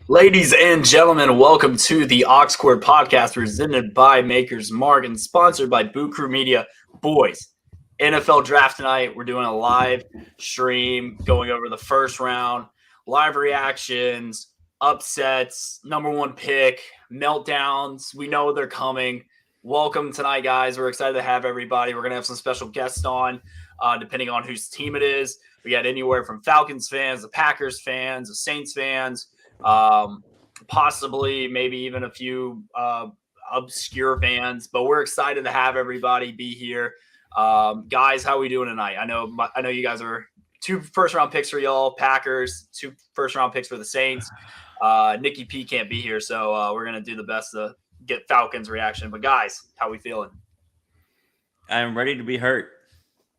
Ladies and gentlemen, welcome to the Oxcord podcast presented by Maker's Mark and sponsored by Boot Crew Media. Boys, NFL draft tonight. We're doing a live stream going over the first round, live reactions, upsets, number one pick, meltdowns. We know they're coming. Welcome tonight, guys. We're excited to have everybody. We're going to have some special guests on, depending on whose team it is. We got anywhere from Falcons fans, the Packers fans, the Saints fans, possibly maybe even a few obscure fans, but we're excited to have everybody be here. Guys, how are we doing tonight? I know you guys are 2 first-round picks for y'all, Packers, 2 first-round picks for the Saints. Nikki P can't be here, so we're going to do the best to get Falcons reaction. But guys, how we feeling? I'm ready to be hurt.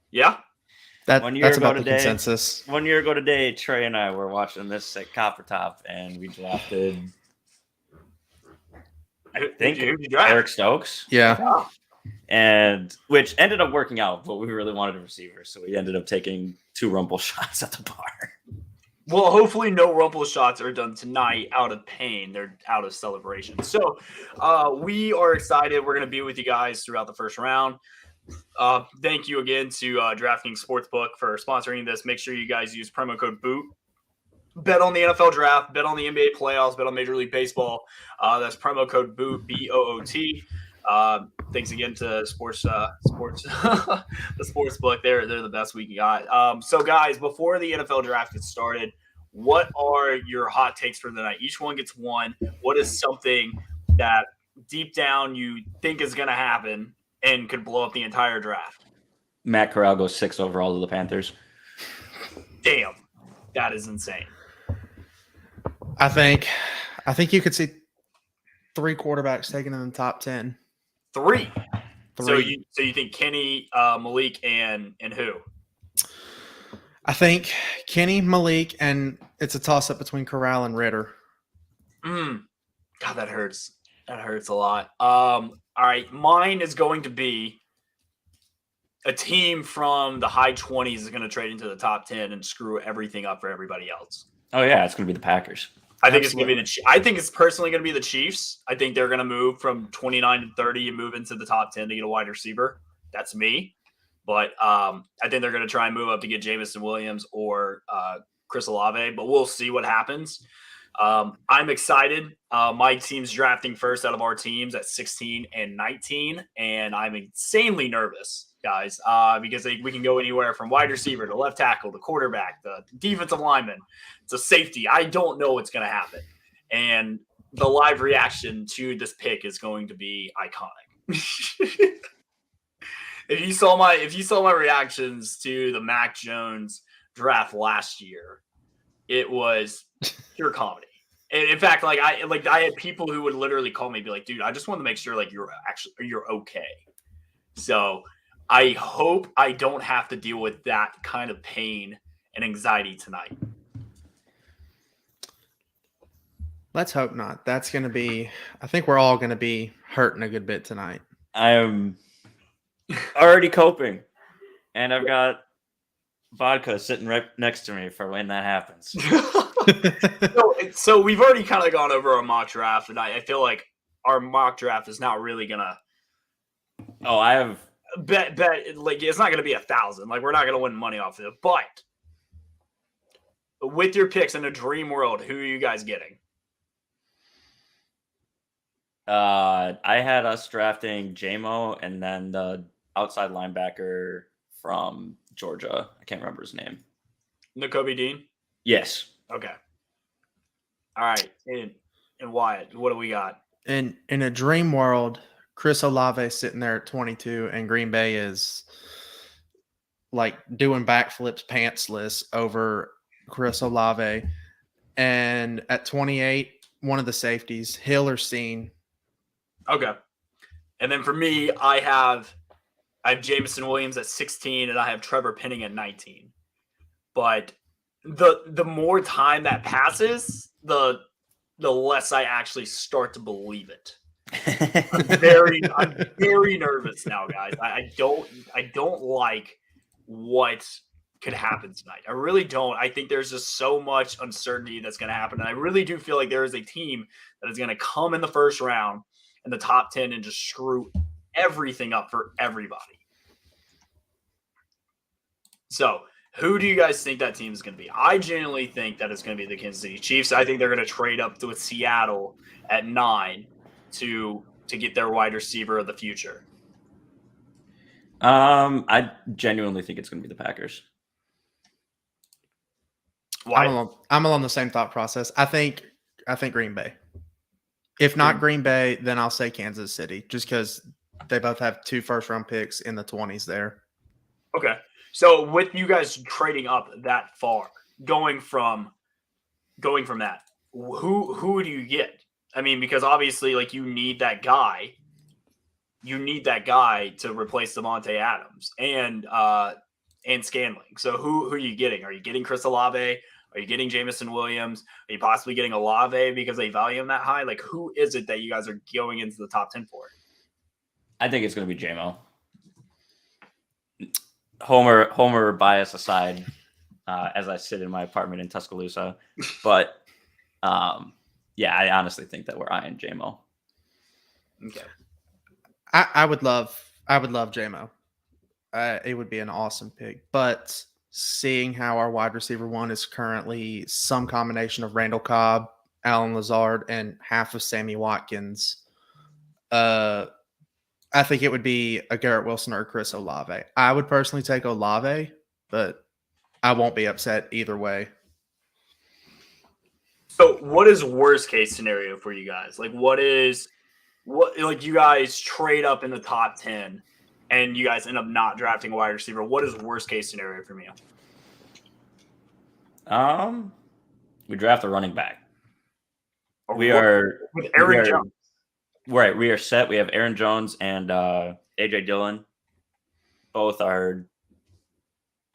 Yeah? That's about the consensus. 1 year ago today, Trey and I were watching this at Copper Top, and we drafted Eric Stokes. Yeah. And which ended up working out, but we really wanted a receiver, so we ended up taking 2 rumble shots at the bar. Well, hopefully no rumble shots are done tonight out of pain. They're out of celebration. So we are excited. We're going to be with you guys throughout the first round. Thank you again to DraftKings Sportsbook for sponsoring this. Make sure you guys use promo code BOOT. Bet on the NFL draft, bet on the NBA playoffs, bet on Major League Baseball. That's promo code BOOT, B-O-O-T. Thanks again to sports the Sportsbook. They're the best we got. So, guys, before the NFL draft gets started, what are your hot takes for the night? Each one gets one. What is something that deep down you think is going to happen and could blow up the entire draft? Matt Corral goes 6 overall to the Panthers. Damn, that is insane. I think you could see 3 quarterbacks taken in the top 10. 3. So you think Kenny, Malik, and who? I think Kenny, Malik, and it's a toss-up between Corral and Ritter. God, that hurts. That hurts a lot. All right, mine is going to be a team from the high 20s is going to trade into the top 10 and screw everything up for everybody else. Oh yeah, it's going to be the Packers. I think it's going to be I think it's personally going to be the Chiefs. I think they're going to move from 29 to 30 and move into the top 10 to get a wide receiver. That's me. But I think they're going to try and move up to get Jameson Williams or Chris Olave, but we'll see what happens. I'm excited. My team's drafting first out of our teams at 16 and 19, and I'm insanely nervous, guys, because we can go anywhere from wide receiver to left tackle to quarterback, the defensive lineman to safety. I don't know what's going to happen, and the live reaction to this pick is going to be iconic. If you saw my reactions to the Mac Jones draft last year, it was pure comedy. And in fact, I had people who would literally call me and be like, dude, I just want to make sure you're okay. So I hope I don't have to deal with that kind of pain and anxiety tonight. Let's hope not. That's going to be – I think we're all going to be hurting a good bit tonight. I'm already coping, and I've got vodka sitting right next to me for when that happens. So we've already kind of gone over our mock draft, and I feel like our mock draft is not really gonna. Oh, I have bet like it's not gonna be 1,000. Like we're not gonna win money off of it. But with your picks in a dream world, who are you guys getting? I had us drafting JMO and then the outside linebacker from Georgia. I can't remember his name. Nakobe Dean? Yes. Okay. All right. And Wyatt, what do we got? In a dream world, Chris Olave sitting there at 22, and Green Bay is like doing backflips pantsless over Chris Olave. And at 28, one of the safeties, Hill or Steen. Okay. And then for me, I have Jameson Williams at 16, and I have Trevor Penning at 19. But the more time that passes, the less I actually start to believe it. I'm very nervous now, guys. I don't like what could happen tonight. I really don't. I think there's just so much uncertainty that's going to happen. And I really do feel like there is a team that is going to come in the first round in the top 10 and just screw everything up for everybody. So who do you guys think that team is going to be? I genuinely think that it's going to be the Kansas City Chiefs. I think they're going to trade up with Seattle at 9 to get their wide receiver of the future. I genuinely think it's going to be the Packers. Why? I'm along the same thought process. I think Green Bay. If not Green Bay, then I'll say Kansas City, just because they both have 2 first-round picks in the 20s there. Okay. So with you guys trading up that far, going from that, who do you get? I mean, because obviously, like, you need that guy. You need that guy to replace Devontae Adams and Scantling. So who are you getting? Are you getting Chris Olave? Are you getting Jameson Williams? Are you possibly getting Olave because they value him that high? Like, who is it that you guys are going into the top 10 for? I think it's going to be JMO. Homer bias aside, as I sit in my apartment in Tuscaloosa, but yeah, I honestly think that we're eyeing JMO. Okay. I would love JMO. It would be an awesome pick, but seeing how our wide receiver 1 is currently some combination of Randall Cobb, Alan Lazard, and half of Sammy Watkins, I think it would be a Garrett Wilson or Chris Olave. I would personally take Olave, but I won't be upset either way. So what is worst case scenario for you guys? Like, what you guys trade up in the top 10 and you guys end up not drafting a wide receiver. What is worst case scenario for me? We draft a running back. We with are Aaron Jones. Right. We are set. We have Aaron Jones and AJ Dillon. Both are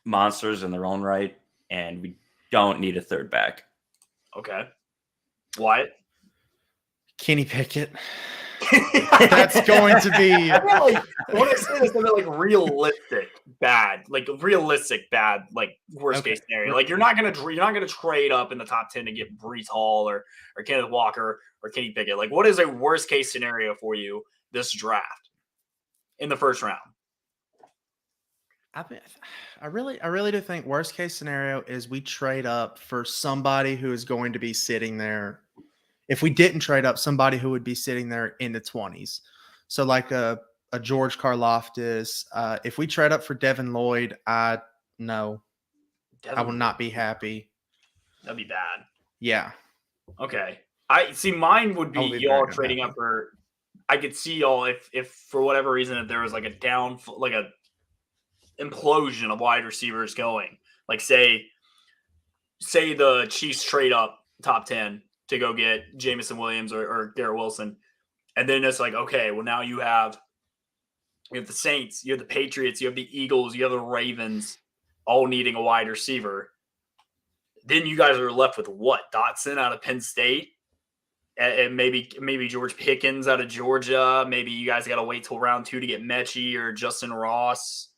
monsters in their own right, and we don't need a third back. Okay. Wyatt? Kenny Pickett. That's going to be. I mean, like, when I say this, I mean, like, realistic bad, like worst case scenario. Like, you're not gonna trade up in the top 10 to get Breece Hall or Kenneth Walker or Kenny Pickett. Like, what is a worst case scenario for you this draft in the first round? I really do think worst case scenario is we trade up for somebody who is going to be sitting there. If we didn't trade up, somebody who would be sitting there in the 20s. So like a George Karlaftis. If we trade up for Devin Lloyd, I will not be happy. That'd be bad. Yeah. Okay. I see. Mine would be y'all trading up for. I could see y'all if for whatever reason if there was like a implosion of wide receivers going. Like say the Chiefs trade up top 10 to go get Jameson Williams or Garrett Wilson. And then it's like, okay, well now you have the Saints, you have the Patriots, you have the Eagles, you have the Ravens all needing a wide receiver. Then you guys are left with what? Dotson out of Penn State? And maybe George Pickens out of Georgia. Maybe you guys got to wait till round 2 to get Mechie or Justin Ross.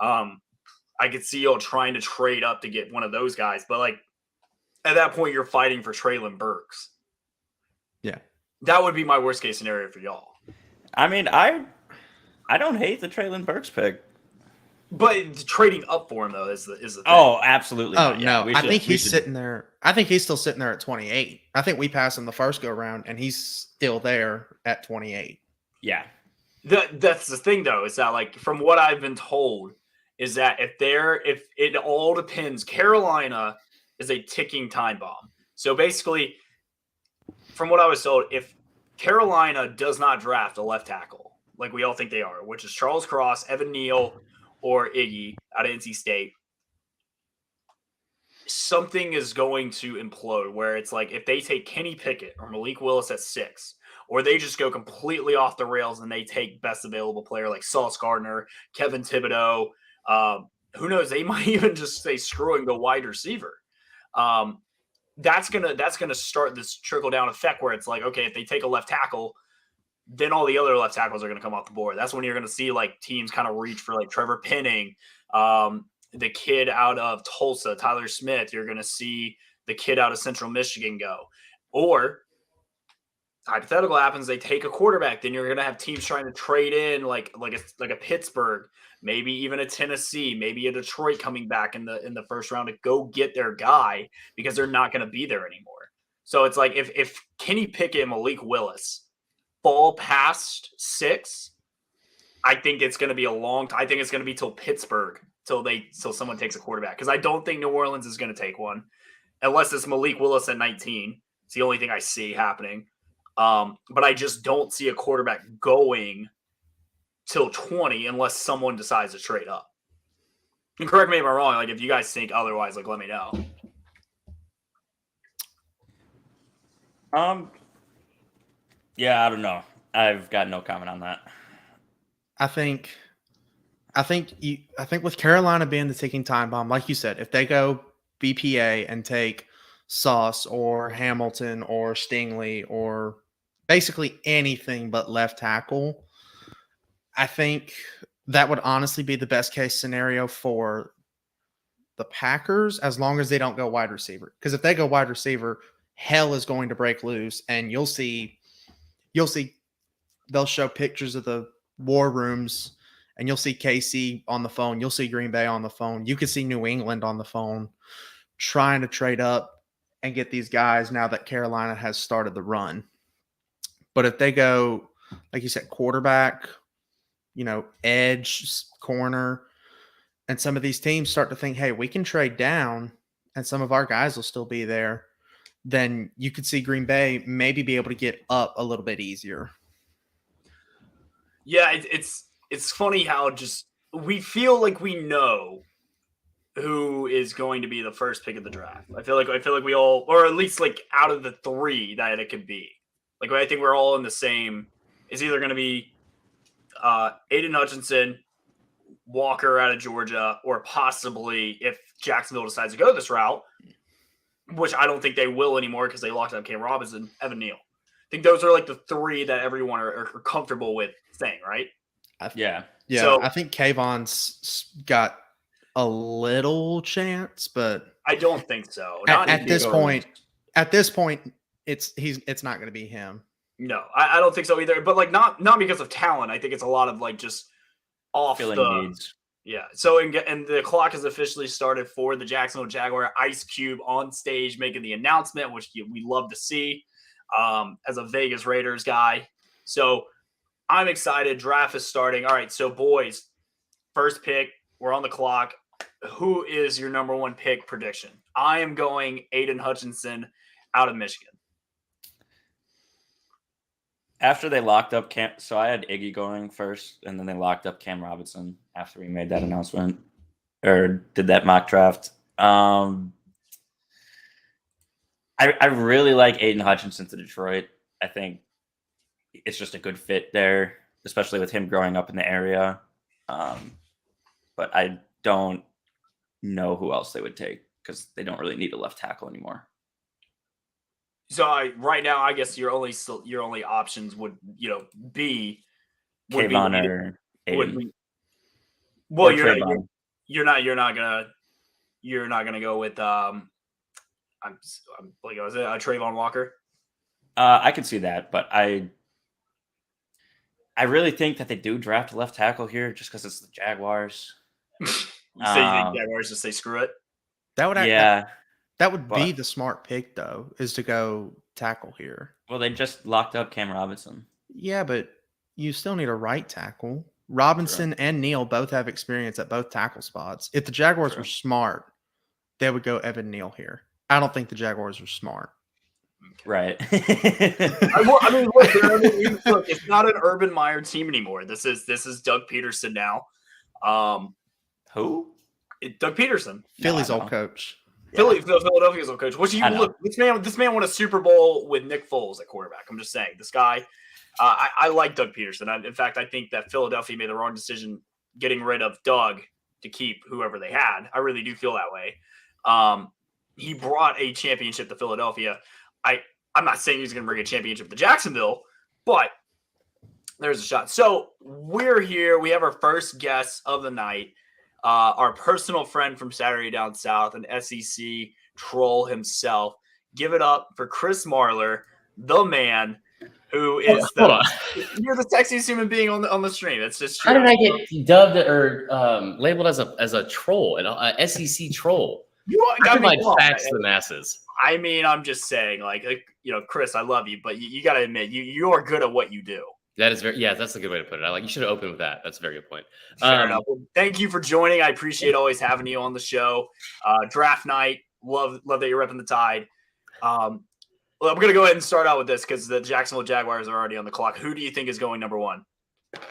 I could see y'all trying to trade up to get one of those guys. But, like, at that point, you're fighting for Treylon Burks. Yeah. That would be my worst case scenario for y'all. I mean, I don't hate the Treylon Burks pick. But trading up for him, though, is the thing. Oh, absolutely. Oh, no. I think he's sitting there. I think he's still sitting there at 28. I think we passed him the first go round, and he's still there at 28. Yeah. That's the thing, though, is that, like, from what I've been told, is that if it all depends, Carolina is a ticking time bomb. So basically, from what I was told, if Carolina does not draft a left tackle, like we all think they are, which is Charles Cross, Evan Neal, or Iggy out of NC State, something is going to implode where it's like if they take Kenny Pickett or Malik Willis at 6, or they just go completely off the rails and they take best available player like Sauce Gardner, Kevin Thibodeau, who knows, they might even just say screwing the wide receiver. That's gonna start this trickle down effect where it's like, okay, if they take a left tackle, then all the other left tackles are going to come off the board. That's when you're going to see like teams kind of reach for like Trevor Penning, the kid out of Tulsa, Tyler Smith. You're going to see the kid out of Central Michigan go. Or hypothetical happens, they take a quarterback, then you're going to have teams trying to trade in like a Pittsburgh, maybe even a Tennessee, maybe a Detroit coming back in the first round to go get their guy because they're not going to be there anymore. So it's like if Kenny Pickett and Malik Willis fall past 6, I think it's going to be a long time. I think it's going to be till Pittsburgh till someone takes a quarterback, because I don't think New Orleans is going to take one unless it's Malik Willis at 19. It's the only thing I see happening. But I just don't see a quarterback going till 20 unless someone decides to trade up. And correct me if I'm wrong. Like, if you guys think otherwise, like, let me know. Yeah, I don't know. I've got no comment on that. I think with Carolina being the ticking time bomb, like you said, if they go BPA and take Sauce or Hamilton or Stingley or basically anything but left tackle, I think that would honestly be the best case scenario for the Packers, as long as they don't go wide receiver. Because if they go wide receiver, hell is going to break loose, and you'll see they'll show pictures of the war rooms, and you'll see KC on the phone. You'll see Green Bay on the phone. You could see New England on the phone trying to trade up and get these guys now that Carolina has started the run. But if they go, like you said, quarterback, edge, corner, and some of these teams start to think, hey, we can trade down and some of our guys will still be there, then you could see Green Bay maybe be able to get up a little bit easier. Yeah, it's funny how just we feel like we know who is going to be the first pick of the draft. I feel like we all, or at least like out of the 3 that it could be. Like, I think we're all in the same. It's either going to be Aiden Hutchinson, Walker out of Georgia, or possibly, if Jacksonville decides to go this route, which I don't think they will anymore because they locked up Cam Robinson, Evan Neal. I think those are like the 3 that everyone are comfortable with saying, right? Yeah. So I think Kayvon's got a little chance, but I don't think so. At this point, it's not going to be him. No, I don't think so either. But like not because of talent. I think it's a lot of like just off filling the needs. Yeah. So and the clock has officially started for the Jacksonville Jaguar. Ice Cube on stage making the announcement, which we love to see as a Vegas Raiders guy. So I'm excited. Draft is starting. All right. So boys, first pick. We're on the clock. Who is your number 1 pick prediction? I am going Aiden Hutchinson out of Michigan. After they locked up Cam, so I had Iggy going first, and then they locked up Cam Robinson after we made that announcement or did that mock draft. I really like Aiden Hutchinson to Detroit. I think it's just a good fit there, especially with him growing up in the area. But I don't know who else they would take because they don't really need a left tackle anymore. So right now, I guess your only options would be Kayvon or Aiden. Well, or you're not gonna go with I'm like, was it Trayvon Walker? I can see that, but I really think that they do draft a left tackle here just because it's the Jaguars. You think Jaguars just say screw it? That would be the smart pick, though, is to go tackle here. Well, they just locked up Cam Robinson. Yeah, but you still need a right tackle. Robinson and Neal both have experience at both tackle spots. If the Jaguars were smart, they would go Evan Neal here. I don't think the Jaguars are smart. Right. I mean, look, it's not an Urban Meyer team anymore. This is Doug Peterson now. Who? Doug Peterson, Philly's old coach. Philadelphia's old coach. This man won a Super Bowl with Nick Foles at quarterback. I'm just saying, this guy. I like Doug Peterson. In fact, I think that Philadelphia made the wrong decision getting rid of Doug to keep whoever they had. I really do feel that way. He brought a championship to Philadelphia. I'm not saying he's going to bring a championship to Jacksonville, but there's a shot. So we're here. We have our first guest of the night. our personal friend from Saturday Down South, an SEC troll himself. Give it up for Chris Marler, the man who is Hold on. you're the sexiest human being on the stream. It's just true. How did I get dubbed or labeled as a troll, an SEC troll? You I got provide facts to the masses. I mean, I'm just saying, like Chris, I love you, but you got to admit, you are good at what you do. That is that's a good way to put it. You should have opened with that. That's a very good point. Fair enough. Well, thank you for joining. I appreciate always having you on the show. Draft night, love that you're repping the Tide. Well, I'm going to go ahead and start out with this because the Jacksonville Jaguars are already on the clock. Who do you think is going number one?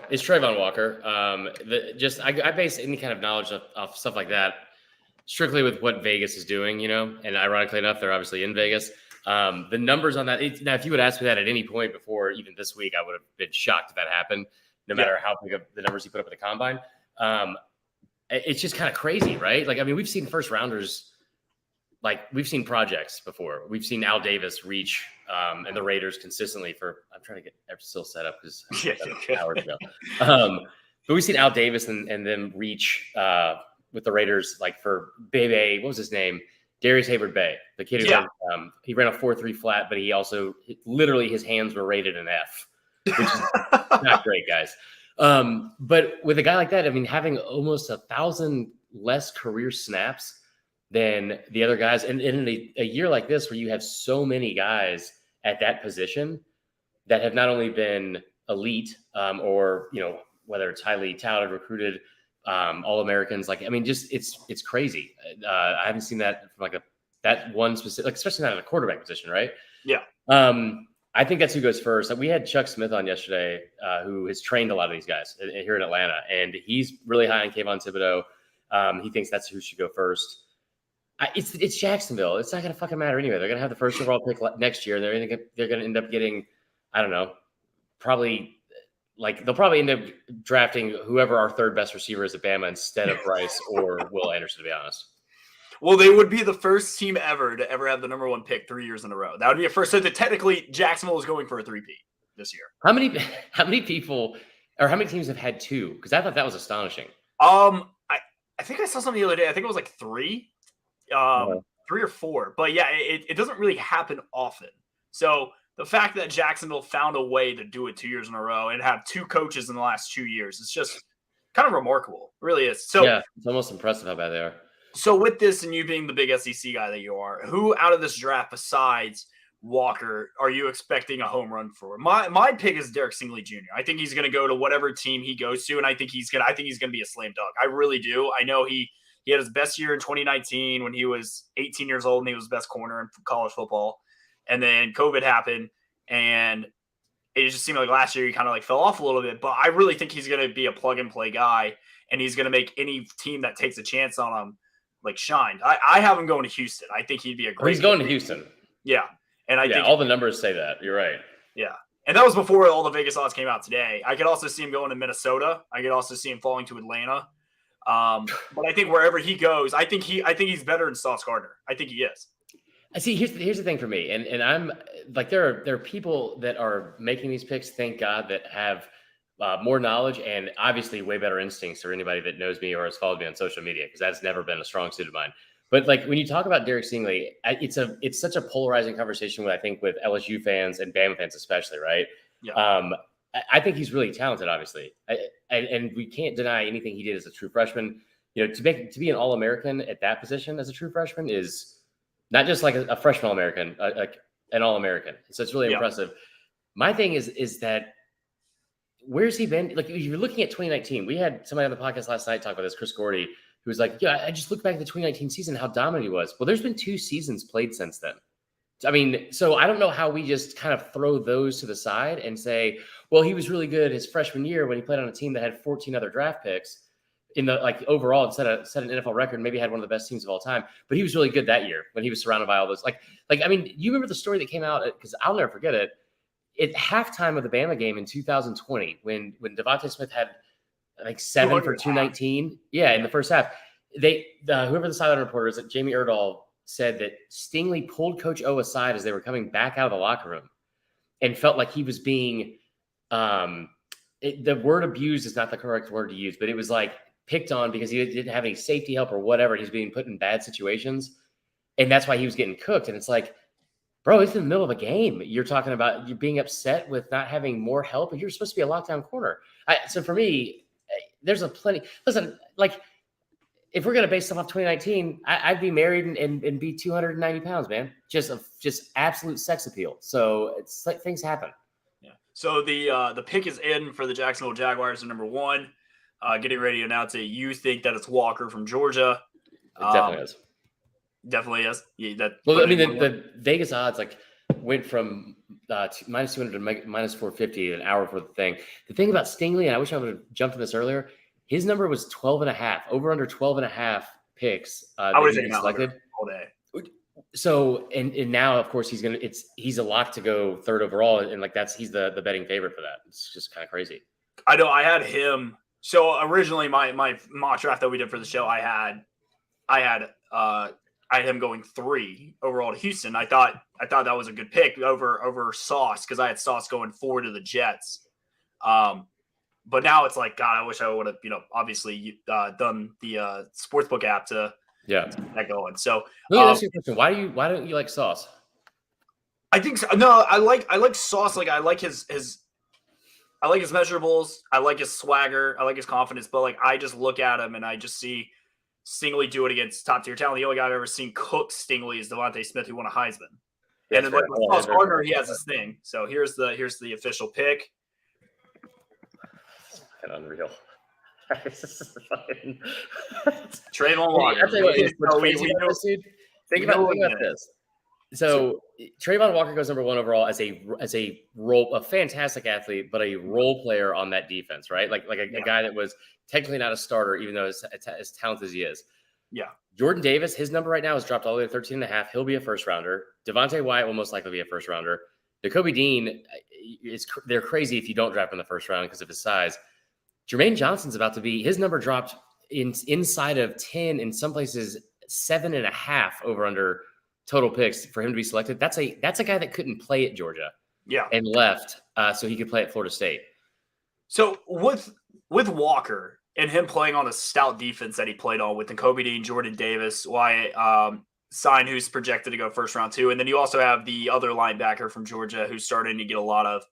It's Trayvon Walker. I base any kind of knowledge of stuff like that strictly with what Vegas is doing, and ironically enough, they're obviously in Vegas. The numbers on that, now, if you would ask me that at any point before even this week, I would have been shocked if that happened, no matter how big of the numbers he put up at the combine. It's just kind of crazy, right? We've seen first rounders, we've seen projects before. We've seen Al Davis reach and the Raiders consistently I'm trying to get still set up because hours ago. But we've seen Al Davis and them reach with the Raiders, for Bebe, what was his name? Darius Hayward-Bay, the kid who he ran a 4.3 flat, but he also literally his hands were rated an F, which is not great, guys. But with a guy like that, having almost 1,000 less career snaps than the other guys, and in a year like this where you have so many guys at that position that have not only been elite or whether it's highly touted, recruited, All-Americans, it's crazy. I haven't seen that from that one specific, especially not in a quarterback position, right? Yeah. I think that's who goes first. We had Chuck Smith on yesterday, who has trained a lot of these guys here in Atlanta, and he's really high on Kayvon Thibodeau. He thinks that's who should go first. It's Jacksonville. It's not going to fucking matter anyway. They're going to have the first overall pick next year. They're going to end up getting, I don't know, probably. They'll probably end up drafting whoever our third best receiver is at Bama instead of Bryce or Will Anderson, to be honest. Well, they would be the first team ever to ever have the number one pick 3 years in a row. That would be a first. So technically, Jacksonville is going for a 3-peat this year. How many people or how many teams have had two? Because I thought that was astonishing. I think I saw something the other day. I think it was 3, 3 or 4. But yeah, it doesn't really happen often. So the fact that Jacksonville found a way to do it 2 years in a row and have 2 coaches in the last 2 years, it's just kind of remarkable. It really is. So yeah, it's almost impressive how bad they are. So with this and you being the big SEC guy that you are, who out of this draft besides Walker are you expecting a home run for? My pick is Derek Stingley Jr. I think he's going to go to whatever team he goes to, and I think he's going to be a slam dunk. I really do. I know he had his best year in 2019 when he was 18 years old and he was best corner in college football. And then COVID happened, and it just seemed like last year he kind of fell off a little bit. But I really think he's going to be a plug-and-play guy, and he's going to make any team that takes a chance on him shine. I have him going to Houston. I think he'd be a great. He's going to Houston. Yeah, and I think all the numbers say that. You're right. Yeah, and that was before all the Vegas odds came out today. I could also see him going to Minnesota. I could also see him falling to Atlanta. But I think wherever he goes, I think he's better than Sauce Gardner. I think he is. I see. Here's the thing for me, and I'm there are people that are making these picks. Thank God that have more knowledge and obviously way better instincts for anybody that knows me or has followed me on social media, because that's never been a strong suit of mine. But when you talk about Derek Stingley, it's such a polarizing conversation with LSU fans and Bama fans especially, right? Yeah. I think he's really talented, obviously, and we can't deny anything he did as a true freshman. To be an All-American at that position as a true freshman is not just a freshman All-American, an All-American. So it's really impressive. My thing is that where's he been? If you're looking at 2019, we had somebody on the podcast last night talk about this, Chris Gordy, who was like, yeah, I just look back at the 2019 season, how dominant he was. Well, there's been 2 seasons played since then. So I don't know how we just kind of throw those to the side and say, well, he was really good his freshman year when he played on a team that had 14 other draft picks in the overall and set an NFL record, maybe had one of the best teams of all time. But he was really good that year when he was surrounded by all those. You remember the story that came out, because I'll never forget it. At halftime of the Bama game in 2020, when Devontae Smith had 7 for 219, in the first half, whoever the sideline reporter is, Jamie Erdahl, said that Stingley pulled Coach O aside as they were coming back out of the locker room and felt like he was being the word abused is not the correct word to use, but it was picked on because he didn't have any safety help or whatever. He's being put in bad situations. And that's why he was getting cooked. And it's like, bro, it's in the middle of a game. You're talking about you being upset with not having more help. And you're supposed to be a lockdown corner. So for me, there's a plenty. Listen, like, if we're gonna base stuff off 2019, I'd be married and be 290 pounds, man. Just absolute sex appeal. So it's like things happen. Yeah. So the pick is in for the Jacksonville Jaguars at number 1. Getting ready to announce it. You think that it's Walker from Georgia? It definitely is. Definitely is. Yeah, well, I mean, the Vegas odds like went from minus 200 to minus 450 an hour for the thing. The thing about Stingley, and I wish I would have jumped to this earlier. His number was 12.5, over under 12.5 picks. I would have taken selected all day. So, and now, of course, he's a lock to go third overall. And like, he's the betting favorite for that. It's just kind of crazy. I know I had him. So originally my mock draft that we did for the show, I had him going 3 overall to Houston. I thought that was a good pick over Sauce because I had Sauce going 4 to the Jets. But now it's like, God, I wish I would have, obviously done the sportsbook app to get that going. So let me ask you a question. Why don't you like Sauce? I think so. No, I like Sauce. Like I like his measurables. I like his swagger. I like his confidence. But like I just look at him and I just see Stingley do it against top tier talent. The only guy I've ever seen cook Stingley is Devontae Smith, who won a Heisman. And then with Sauce Gardner, he has this thing. So here's the official pick. Unreal. Trayvon Walker. I'll tell you what, think about this. So Trayvon Walker goes number 1 overall as a fantastic athlete, but a role player on that defense, right? Like a guy that was technically not a starter, even though as talented as he is. Yeah. Jordan Davis, his number right now is dropped all the way to 13.5. He'll be a first rounder. Devontae Wyatt will most likely be a first rounder. Nakobe Dean, they're crazy if you don't draft him in the first round because of his size. Jermaine Johnson's about to be, his number dropped inside of 10, in some places 7.5 over under total picks for him to be selected. That's a guy that couldn't play at Georgia. Yeah. And left so he could play at Florida State. So with Walker and him playing on the stout defense that he played on with Nakobe Dean, Jordan Davis, Wyatt, Sign, who's projected to go first round 2. And then you also have the other linebacker from Georgia who's starting to get a lot of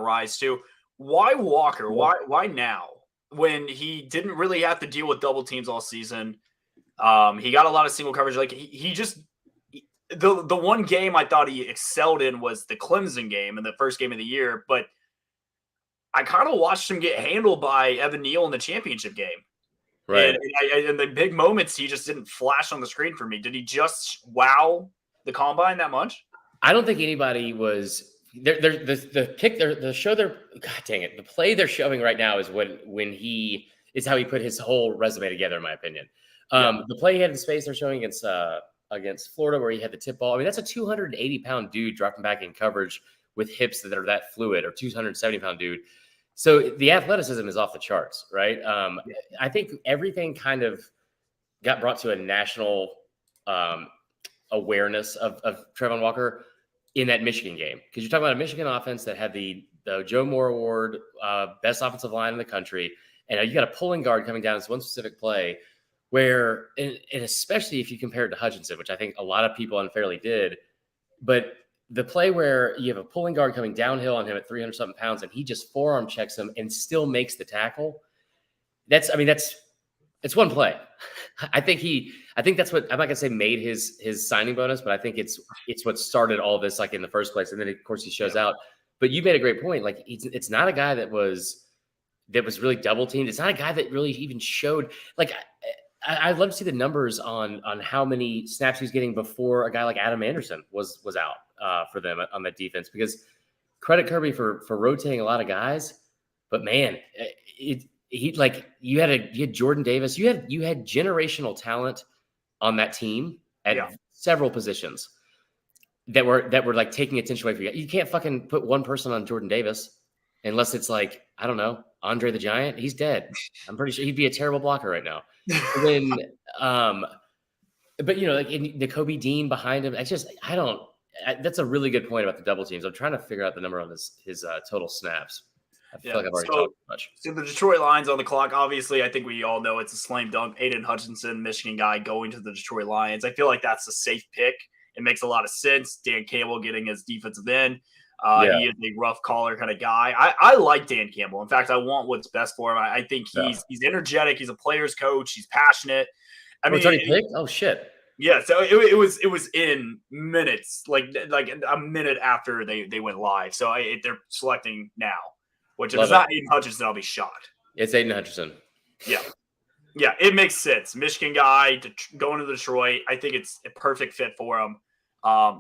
rise too. Why Walker? Why now? When he didn't really have to deal with double teams all season. He got a lot of single coverage. Like the one game I thought he excelled in was the Clemson game in the first game of the year, but I kind of watched him get handled by Evan Neal in the championship game. Right. And the big moments, he just didn't flash on the screen for me. Did he just wow the combine that much? I don't think anybody was. The play they're showing right now is when he is how he put his whole resume together, in my opinion. The play he had in space they're showing against Florida, where he had the tip ball. I mean, that's a 280-pound dude dropping back in coverage with hips that are that fluid, or 270-pound dude. So the athleticism is off the charts, right? I think everything kind of got brought to a national awareness of Trayvon Walker in that Michigan game, because you're talking about a Michigan offense that had the Joe Moore Award, best offensive line in the country, and you got a pulling guard coming down. It's one specific play where, and especially if you compare it to Hutchinson, which I think a lot of people unfairly did, but the play where you have a pulling guard coming downhill on him at 300-something pounds, and he just forearm checks him and still makes the tackle. It's one play. I think that's what, I'm not gonna say made his signing bonus, but I think it's what started all this, like, in the first place. And then of course he shows out. But you made a great point. Like, it's not a guy that was really double teamed. It's not a guy that really even showed. Like, I'd love to see the numbers on how many snaps he was getting before a guy like Adam Anderson was out for them on that defense, because credit Kirby for rotating a lot of guys. But man, you had Jordan Davis, you had generational talent on that team at several positions that were like taking attention away from you. You can't fucking put one person on Jordan Davis unless it's like, I don't know, Andre the Giant. He's dead. I'm pretty sure he'd be a terrible blocker right now. And then, but like Nakobe Dean behind him. That's a really good point about the double teams. I'm trying to figure out the number on his total snaps. I feel like I've already So- talked too much. So the Detroit Lions on the clock. Obviously, I think we all know it's a slam dunk. Aiden Hutchinson, Michigan guy, going to the Detroit Lions. I feel like that's a safe pick. It makes a lot of sense. Dan Campbell getting his defensive end. Yeah. He is a rough caller kind of guy. I like Dan Campbell. In fact, I want what's best for him. I think he's energetic. He's a player's coach. He's passionate. I mean, it's already picked? Oh shit. yeah. So it was in minutes, like a minute after they went live. So they're selecting now. Which if Love it's not Aiden Hutchinson, I'll be shocked. It's Aiden Hutchinson. Yeah, it makes sense. Michigan guy going to Detroit. I think it's a perfect fit for him.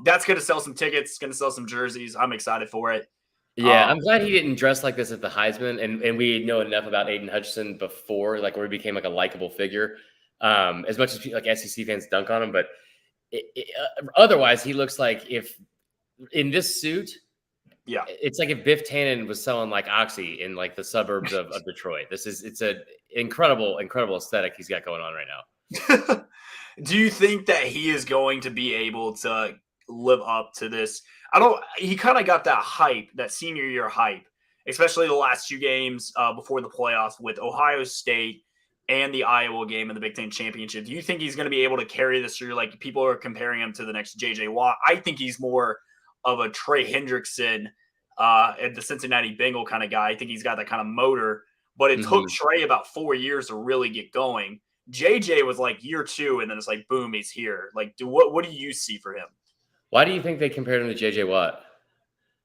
That's going to sell some tickets. It's going to sell some jerseys. I'm excited for it. Yeah, I'm glad he didn't dress like this at the Heisman, and we know enough about Aiden Hutchinson before, like where he became like a likable figure. As much as like SEC fans dunk on him, but otherwise, he looks like if in this suit, Yeah. it's like if Biff Tannen was selling like Oxy in like the suburbs of Detroit. It's an incredible aesthetic he's got going on right now. Do you think that he is going to be able to live up to this? He kind of got that hype, that senior year hype, especially the last two games before the playoffs with Ohio State and the Iowa game in the Big Ten Championship. Do you think he's going to be able to carry this through? Like people are comparing him to the next J.J. Watt. I think he's more of a Trey Hendrickson and the Cincinnati Bengal kind of guy. I think he's got that kind of motor, but it took Trey about 4 years to really get going. JJ was like year 2, and then it's like, boom, he's here. Like, what do you see for him? Why do you think they compared him to JJ Watt?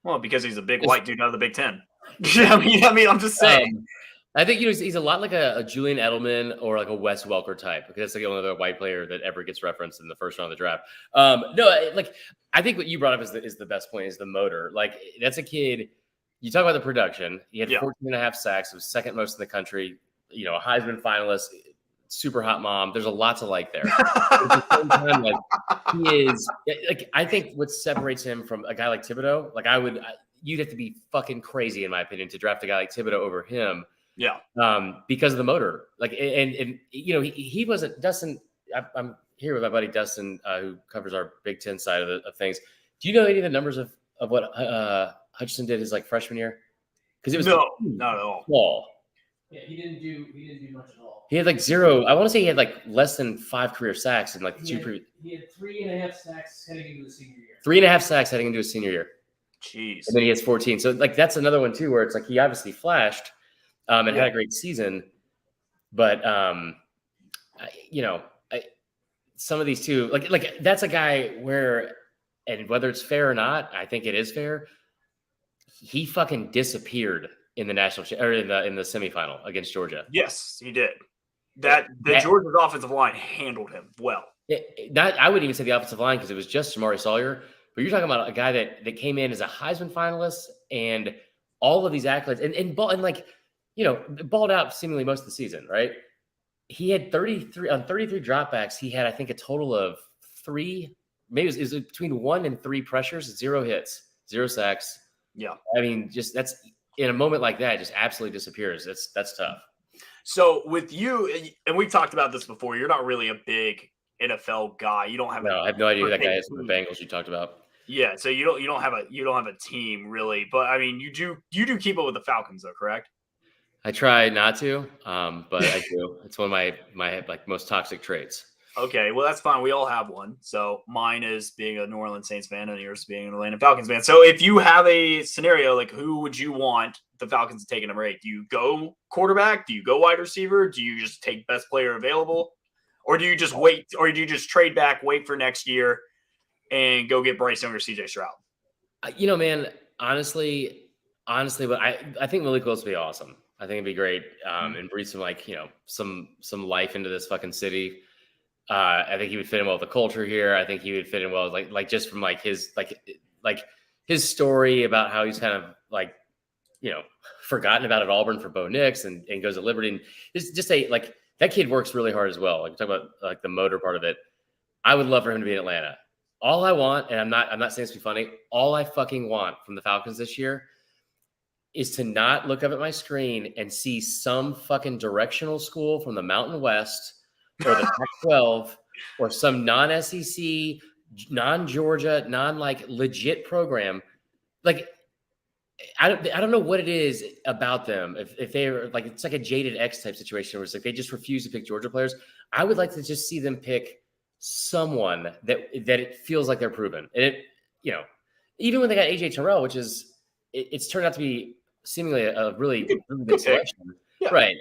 Well, because he's a big white dude out of the Big Ten. I mean, I'm just saying. I think he's a lot like a Julian Edelman or like a Wes Welker type, because that's like the only other white player that ever gets referenced in the first round of the draft. I think what you brought up is the best point, is the motor. Like that's a kid. You talk about the production. He had 14 and a half sacks. It was second most in the country. You know, a Heisman finalist, super hot mom. There's a lot to like there. At the same time, like he is like, I think what separates him from a guy like Thibodeau, like you'd have to be fucking crazy in my opinion to draft a guy like Thibodeau over him. Yeah. Because of the motor. Like, and you know, he wasn't Dustin. I'm here with my buddy Dustin, who covers our Big Ten side of things. Do you know any of the numbers of what Hutchinson did his like freshman year? Because it was not at all. Small. Yeah, he didn't do much at all. He had like 0. I want to say he had like less than 5 career sacks in like He had 3.5 sacks heading into the senior year. 3.5 sacks heading into his senior year. Jeez. And then he has 14. So like that's another one too, where it's like he obviously flashed and had a great season, but some of these two, like that's a guy where, and whether it's fair or not, I think it is fair. He fucking disappeared in the in the semifinal against Georgia. Yes, he did. Georgia's offensive line handled him well. I wouldn't even say the offensive line because it was just Jamari Sawyer. But you're talking about a guy that came in as a Heisman finalist and all of these accolades and like, you know, balled out seemingly most of the season, right? He had 33 dropbacks. He had, I think, a total of 3, maybe it was between 1 and 3 pressures, 0 hits, 0 sacks. Yeah. I mean, just that's in a moment like that, it just absolutely disappears. That's tough. So with you, and we've talked about this before, you're not really a big NFL guy. You don't have I have no idea who that guy is from the Bengals you talked about. Yeah, so you don't have a team really, but I mean you do keep up with the Falcons though, correct? I try not to, but I do. It's one of my like most toxic traits. Okay, well that's fine. We all have one. So mine is being a New Orleans Saints fan, and yours being an Atlanta Falcons fan. So if you have a scenario, like who would you want the Falcons to take in number 8? Do you go quarterback? Do you go wide receiver? Do you just take best player available, or do you just wait? Or do you just trade back, wait for next year, and go get Bryce Young or CJ Stroud? You know, man, honestly, but I think Malik Willis would be awesome. I think it'd be great and breathe some like, you know, some life into this fucking city. I think he would fit in well with the culture here. I think he would fit in well like just from like his his story about how he's kind of like, you know, forgotten about at Auburn for Bo Nix and goes at Liberty, and just like that kid works really hard as well. Like talk about like the motor part of it. I would love for him to be in Atlanta. All I want, and I'm not saying this to be funny, all I fucking want from the Falcons this year is to not look up at my screen and see some fucking directional school from the Mountain West or the Pac-12 or some non-SEC, non-Georgia, non-like legit program. Like I don't know what it is about them. If they're like, it's like a jaded X type situation where it's like they just refuse to pick Georgia players. I would like to just see them pick someone that it feels like they're proven. And it, even when they got AJ Terrell, which is it's turned out to be seemingly a really, really good selection. Yeah. Right.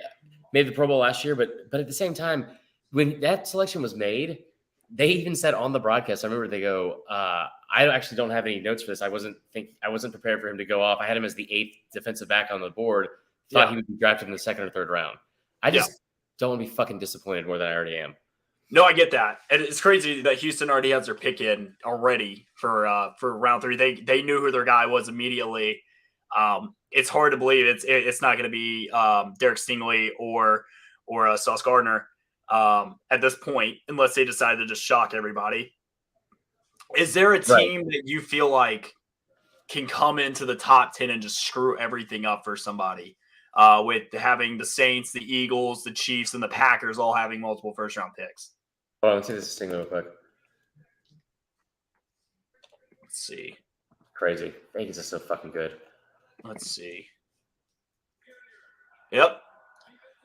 Made the Pro Bowl last year, but at the same time, when that selection was made, they even said on the broadcast, I remember they go, I actually don't have any notes for this. I wasn't prepared for him to go off. I had him as the 8th defensive back on the board. Thought he would be drafted in the 2nd or 3rd round. I just don't want to be fucking disappointed more than I already am. No, I get that. And it's crazy that Houston already has their pick in already for round 3. They knew who their guy was immediately. It's hard to believe it's not going to be Derek Stingley or Sauce Gardner at this point, unless they decide to just shock everybody. Is there a team that you feel like can come into the top 10 and just screw everything up for somebody? With having the Saints, the Eagles, the Chiefs, and the Packers all having multiple first-round picks. Oh, let's see this thing real quick. Let's see. Crazy. Vegas is so fucking good. Let's see. Yep.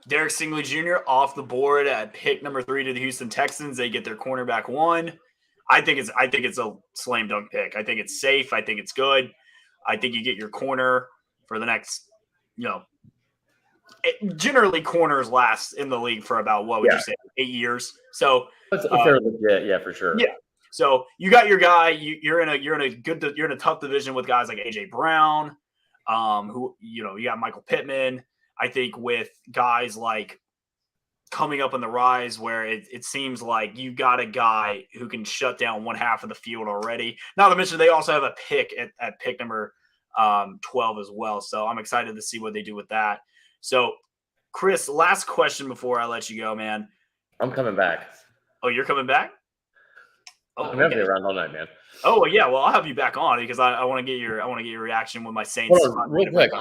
Derek Stingley Jr. off the board at pick number 3 to the Houston Texans. They get their cornerback 1. I think it's a slam dunk pick. I think it's safe. I think it's good. I think you get your corner for the next, generally corners last in the league for about, what would you say, 8 years? So if they're legit, yeah, for sure. Yeah. So you got your guy. You're in a tough division with guys like AJ Brown, who you got Michael Pittman. I think with guys like coming up on the rise, where it seems like you got a guy who can shut down one half of the field already. Not to mention they also have a pick at pick number 12 as well. So I'm excited to see what they do with that. So, Chris, last question before I let you go, man. I'm coming back. Oh, you're coming back? Oh, I'm gonna be around all night, man. Oh yeah, well I'll have you back on because I want to get your reaction with my Saints. Hold on, real quick,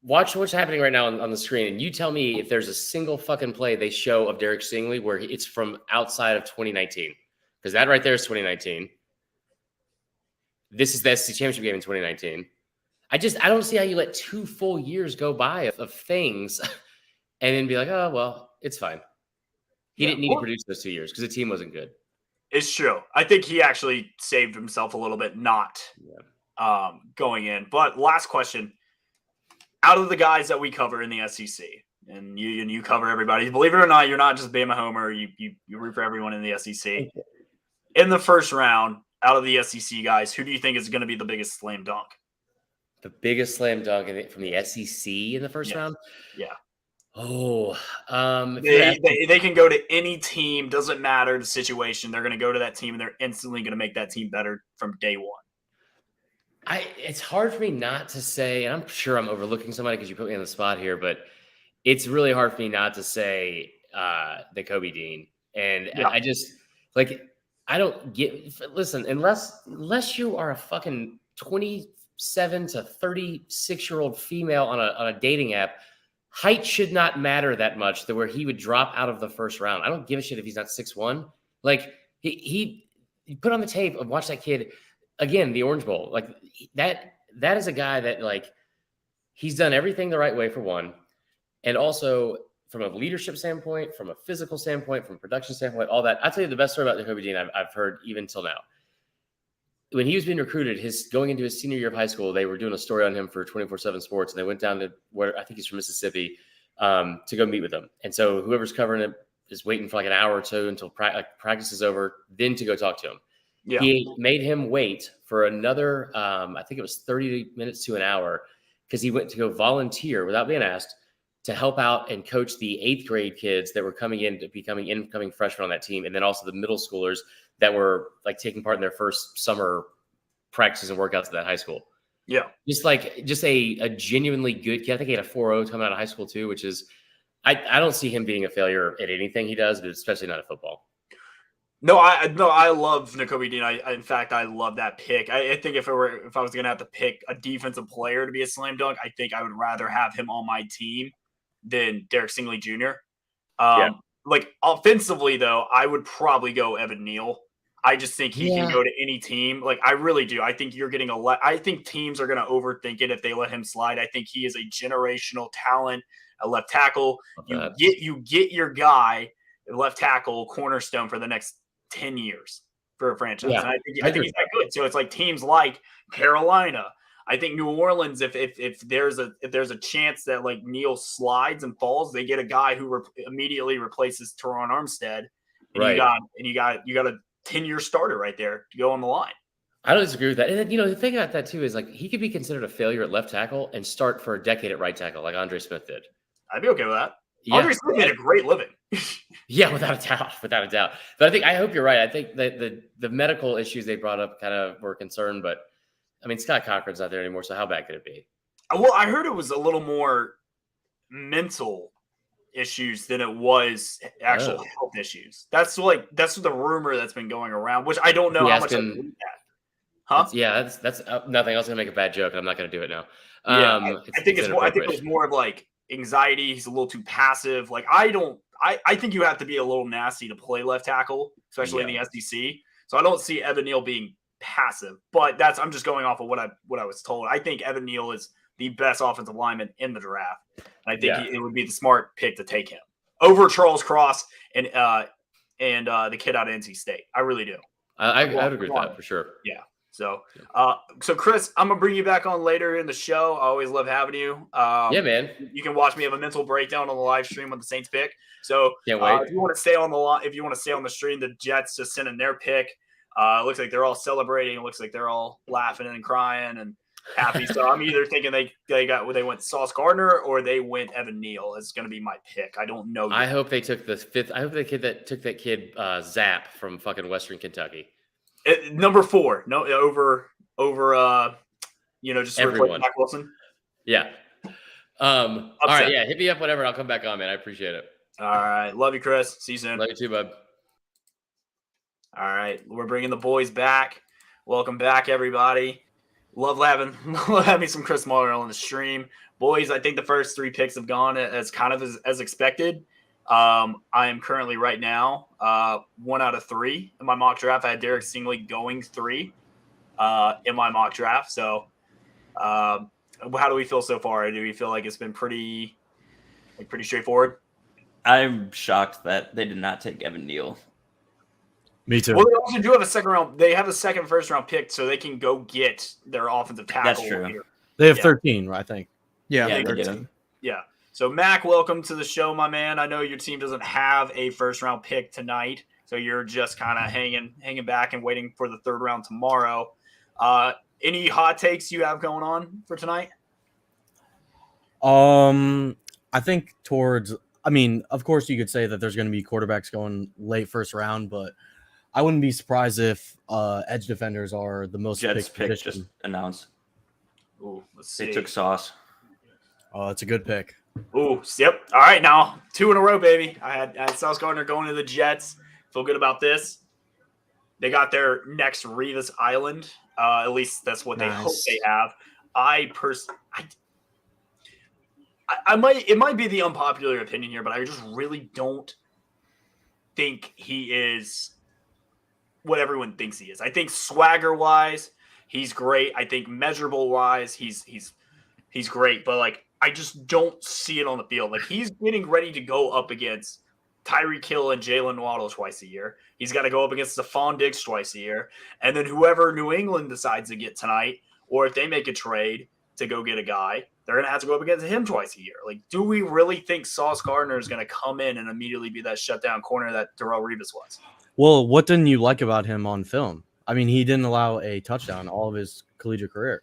watch what's happening right now on the screen, and you tell me if there's a single fucking play they show of Derek Stingley where it's from outside of 2019, because that right there is 2019. This is the SEC championship game in 2019. I don't see how you let 2 full years go by of things, and then be like, oh well, it's fine. He didn't need to produce those 2 years because the team wasn't good. It's true. I think he actually saved himself a little bit not going in. But last question. Out of the guys that we cover in the SEC, and you cover everybody, believe it or not, you're not just Bama homer. You root for everyone in the SEC. In the first round, out of the SEC guys, who do you think is going to be the biggest slam dunk? The biggest slam dunk from the SEC in the first round? Yeah. Oh, they can go to any team. Doesn't matter the situation. They're going to go to that team, and they're instantly going to make that team better from day one. It's hard for me not to say, and I'm sure I'm overlooking somebody because you put me on the spot here, but it's really hard for me not to say the Kobe Dean. And I just I don't get. Listen, unless you are a fucking 27 to 36-year-old female on a dating app. Height should not matter that much to where he would drop out of the first round. I don't give a shit if he's not 6'1". Like he put on the tape and watch that kid again, the Orange Bowl. Like that is a guy that he's done everything the right way for one. And also from a leadership standpoint, from a physical standpoint, from a production standpoint, all that. I'll tell you the best story about Kobe Dean I've heard even till now. When he was being recruited, going into his senior year of high school, they were doing a story on him for 24/7 Sports, and they went down to where I think he's from Mississippi to go meet with him. And so whoever's covering it is waiting for an hour or two until practice is over, then to go talk to him. Yeah. He made him wait for another, I think it was 30 minutes to an hour, because he went to go volunteer without being asked to help out and coach the 8th grade kids that were coming in to becoming incoming freshmen on that team, and then also the middle schoolers that were taking part in their first summer practices and workouts at that high school. Yeah. Just a genuinely good kid. I think he had a 4.0 coming out of high school too, which is, I don't see him being a failure at anything he does, but especially not at football. No, I love Nakobe Dean. In fact, I love that pick. I think if I was going to have to pick a defensive player to be a slam dunk, I think I would rather have him on my team than Derek Stingley Jr. Offensively though, I would probably go Evan Neal. I just think he can Yeah. go to any team. Like, I really do. I think you're getting I think teams are going to overthink it if they let him slide. I think he is a generational talent, a left tackle. Love You get your guy, left tackle, cornerstone for the next 10 years for a franchise. Yeah, And I I think agree. he's that good. So it's like teams like Carolina. I think New Orleans, if there's a chance that like Neal slides and falls, they get a guy who immediately replaces Teron Armstead, and Right. you got a 10-year starter right there to go on the line. I don't disagree with that. And then, the thing about that too is like he could be considered a failure at left tackle and start for a decade at right tackle, like Andre Smith did. I'd be okay with that. Yeah. Andre Smith made a great living. Yeah, without a doubt. But I hope you're right. I think that the medical issues they brought up kind of were concerned, but I mean, Scott Cochran's not there anymore, so how bad could it be? Well, I heard it was a little more mental issues than it was actual health issues. That's the rumor that's been going around, which I don't know how much I believe that. Huh? That's nothing. I was gonna make a bad joke, and I'm not gonna do it now. I think it was more of like anxiety. He's a little too passive. Like I think you have to be a little nasty to play left tackle, especially in the SEC. So I don't see Evan Neal being passive, but I'm just going off of what I was told. I think Evan Neal is the best offensive lineman in the draft, and I think it would be the smart pick to take him over Charles Cross and the kid out of NC State. I really do. I would agree with that for sure. Yeah. So Chris, I'm gonna bring you back on later in the show. I always love having you. Yeah, man. You can watch me have a mental breakdown on the live stream when the Saints pick. So Can't wait. if you want to stay on the stream, the Jets just sent in their pick. It looks like they're all celebrating. It looks like they're all laughing and crying and happy. So I'm either thinking they went Sauce Gardner or they went Evan Neal. It's going to be my pick. I don't know. I hope they took the fifth. I hope the kid that took that kid Zap from fucking Western Kentucky. Number 4. No, over just everyone. Zach Wilson. Yeah. All right. Yeah. Hit me up, whatever. I'll come back on, man. I appreciate it. All right. Love you, Chris. See you soon. Love you too, bud. All right. We're bringing the boys back. Welcome back, everybody. Love having some Chris Muller on the stream. Boys, I think the first 3 picks have gone as kind of as expected. I am currently right now 1 out of 3 in my mock draft. I had Derek Stingley going 3 in my mock draft. So how do we feel so far? Do we feel like it's been pretty straightforward? I'm shocked that they did not take Evan Neal. Me too. Well, they also do have a second round. They have a second first round pick, so they can go get their offensive tackle. That's true. Here. They have 13, I think. Yeah, Yeah, they're they do. 13. Yeah. So Mac, welcome to the show, my man. I know your team doesn't have a first round pick tonight, so you're just kind of hanging back and waiting for the 3rd round tomorrow. Any hot takes you have going on for tonight? I think of course you could say that there's going to be quarterbacks going late first round, but I wouldn't be surprised if edge defenders are the most Jets picked pick position. just announced. Ooh, let's see. They took Sauce. Oh, it's a good pick. Ooh, yep. All right, now 2 in a row, baby. I had Sauce Gardner going to the Jets. Feel good about this. They got their next Revis Island. At least that's what they hope they have. It might be the unpopular opinion here, but I just really don't think he is what everyone thinks he is. I think swagger wise, he's great. I think measurable wise, he's great. But like, I just don't see it on the field. Like, he's getting ready to go up against Tyreek Hill and Jalen Waddle twice a year. He's got to go up against Stephon Diggs twice a year. And then whoever New England decides to get tonight, or if they make a trade to go get a guy, they're going to have to go up against him twice a year. Like, do we really think Sauce Gardner is going to come in and immediately be that shutdown corner that Darrelle Revis was? Well, what didn't you like about him on film? I mean, he didn't allow a touchdown all of his collegiate career.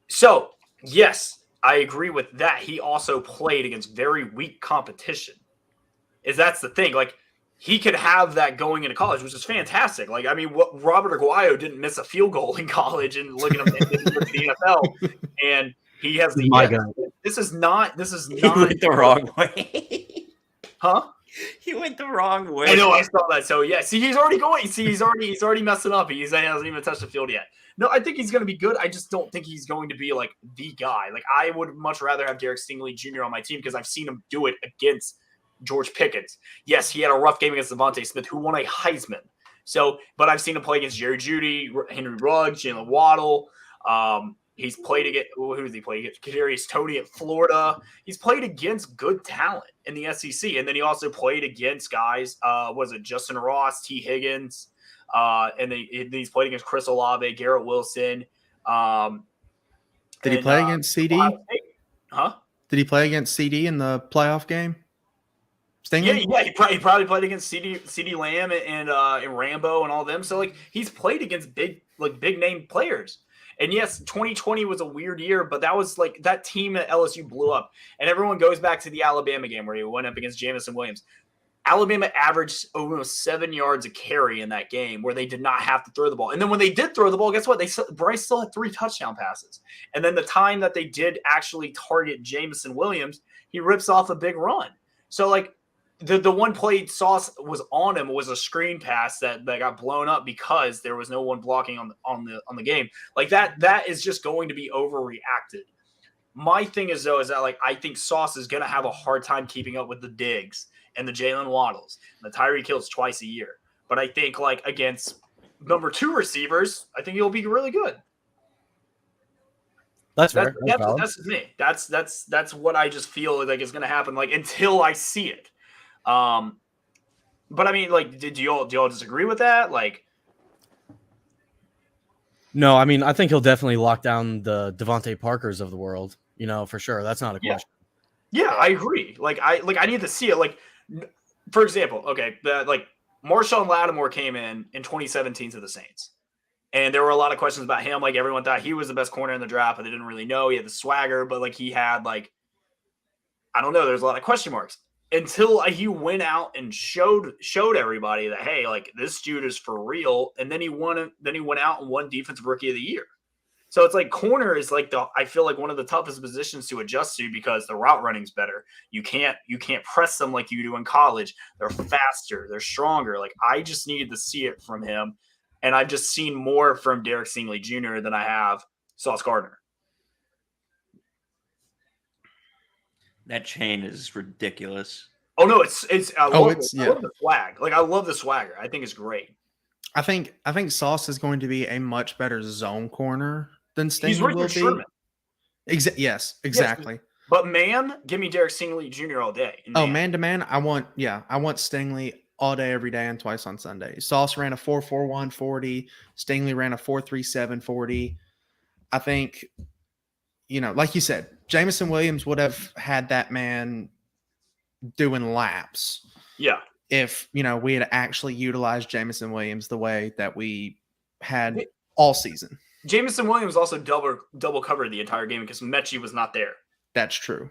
So, yes, I agree with that. He also played against very weak competition. That's the thing. Like, he could have that going into college, which is fantastic. Like, I mean, what Robert Aguayo didn't miss a field goal in college, and look at him in the NFL, and he has the. This is not. He went the wrong way. Huh? He went the wrong way. I know. I saw that. So yeah. See, he's already going. See, he's already messing up. He hasn't even touched the field yet. No, I think he's going to be good. I just don't think he's going to be like the guy. Like, I would much rather have Derek Stingley Jr. on my team because I've seen him do it against George Pickens. Yes, he had a rough game against Devontae Smith, who won a Heisman. So, but I've seen him play against Jerry Jeudy, Henry Ruggs, Jalen Waddle. He's played against who has he played against? Kadarius Toney at Florida. He's played against good talent in the SEC, and then he also played against guys. Was it Justin Ross, T. Higgins, and then he's played against Chris Olave, Garrett Wilson. Did he play against CD? Huh? Did he play against CD in the playoff game? Stingley? Yeah. He probably played against CD Lamb and Rambo and all them. So like he's played against big name players. And yes, 2020 was a weird year, but that was like that team at LSU blew up. And everyone goes back to the Alabama game where he went up against Jamison Williams. Alabama averaged almost 7 yards a carry in that game where they did not have to throw the ball. And then when they did throw the ball, guess what? Bryce still had 3 touchdown passes. And then the time that they did actually target Jamison Williams, he rips off a big run. So like the one play Sauce was on him was a screen pass that got blown up because there was no one blocking on the game. Like that is just going to be overreacted. My thing is though is that like I think Sauce is going to have a hard time keeping up with the Diggs and the Jalen Waddles and the Tyreek Hills twice a year. But I think like against number 2 receivers, I think he'll be really good. That's fair. That's me. That's what I just feel like is going to happen. Like until I see it. But I mean, like, do y'all disagree with that? Like, no, I mean, I think he'll definitely lock down the Devontae Parkers of the world. For sure. That's not a question. Yeah, I agree. I need to see it. Like, for example, okay, like Marshawn Lattimore came in 2017 to the Saints, and there were a lot of questions about him. Like everyone thought he was the best corner in the draft, but they didn't really know. He had the swagger, but like he had like, I don't know. There's a lot of question marks. Until he went out and showed everybody that hey, like this dude is for real, and then he went out and won Defensive Rookie of the Year. So it's like corner is like I feel like one of the toughest positions to adjust to because the route running's better. You can't press them like you do in college. They're faster, they're stronger. Like I just needed to see it from him, and I've just seen more from Derek Stingley Jr. than I have Sauce Gardner. That chain is ridiculous. Oh no, I love the swag. Like I love the swagger. I think it's great. I think Sauce is going to be a much better zone corner than Stingley will be. Sherman. Yes, exactly. Yes, but man, give me Derek Stingley Jr. all day. Man to man, I want Stingley all day, every day, and twice on Sunday. Sauce ran a 4.41 40. Stingley ran a 4.37 40. I think, like you said, Jamison Williams would have had that man doing laps. Yeah. If, we had actually utilized Jamison Williams the way that we had all season. Jamison Williams also double covered the entire game because Mechie was not there. That's true.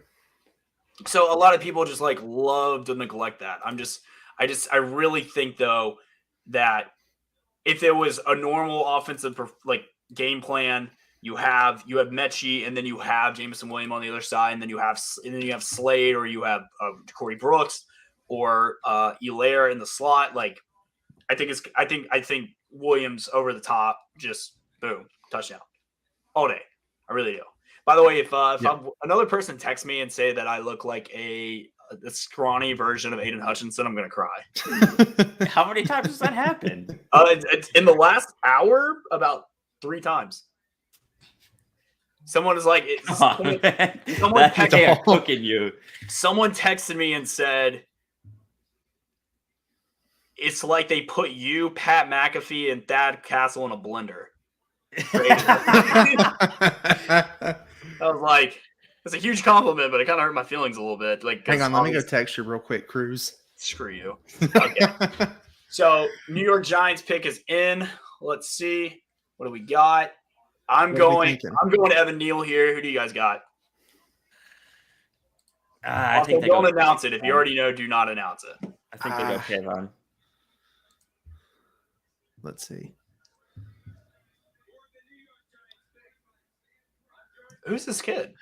So a lot of people just like love to neglect that. I really think though that if there was a normal offensive like game plan, you have Mechie, and then you have Jamison Williams on the other side, and then you have Slade, or you have Corey Brooks, or Hilaire in the slot. Like, I think Williams over the top, just boom, touchdown all day. I really do. By the way, if another person texts me and say that I look like a scrawny version of Aiden Hutchinson, I'm gonna cry. How many times has that happened? It's in the last hour about 3 times. Someone is like, someone texted cooking you. Someone texted me and said, it's like they put you, Pat McAfee, and Thad Castle in a blender. I was like, it's a huge compliment, but it kind of hurt my feelings a little bit. Like, hang on, let me go text you real quick, Cruz. Screw you. Okay. So, New York Giants pick is in. Let's see. What do we got? I'm going Evan Neal here. Who do you guys got? I think don't announce it. If you already know, do not announce it. I think they go Kayvon. Let's see. Who's this kid?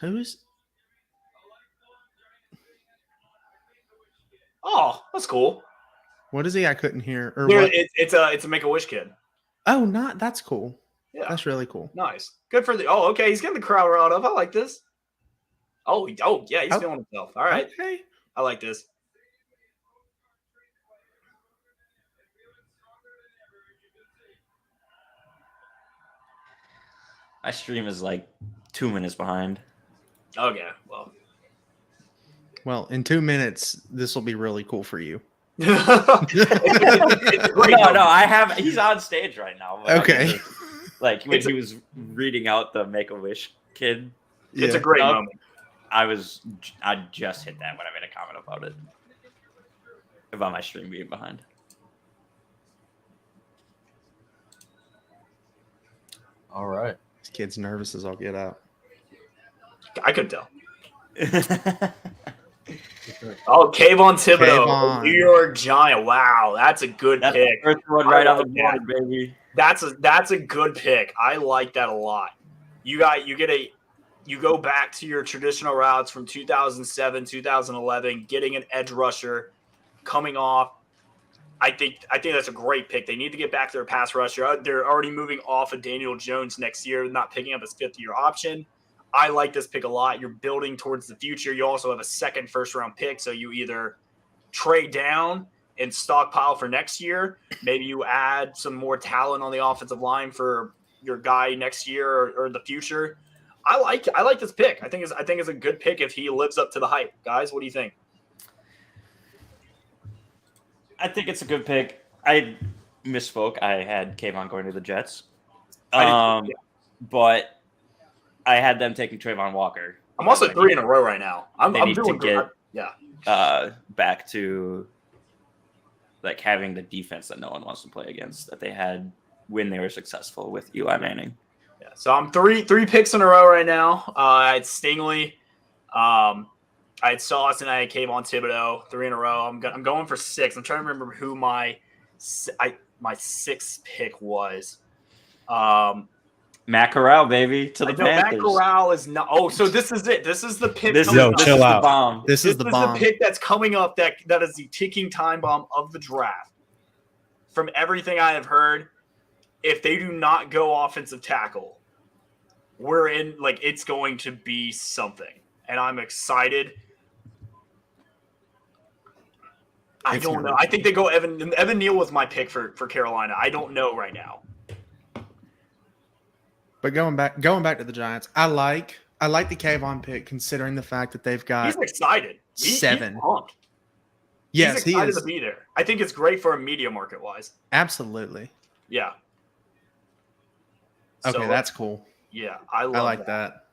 Oh, that's cool. What is he? I couldn't hear. Or Dude, what? It's a Make-A-Wish kid. Oh, that's cool. Yeah, that's really cool. Nice. Good for the. Oh, okay. He's getting the crowd riled up. I like this. Oh yeah. He's feeling himself. All right. Okay. I like this. My stream is like 2 minutes behind. Okay, well. Well, in 2 minutes, this will be really cool for you. It's great. No, he's on stage right now. but Okay. Like when he was reading out the Make-A-Wish kid, It's a great moment. I just hit that when I made a comment about it. About my stream being behind. All right. This kid's nervous as all get out. I could tell. Oh, Kayvon Thibodeau, Kayvon. New York Giant. Wow, that's a good That's pick. the first one I right on the like board, baby. That's a good pick. I like that a lot. You go back to your traditional routes from 2007, 2011, getting an edge rusher coming off. I think that's a great pick. They need to get back to their pass rusher. They're already moving off of Daniel Jones next year, not picking up his 5th-year option. I like this pick a lot. You're building towards the future. You also have a second first-round pick, so you either trade down and stockpile for next year. Maybe you add some more talent on the offensive line for your guy next year or the future. I like this pick. I think it's a good pick if he lives up to the hype. Guys, what do you think? I think it's a good pick. I misspoke. I had Kayvon going to the Jets. But I had them taking Trayvon Walker. I'm also 3 in a row right now. I'm need doing to good. Yeah. Back to like having the defense that no one wants to play against that they had when they were successful with Eli Manning. Yeah. So I'm three picks in a row right now. I had Stingley. I had Sauce and I had Kayvon Thibodeau. 3 in a row. I'm going for 6. I'm trying to remember who my 6th pick was. Matt Corral, baby, to the Panthers. Matt Corral is not. Oh, so this is it. This is the pick. chill out. The bomb. This is the bomb. The pick that's coming up. That is the ticking time bomb of the draft. From everything I have heard, if they do not go offensive tackle, we're in like it's going to be something, and I'm excited. I don't know. I think they go Evan Neal was my pick for Carolina. I don't know right now. But going back to the Giants, I like the Kayvon pick considering the fact that they've got He's excited. 7. He's pumped. Yes, He's he excited is. to be there. I think it's great for a media market wise. Absolutely. Yeah. Okay, So, that's cool. yeah. I like that.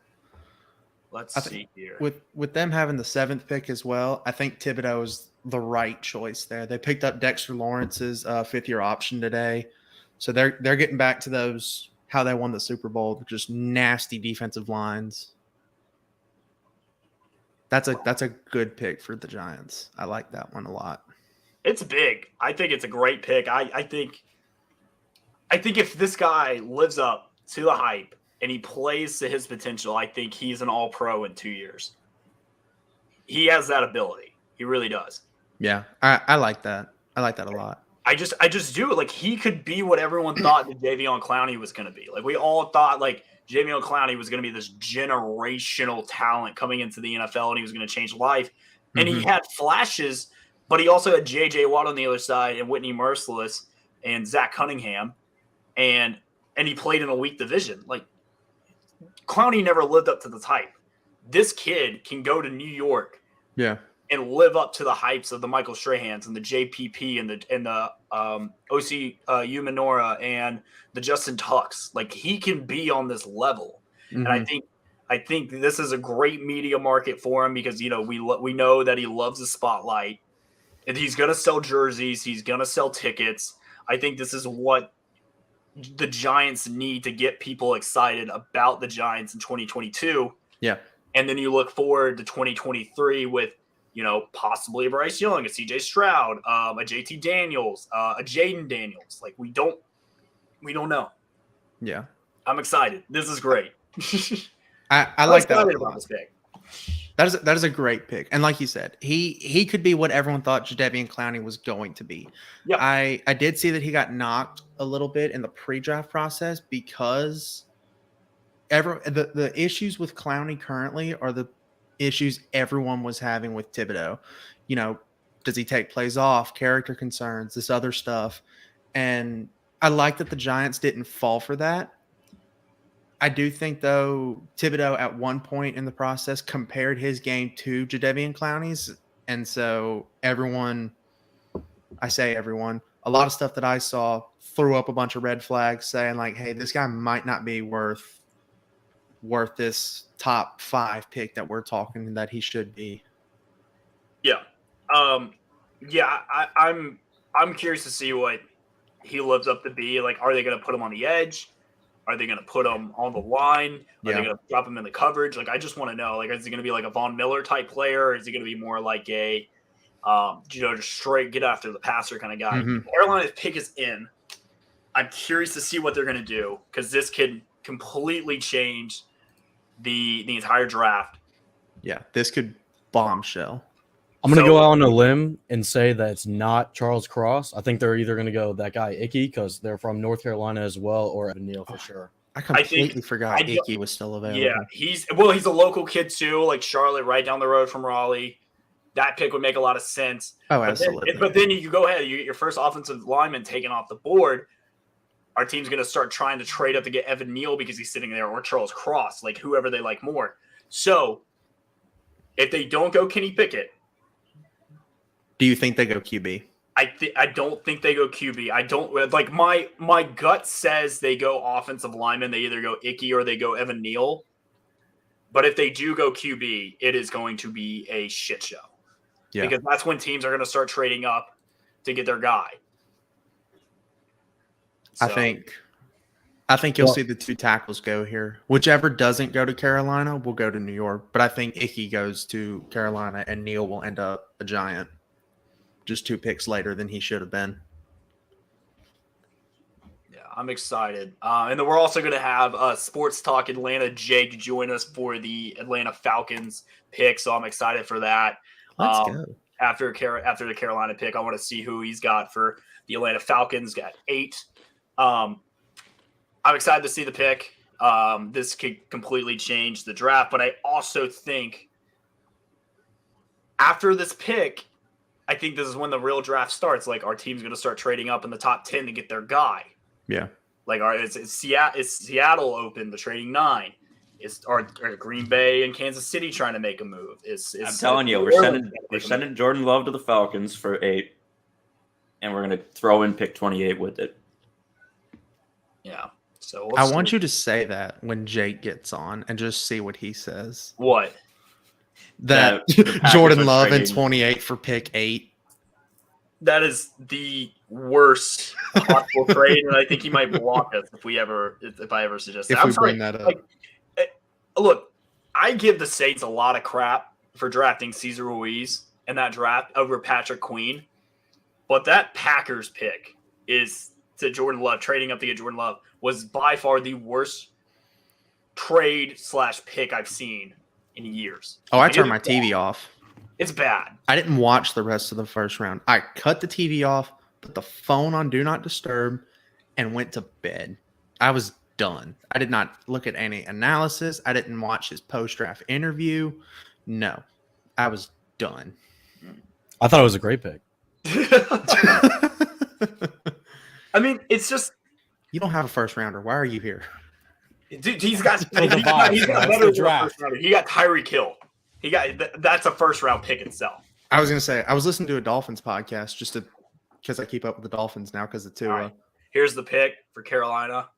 Let's see here. With them having the 7th pick as well, I think Thibodeau is the right choice there. They picked up Dexter Lawrence's 5th-year option today, so they're getting back to those how they won the Super Bowl, just nasty defensive lines. That's a good pick for the Giants. I like that one a lot. It's big. I think it's a great pick. I think if this guy lives up to the hype and he plays to his potential, I think he's an all-pro in 2 years. He has that ability. He really does. Yeah, I like that. I like that a lot. I just do. Like, he could be what everyone thought that Jadeveon Clowney was going to be. Like, we all thought, like, Jadeveon Clowney was going to be this generational talent coming into the NFL and he was going to change life. And he had flashes, but he also had J.J. Watt on the other side and Whitney Merciless and Zach Cunningham. And he played in a weak division. Like, Clowney never lived up to the hype. This kid can go to New York. Yeah. And live up to the hypes of the Michael Strahans and the JPP and the OC Umanora and the Justin Tucks. Like, he can be on this level, and I think this is a great media market for him because we know that he loves the spotlight, and he's gonna sell jerseys, he's gonna sell tickets. I think this is what the Giants need to get people excited about the Giants in 2022. Yeah, and then you look forward to 2023 with. Possibly a Bryce Young, a CJ Stroud, a JT Daniels, a Jaden Daniels. Like, we don't know. Yeah. I'm excited. This is great. I like that. About this pick. That is a great pick. And like you said, he could be what everyone thought Jadeveon Clowney was going to be. Yeah. I did see that he got knocked a little bit in the pre-draft process because the issues with Clowney currently are the issues everyone was having with Thibodeau. Does he take plays off, character concerns, this other stuff. And I like that the Giants didn't fall for that. I do think, though, Thibodeau at one point in the process compared his game to Jadeveon Clowney's. And so everyone, a lot of stuff that I saw threw up a bunch of red flags saying, like, hey, this guy might not be worth this top 5 pick that we're talking that he should be. Yeah. I'm curious to see what he lives up to be. Like, are they going to put him on the edge? Are they going to put him on the line? Are they going to drop him in the coverage? Like, I just want to know, like, is he going to be like a Von Miller type player? Or is he going to be more like a, just straight get after the passer kind of guy? Mhm. Carolina's pick is in. I'm curious to see what they're going to do because this could completely change the entire draft. Yeah, this could bombshell. I'm going to go out on a limb and say that it's not Charles Cross. I think they're either going to go that guy Icky because they're from North Carolina as well, or Evan Neal for sure. I completely forgot Icky was still available. Yeah, he's a local kid too, like Charlotte, right down the road from Raleigh. That pick would make a lot of sense. Oh, absolutely. But then you go ahead, you get your first offensive lineman taken off the board. Our team's going to start trying to trade up to get Evan Neal because he's sitting there, or Charles Cross, like whoever they like more. So if they don't go Kenny Pickett, do you think they go QB? I don't think they go QB. I don't like my gut says they go offensive lineman. They either go Icky or they go Evan Neal. But if they do go QB, it is going to be a shit show. Yeah. Because that's when teams are going to start trading up to get their guy. So, I think you'll see the 2 tackles go here. Whichever doesn't go to Carolina will go to New York. But I think Icky goes to Carolina and Neal will end up a Giant. Just 2 picks later than he should have been. Yeah, I'm excited. And then we're also going to have Sports Talk Atlanta Jake join us for the Atlanta Falcons pick. So I'm excited for that. Let's go. After the Carolina pick, I want to see who he's got for the Atlanta Falcons. Got 8. I'm excited to see the pick. This could completely change the draft, but I also think after this pick, I think this is when the real draft starts. Like, our team's going to start trading up in the top 10 to get their guy. Yeah. Like, is Seattle open to trading 9? Are Green Bay and Kansas City trying to make a move? I'm telling you, we're sending Jordan Love to the Falcons for 8, and we're going to throw in pick 28 with it. Yeah. So I want you to say that when Jake gets on and just see what he says. What? That Jordan Love and 28 for pick 8. That is the worst possible trade, and I think he might block us if I ever suggest that. If we bring that up. Like, look, I give the Saints a lot of crap for drafting Cesar Ruiz in that draft over Patrick Queen, but that Packers pick is to Jordan Love, trading up to get Jordan Love, was by far the worst trade/pick I've seen in years. Oh, I turned my TV off. It's bad. I didn't watch the rest of the first round. I cut the TV off, put the phone on Do Not Disturb, and went to bed. I was done. I did not look at any analysis. I didn't watch his post-draft interview. No, I was done. I thought it was a great pick. I mean, it's just You don't have a first rounder. Why are you here? dude, he's got better than a first rounder. He got Tyreek Hill. That's a first round pick itself. I was going to say, I was listening to a Dolphins podcast because I keep up with the Dolphins now because of Tua. All right. Here's the pick for Carolina.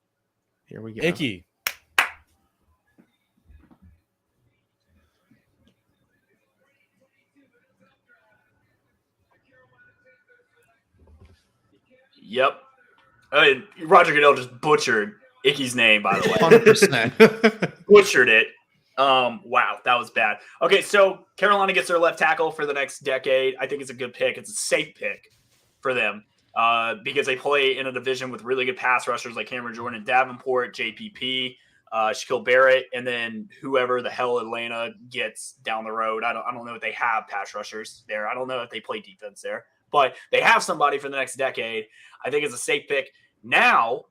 Here we go. Icky. Yep. I mean, Roger Goodell just butchered Icky's name, by the way. 100%. Butchered it. Wow, that was bad. Okay, so Carolina gets their left tackle for the next decade. I think it's a good pick. It's a safe pick for them because they play in a division with really good pass rushers like Cameron Jordan and Davenport, JPP, Shaquille Barrett, and then whoever the hell Atlanta gets down the road. I don't know if they have pass rushers there. I don't know if they play defense there, but they have somebody for the next decade. I think it's a safe pick. Now,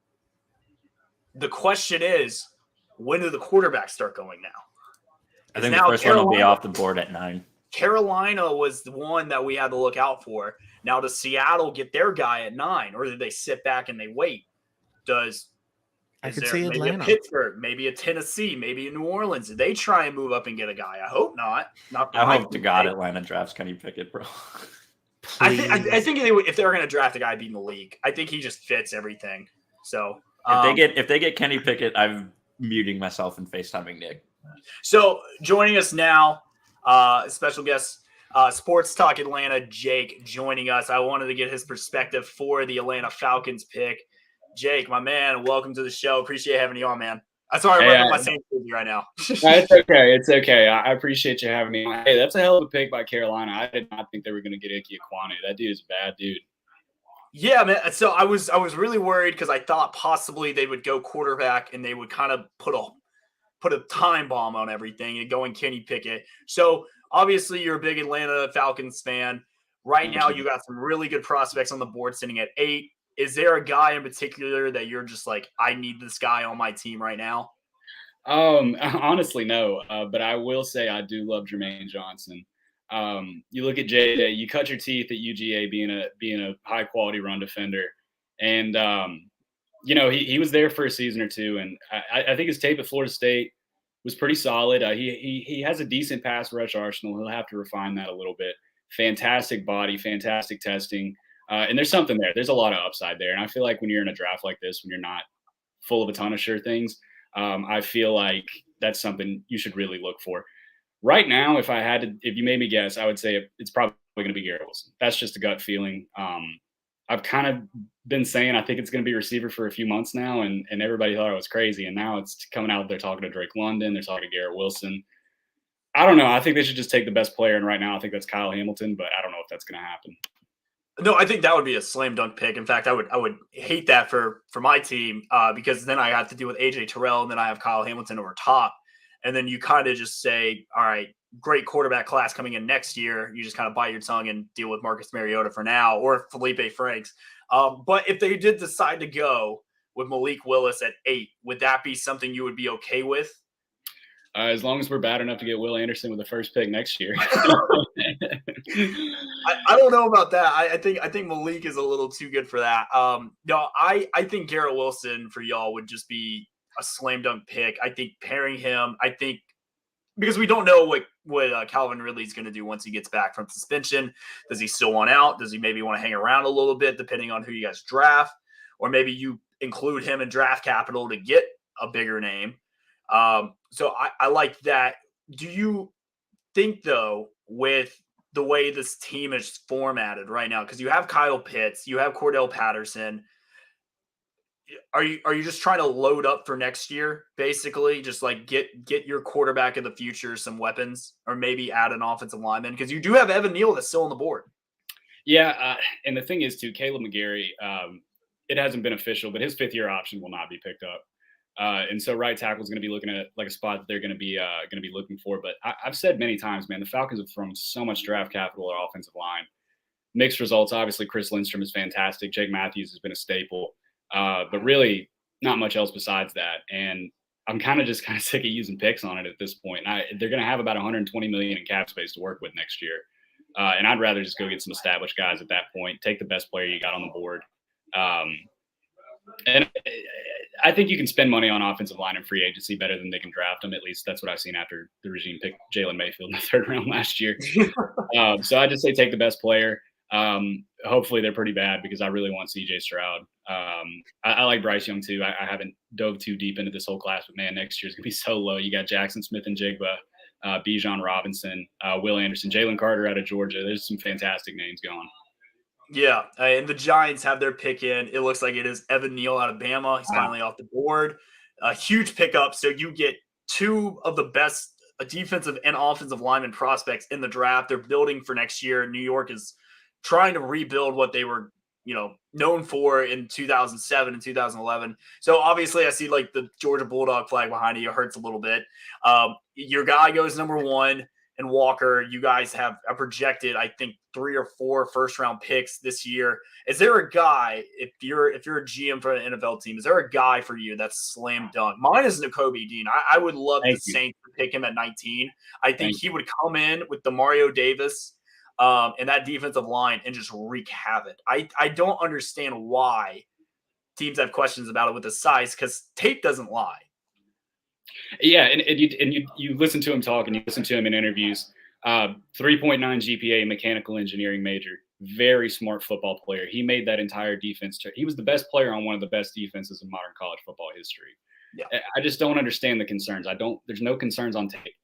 the question is, when do the quarterbacks start going now? I think the first one will be off the board at 9. Carolina was the one that we had to look out for. Now, does Seattle get their guy at 9, or do they sit back and they wait? I Is could there see maybe Atlanta. a Pittsburgh, maybe a Tennessee, maybe a New Orleans? Did they try and move up and get a guy? I hope not. Not for I my hope to team. God Atlanta drafts Kenny Pickett, bro. I think they would, if they were going to draft a guy being the league. I think he just fits everything. So If they get Kenny Pickett, I'm muting myself and FaceTiming Nick. So joining us now, special guest, Sports Talk Atlanta, Jake, joining us. I wanted to get his perspective for the Atlanta Falcons pick. Jake, my man, welcome to the show. Appreciate having you on, man. I'm sorry, I'm ripping my same with you right now. It's okay. It's okay. I appreciate you having me. Hey, that's a hell of a pick by Carolina. I did not think they were going to get Ike Ekwonu. That dude is a bad dude. Yeah, man. So I was really worried because I thought possibly they would go quarterback and they would kind of put a time bomb on everything and go in Kenny Pickett. So obviously you're a big Atlanta Falcons fan. Right now you got some really good prospects on the board sitting at 8. Is there a guy in particular that you're just like, I need this guy on my team right now? Honestly, no. But I will say I do love Jermaine Johnson. You look at JJ, you cut your teeth at UGA being a high quality run defender. And he was there for a season or two, and I think his tape at Florida State was pretty solid. He has a decent pass rush arsenal. He'll have to refine that a little bit. Fantastic body, fantastic testing. And there's something there. There's a lot of upside there. And I feel like when you're in a draft like this, when you're not full of a ton of sure things, I feel like that's something you should really look for. Right now, if you made me guess, I would say it's probably going to be Garrett Wilson. That's just a gut feeling. I've kind of been saying I think it's going to be receiver for a few months now, and everybody thought I was crazy. And now it's coming out. They're talking to Drake London. They're talking to Garrett Wilson. I don't know. I think they should just take the best player. And right now I think that's Kyle Hamilton, but I don't know if that's going to happen. No, I think that would be a slam dunk pick. In fact, I would hate that for my team because then I have to deal with AJ Terrell and then I have Kyle Hamilton over top. And then you kind of just say, all right, great quarterback class coming in next year. You just kind of bite your tongue and deal with Marcus Mariota for now or Felipe Franks. But if they did decide to go with Malik Willis at 8, would that be something you would be okay with? As long as we're bad enough to get Will Anderson with the first pick next year. I don't know about that. I think Malik is a little too good for that. No, I think Garrett Wilson for y'all would just be a slam dunk pick. I think pairing him, because we don't know what Calvin Ridley is going to do once he gets back from suspension. Does he still want out? Does he maybe want to hang around a little bit depending on who you guys draft? Or maybe you include him in draft capital to get a bigger name. So I like that. Do you think, though, with the way this team is formatted right now, because you have Kyle Pitts, you have Cordell Patterson, are you just trying to load up for next year, basically? Just like get your quarterback of the future some weapons, or maybe add an offensive lineman? Because you do have Evan Neal that's still on the board. Yeah, and the thing is, too, Caleb McGarry, it hasn't been official, but his fifth-year option will not be picked up. And so right tackle is going to be looking at like a spot that they're going to be looking for. But I've said many times, man, the Falcons have thrown so much draft capital at offensive line. Mixed results. Obviously, Chris Lindstrom is fantastic. Jake Matthews has been a staple. But really not much else besides that. And I'm kind of sick of using picks on it at this point. They're going to have about $120 million in cap space to work with next year. And I'd rather just go get some established guys at that point, take the best player you got on the board. And I think you can spend money on offensive line and free agency better than they can draft them. At least that's what I've seen after the regime picked Jalen Mayfield in the third round last year. So I just say take the best player. Hopefully they're pretty bad because I really want CJ Stroud. I like Bryce Young too. I haven't dove too deep into this whole class, but man, next year's gonna be so low. You got Jackson Smith and Jigba, Bijan Robinson, Will Anderson, Jalen Carter out of Georgia. There's some fantastic names going. Yeah, and the Giants have their pick in. It looks like it is Evan Neal out of Bama. He's finally off the board. A huge pickup. So you get two of the best defensive and offensive lineman prospects in the draft. They're building for next year. New York is trying to rebuild what they were, known for in 2007 and 2011. So obviously I see like the Georgia Bulldog flag behind you. It hurts a little bit. Your guy goes number 1. And Walker, you guys have a projected, I think, 3 or 4 first-round picks this year. Is there a guy, if you're a GM for an NFL team, is there a guy for you that's slam dunk? Mine is Nakobe Dean. I would love the Saints to pick him at 19. I think he would come in with the Mario Davis and that defensive line and just wreak havoc. I don't understand why teams have questions about it with his size because tape doesn't lie. Yeah, and you listen to him talk and you listen to him in interviews. 3.9 GPA, mechanical engineering major, very smart football player. He made that entire defense. He was the best player on one of the best defenses in modern college football history. Yeah. I just don't understand the concerns. There's no concerns on tape.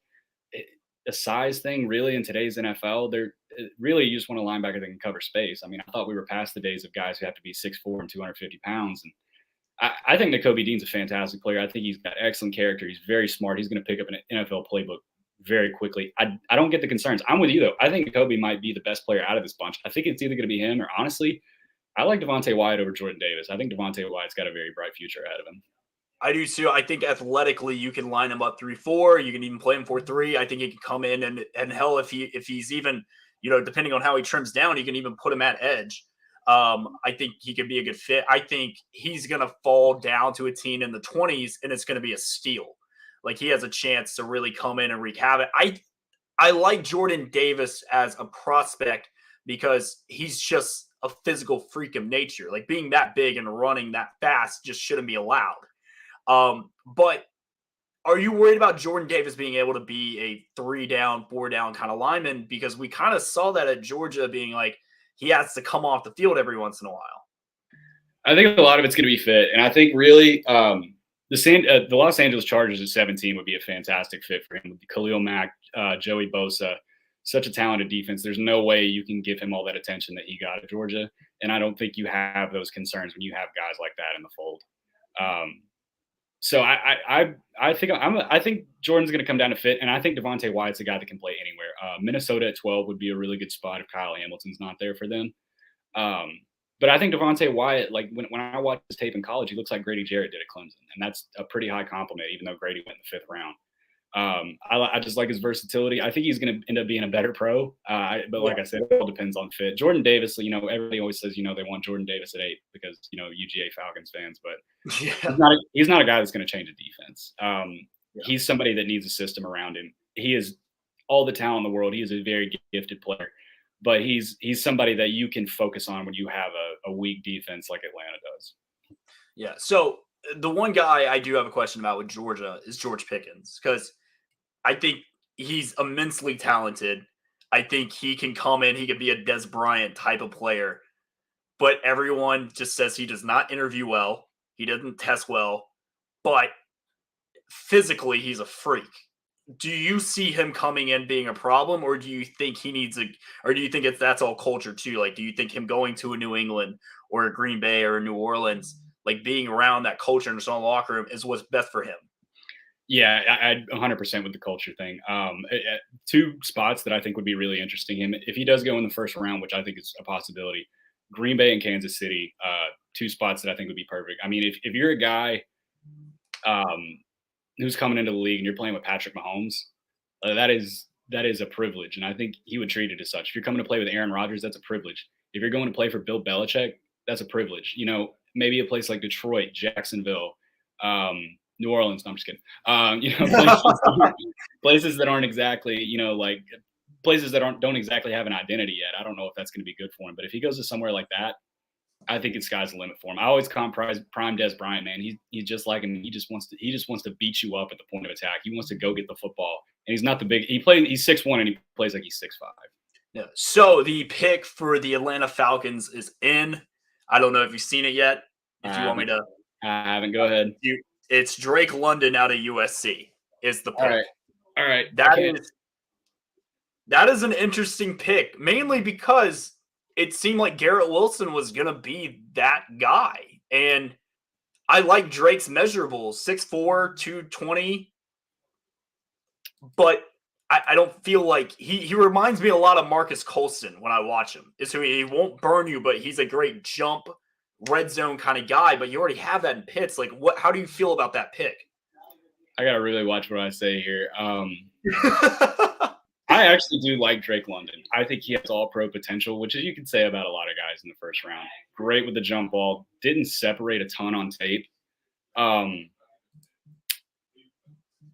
The size thing, really, in today's NFL, really you just want a linebacker that can cover space. I mean, I thought we were past the days of guys who have to be 6'4" and 250 pounds. And I think Nakobe Dean's a fantastic player. I think he's got excellent character. He's very smart. He's going to pick up an NFL playbook very quickly. I don't get the concerns. I'm with you, though. I think Nakobe might be the best player out of this bunch. I think it's either going to be him or, honestly, I like Devontae Wyatt over Jordan Davis. I think Devontae Wyatt's got a very bright future ahead of him. I do too. I think athletically you can line him up 3-4. You can even play him 4-3. I think he can come in and hell, if he's even, depending on how he trims down, you can even put him at edge. I think he could be a good fit. I think he's going to fall down to a team in the 20s and it's going to be a steal. Like he has a chance to really come in and wreak havoc. I like Jordan Davis as a prospect because he's just a physical freak of nature. Like being that big and running that fast just shouldn't be allowed. But are you worried about Jordan Davis being able to be a 3-down, 4-down kind of lineman? Because we kind of saw that at Georgia being like, he has to come off the field every once in a while. I think a lot of it's going to be fit. And I think really the Los Angeles Chargers at 17 would be a fantastic fit for him. With Khalil Mack, Joey Bosa, such a talented defense. There's no way you can give him all that attention that he got at Georgia. And I don't think you have those concerns when you have guys like that in the fold. So I think Jordan's going to come down to fit, and I think Devontae Wyatt's a guy that can play anywhere. Minnesota at 12 would be a really good spot if Kyle Hamilton's not there for them. But I think Devontae Wyatt, like when I watched his tape in college, he looks like Grady Jarrett did at Clemson, and that's a pretty high compliment, even though Grady went in the 5th round. I just like his versatility. I think he's going to end up being a better pro. But like I said, it all depends on fit. Jordan Davis, everybody always says, they want Jordan Davis at 8 because, UGA Falcons fans, but he's not a guy that's going to change a defense. He's somebody that needs a system around him. He is all the talent in the world. He is a very gifted player, but he's somebody that you can focus on when you have a weak defense like Atlanta does. Yeah. So the one guy I do have a question about with Georgia is George Pickens, because I think he's immensely talented. I think he can come in. He could be a Des Bryant type of player, but everyone just says he does not interview well. He doesn't test well, but physically he's a freak. Do you see him coming in being a problem, or do you think he needs or do you think that's all culture too? Like, do you think him going to a New England or a Green Bay or a New Orleans, like being around that culture in the strong locker room, is what's best for him? Yeah, I 100% with the culture thing. 2 spots that I think would be really interesting him if he does go in the 1st round, which I think is a possibility. Green Bay and Kansas City, 2 spots that I think would be perfect. I mean, if you're a guy who's coming into the league and you're playing with Patrick Mahomes, that is a privilege, and I think he would treat it as such. If you're coming to play with Aaron Rodgers, that's a privilege. If you're going to play for Bill Belichick, that's a privilege. Maybe a place like Detroit, Jacksonville, New Orleans. No, I'm just kidding. Places that aren't exactly, places that don't exactly have an identity yet. I don't know if that's going to be good for him. But if he goes to somewhere like that, I think the sky's the limit for him. I always prime Des Bryant, man. He's just like him. He just wants to beat you up at the point of attack. He wants to go get the football. And he's not the big. He's 6'1" and he plays like he's 6'5". Yeah. So the pick for the Atlanta Falcons is in. I don't know if you've seen it yet. If you want me to, I haven't. Go ahead. It's Drake London out of USC is the pick. All right. That is an interesting pick, mainly because it seemed like Garrett Wilson was going to be that guy. And I like Drake's measurables, 6'4", 220. But I don't feel like he reminds me a lot of Marcus Colston when I watch him. So he won't burn you, but he's a great jump, red zone kind of guy, but you already have that in Pitts. Like, how do you feel about that pick? I got to really watch what I say here. I actually do like Drake London. I think he has all pro potential, which is you can say about a lot of guys in the 1st round. Great with the jump ball. Didn't separate a ton on tape.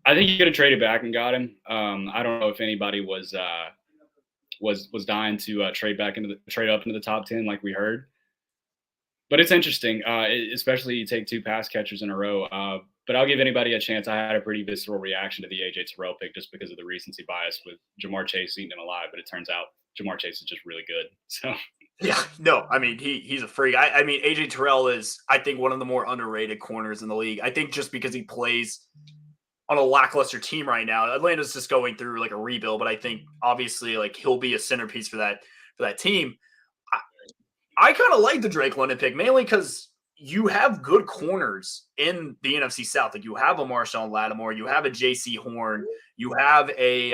I think you could have traded back and got him. I don't know if anybody was dying to trade up into the top 10 like we heard. But it's interesting, especially you take 2 pass catchers in a row. But I'll give anybody a chance. I had a pretty visceral reaction to the AJ Terrell pick just because of the recency bias with Jamar Chase eating him alive. But it turns out Jamar Chase is just really good. So Yeah, no, I mean he's a freak. I mean AJ Terrell is, I think, one of the more underrated corners in the league. I think just because he plays on a lackluster team right now. Atlanta's just going through like a rebuild, but I think obviously like he'll be a centerpiece for that team. I kind of like the Drake London pick, mainly because you have good corners in the NFC South. Like you have a Marshawn Lattimore, you have a JC Horn, you have a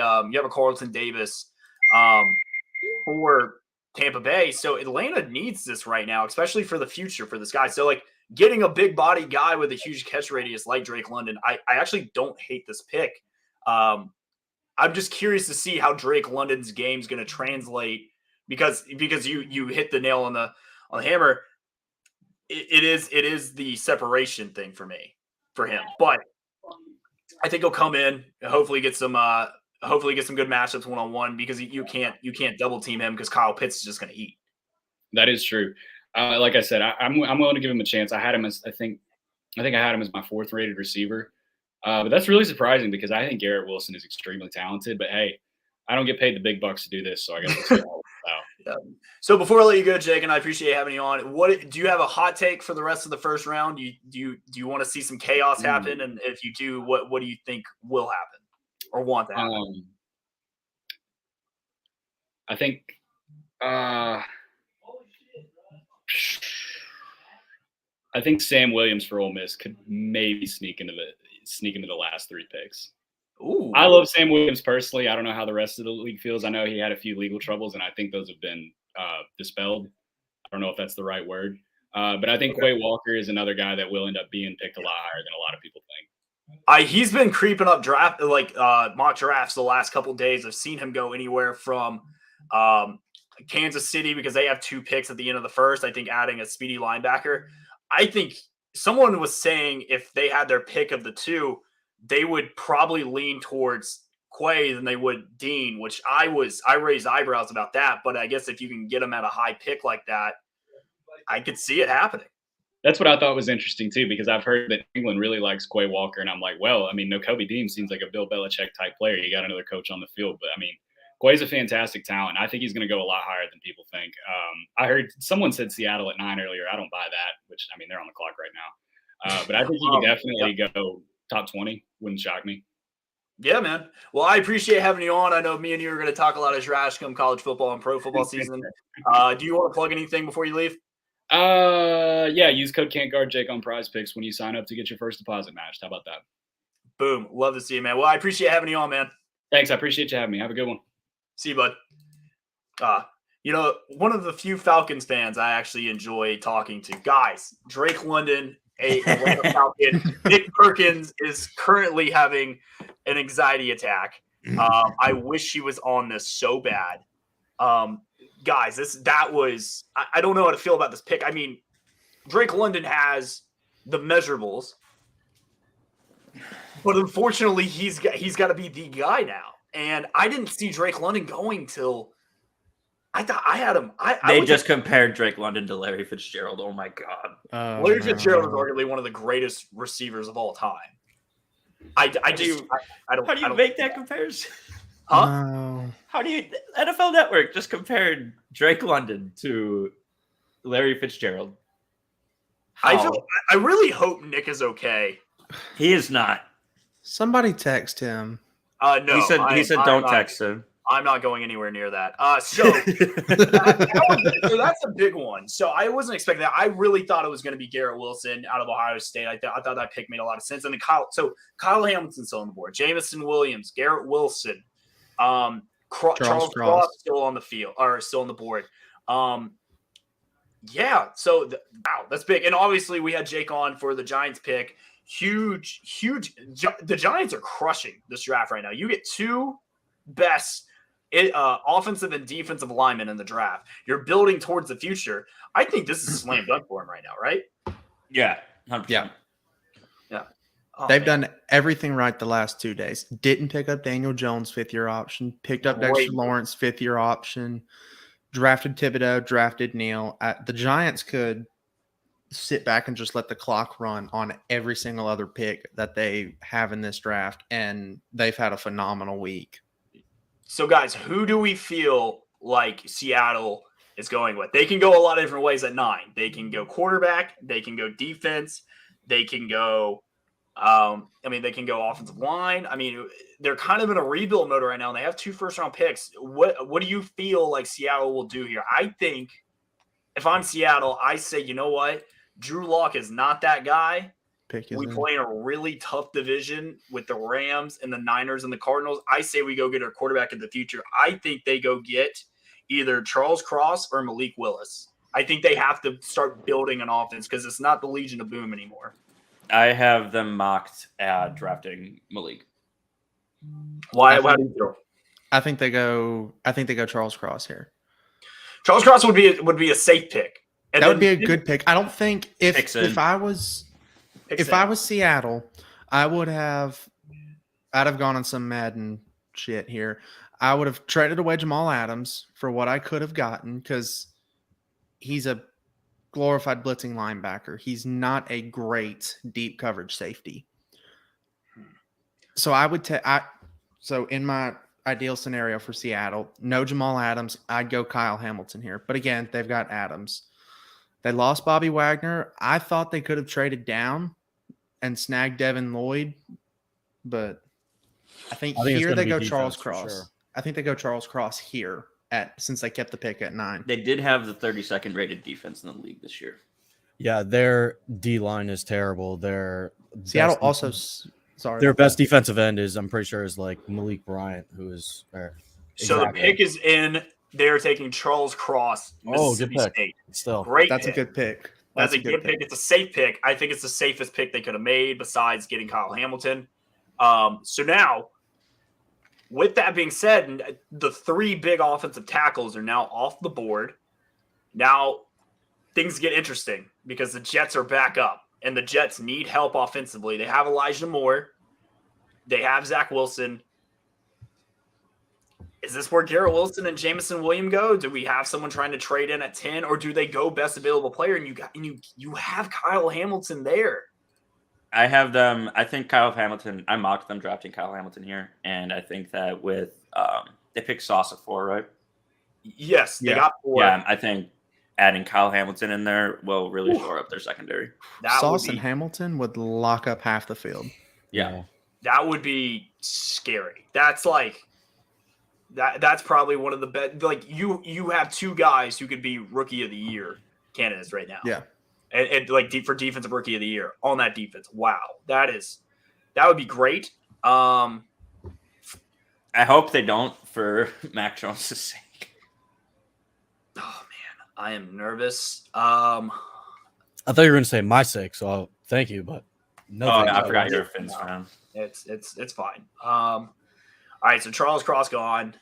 Carlton Davis for Tampa Bay. So Atlanta needs this right now, especially for the future for this guy. So like getting a big body guy with a huge catch radius like Drake London, I actually don't hate this pick. I'm just curious to see how Drake London's game is going to translate because you hit the nail on the hammer. It is the separation thing for him, but I think he'll come in and hopefully get some good matchups one-on-one because you can't double team him because Kyle Pitts is just going to eat. that is true. Like I said, I'm willing to give him a chance. I had him as I think I had him as my 4th rated receiver. But that's really surprising because I think Garrett Wilson is extremely talented. But hey, I don't get paid the big bucks to do this, so I guess we'll see how it works out. So before I let you go, Jake, and I appreciate having you on, what do you have a hot take for the rest of the first round? Do you want to see some chaos happen? And if you do, what do you think will happen or want to happen? I think Sam Williams for Ole Miss could maybe sneak into the last 3 picks. Ooh. I love Sam Williams personally. I don't know how the rest of the league feels. I know he had a few legal troubles, and I think those have been dispelled. I don't know if that's the right word. But I think Quay Walker is another guy that will end up being picked a lot higher than a lot of people think. He's been creeping up draft mock drafts the last couple of days. I've seen him go anywhere from Kansas City because they have 2 picks at the end of the first. I think adding a speedy linebacker. I think someone was saying if they had their pick of the 2, they would probably lean towards Quay than they would Dean, which I raised eyebrows about that. But I guess if you can get him at a high pick like that, I could see it happening. That's what I thought was interesting too, because I've heard that England really likes Quay Walker, and I'm like, well, I mean, Kobe Dean seems like a Bill Belichick type player. You got another coach on the field, but I mean, Quay's a fantastic talent. I think he's going to go a lot higher than people think. I heard someone said Seattle at 9 earlier. I don't buy that, which I mean, they're on the clock right now. But I think he could definitely go top 20. Wouldn't shock me. Yeah, man. Well, I appreciate having you on. I know me and you are going to talk a lot of trash come college football and pro football season. Do you want to plug anything before you leave? Yeah. Use code CAN'tGuard Jake on Prize Picks when you sign up to get your first deposit matched. How about that? Boom. Love to see you, man. Well, I appreciate having you on, man. Thanks. I appreciate you having me. Have a good one. See you, bud. One of the few Falcons fans I actually enjoy talking to. Guys, Drake London, a Atlanta Falcon. Nick Perkins is currently having an anxiety attack. I wish he was on this so bad. Guys, I don't know how to feel about this pick. I mean, Drake London has the measurables, but unfortunately he's got to be the guy now. And I didn't see Drake London going till I thought I had him. They just compared Drake London to Larry Fitzgerald. Oh my God. Larry Fitzgerald is arguably one of the greatest receivers of all time. I don't make that comparison? Huh? No. How do you NFL Network just compared Drake London to Larry Fitzgerald? I really hope Nick is okay. He is not. Somebody text him. No. He said don't text him. I'm not going anywhere near that. So that's a big one. So I wasn't expecting that. I really thought it was going to be Garrett Wilson out of Ohio State. I thought that pick made a lot of sense. And then Kyle Hamilton's still on the board. Jamison Williams, Garrett Wilson, Charles Cross still on the field or still on the board. Yeah. So wow, that's big. And obviously we had Jake on for the Giants pick. Huge. The Giants are crushing this draft right now. You get 2 best offensive and defensive linemen in the draft. You're building towards the future. I think this is slam dunk for him right now, right? Yeah. 100%. Yeah. Oh, They've done everything right the last 2 days. Didn't pick up Daniel Jones, 5th-year option. Picked up Dexter Lawrence, 5th-year option. Drafted Thibodeau, drafted Neal. The Giants could sit back and just let the clock run on every single other pick that they have in this draft, and they've had a phenomenal week. So, guys, who do we feel like Seattle is going with? They can go a lot of different ways at 9. They can go quarterback. They can go defense. They can go they can go offensive line. I mean, they're kind of in a rebuild mode right now, and they have 2 first-round picks. What do you feel like Seattle will do here? I think if I'm Seattle, I say, you know what? Drew Lock is not that guy. We play in a really tough division with the Rams and the Niners and the Cardinals. I say we go get our quarterback of the future. I think they go get either Charles Cross or Malik Willis. I think they have to start building an offense because it's not the Legion of Boom anymore. I have them mocked at drafting Malik. Why do you feel? I think they go Charles Cross here. Charles Cross would be a safe pick. And that would be a good pick. I don't think if I was Seattle, I'd have gone on some Madden shit here. I would have traded away Jamal Adams for what I could have gotten because he's a glorified blitzing linebacker. He's not a great deep coverage safety. So I would so in my ideal scenario for Seattle, no Jamal Adams, I'd go Kyle Hamilton here. But again, they've got Adams. They lost Bobby Wagner. I thought they could have traded down and snagged Devin Lloyd, but I think here they go Charles Cross. Sure. I think they go Charles Cross here since they kept the pick at 9. They did have the 32nd rated defense in the league this year. Yeah, their D line is terrible. Seattle also their best defensive end I'm pretty sure is like Malik Bryant, who is there. So the pick is in. They're taking Charles Cross, Mississippi State. Still, great. That's pick. A good pick. That's a good pick. It's a safe pick. I think it's the safest pick they could have made besides getting Kyle Hamilton. So now, with that being said, the 3 big offensive tackles are now off the board. Now things get interesting because the Jets are back up, and the Jets need help offensively. They have Elijah Moore. They have Zach Wilson. Is this where Garrett Wilson and Jamison Williams go? Do we have someone trying to trade in at 10, or do they go best available player and you have Kyle Hamilton there? I have them. I think Kyle Hamilton. I mocked them drafting Kyle Hamilton here, and I think that with they picked Sauce at 4, right? Yes, they got 4. Yeah, I think adding Kyle Hamilton in there will really shore up their secondary. Sauce and Hamilton would lock up half the field. Yeah, that would be scary. That's like. That's probably one of the best. Like you have 2 guys who could be rookie of the year candidates right now. Yeah, and like for defensive rookie of the year on that defense. Wow, that would be great. I hope they don't for Mac Jones' sake. Oh man, I am nervous. I thought you were going to say my sake, so thank you, but no. I forgot you're a Fins fan. It's fine. All right, so Charles Cross gone.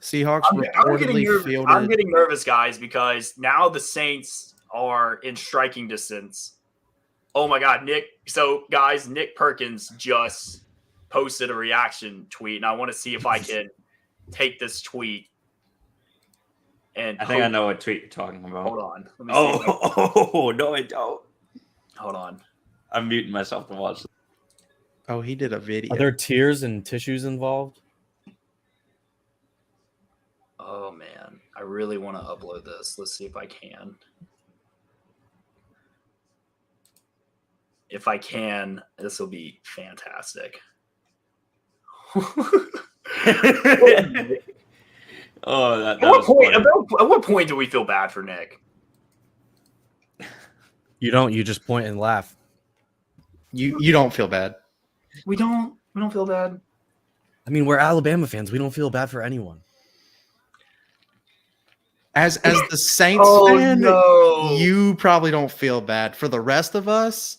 Seahawks reportedly fielded. I'm getting nervous, guys, because now the Saints are in striking distance. Oh my God, Nick! So, guys, Nick Perkins just posted a reaction tweet, and I want to see if I can take this tweet. And I think I know what tweet you're talking about. Hold on. Let me see no, I don't. Hold on. I'm muting myself to watch. Oh, he did a video. Are there tears and tissues involved? Oh man, I really want to upload this. Let's see if I can. If I can, this will be fantastic. At what point do we feel bad for Nick? You don't. You just point and laugh. You don't feel bad. We don't feel bad. I mean, we're Alabama fans. We don't feel bad for anyone. As the Saints fan, you probably don't feel bad. For the rest of us,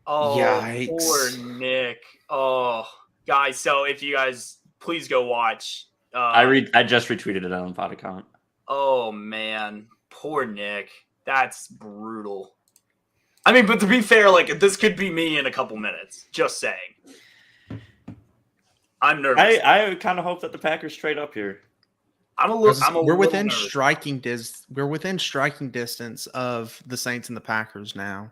yikes. Poor Nick. Oh, guys. So if you guys please go watch. I just retweeted it on the pod account. Oh man, poor Nick. That's brutal. I mean, but to be fair, like this could be me in a couple minutes. Just saying. I'm nervous. I kind of hope that the Packers trade up here. We're within nervous. We're within striking distance of the Saints and the Packers now.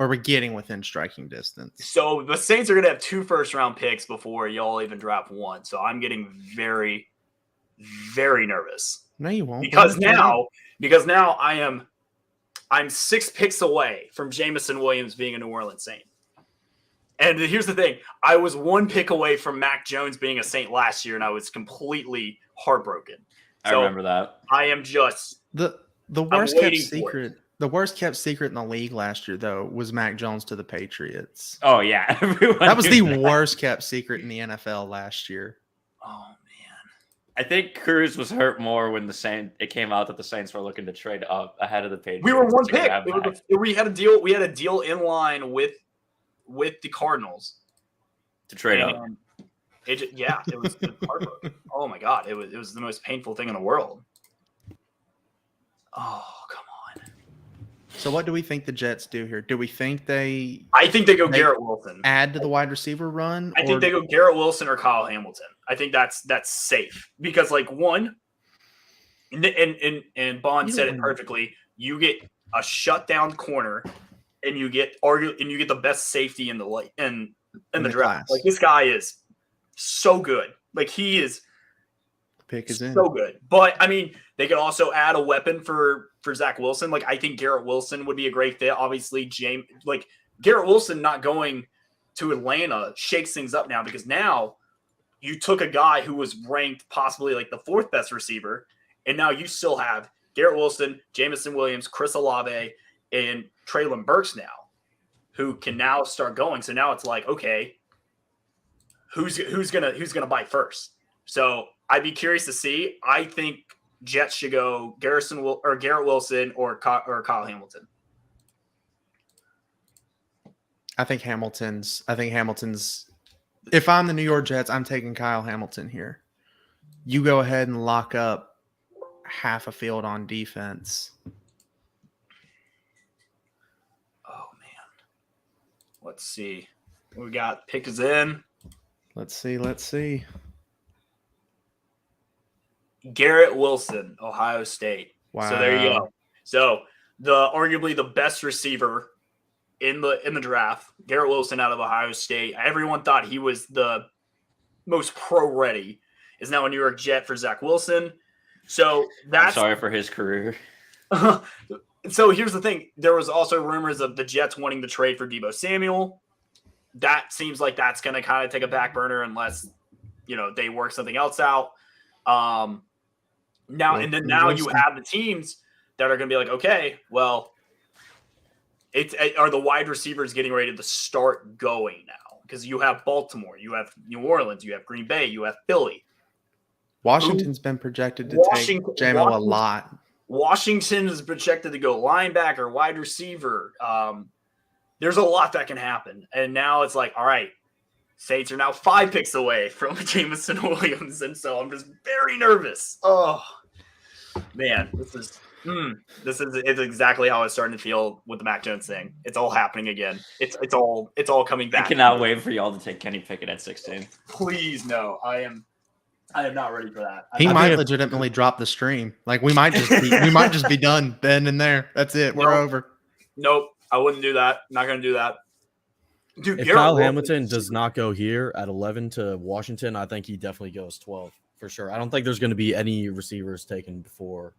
Or we're getting within striking distance. So the Saints are going to have 2 first-round picks before y'all even draft one. So I'm getting very, very nervous. No, you won't. Because now I'm 6 picks away from Jameson Williams being a New Orleans Saint. And here's the thing. I was 1 pick away from Mac Jones being a Saint last year, and I was completely heartbroken. I remember that. I am just the worst kept secret. The worst kept secret in the league last year, though, was Mac Jones to the Patriots. Oh yeah, That was the worst kept secret in the NFL last year. oh man. I think Cruz was hurt more when it came out that the Saints were looking to trade up ahead of the Patriots. We were 1 to pick. grab Mac. We had a deal. We had a deal in line with the Cardinals. to trade up. It was heartbroken. Oh my god, it was the most painful thing in the world. Oh come on! So what do we think the Jets do here? Do we think they I think they go Garrett Wilson. add to the wide receiver run? I think they go Garrett Wilson or Kyle Hamilton. I think that's safe because like one, and Bond said it perfectly. You get a shutdown corner, and you get the best safety in the draft. class. Like this guy is so good. Like he is pick is in. so good. But I mean, they could also add a weapon for Zach Wilson. Like I think Garrett Wilson would be a great fit. Obviously, Garrett Wilson not going to Atlanta shakes things up now because now you took a guy who was ranked possibly like the 4th best receiver, and now you still have Garrett Wilson, Jameson Williams, Chris Olave, and Treylon Burks now, who can now start going. So now it's like, okay, who's gonna bite first? So I'd be curious to see. I think Jets should go Garrett Wilson or Kyle Hamilton. I think Hamilton's. If I'm the New York Jets, I'm taking Kyle Hamilton here. You go ahead and lock up half a field on defense. Oh man, let's see. We got pick is in. Let's see. Garrett Wilson, Ohio State. Wow. So there you go. So arguably the best receiver in the draft, Garrett Wilson out of Ohio State. Everyone thought he was the most pro ready. Is now a New York Jet for Zach Wilson. So I'm sorry for his career. So here's the thing. There was also rumors of the Jets wanting to trade for Deebo Samuel. That seems like that's going to kind of take a back burner unless, they work something else out. Now you have the teams that are going to be like, okay, well, are the wide receivers getting ready to start going now? Because you have Baltimore, you have New Orleans, you have Green Bay, you have Philly. Washington's been projected to take JMO a lot. Washington is projected to go linebacker, wide receiver. There's a lot that can happen. And now it's like, all right, Saints are now 5 picks away from Jameson Williams. And so I'm just very nervous. Oh, man, it's exactly how I was starting to feel with the Mac Jones thing. It's all happening again. It's all coming back. I cannot wait for y'all to take Kenny Pickett at 16. Please, no. I am not ready for that. He might legitimately drop the stream. Like we might just be done then and there. That's it. We're over. Nope. I wouldn't do that. Not going to do that. Dude, if Kyle Hamilton does not go here at 11 to Washington, I think he definitely goes 12 for sure. I don't think there's going to be any receivers taken before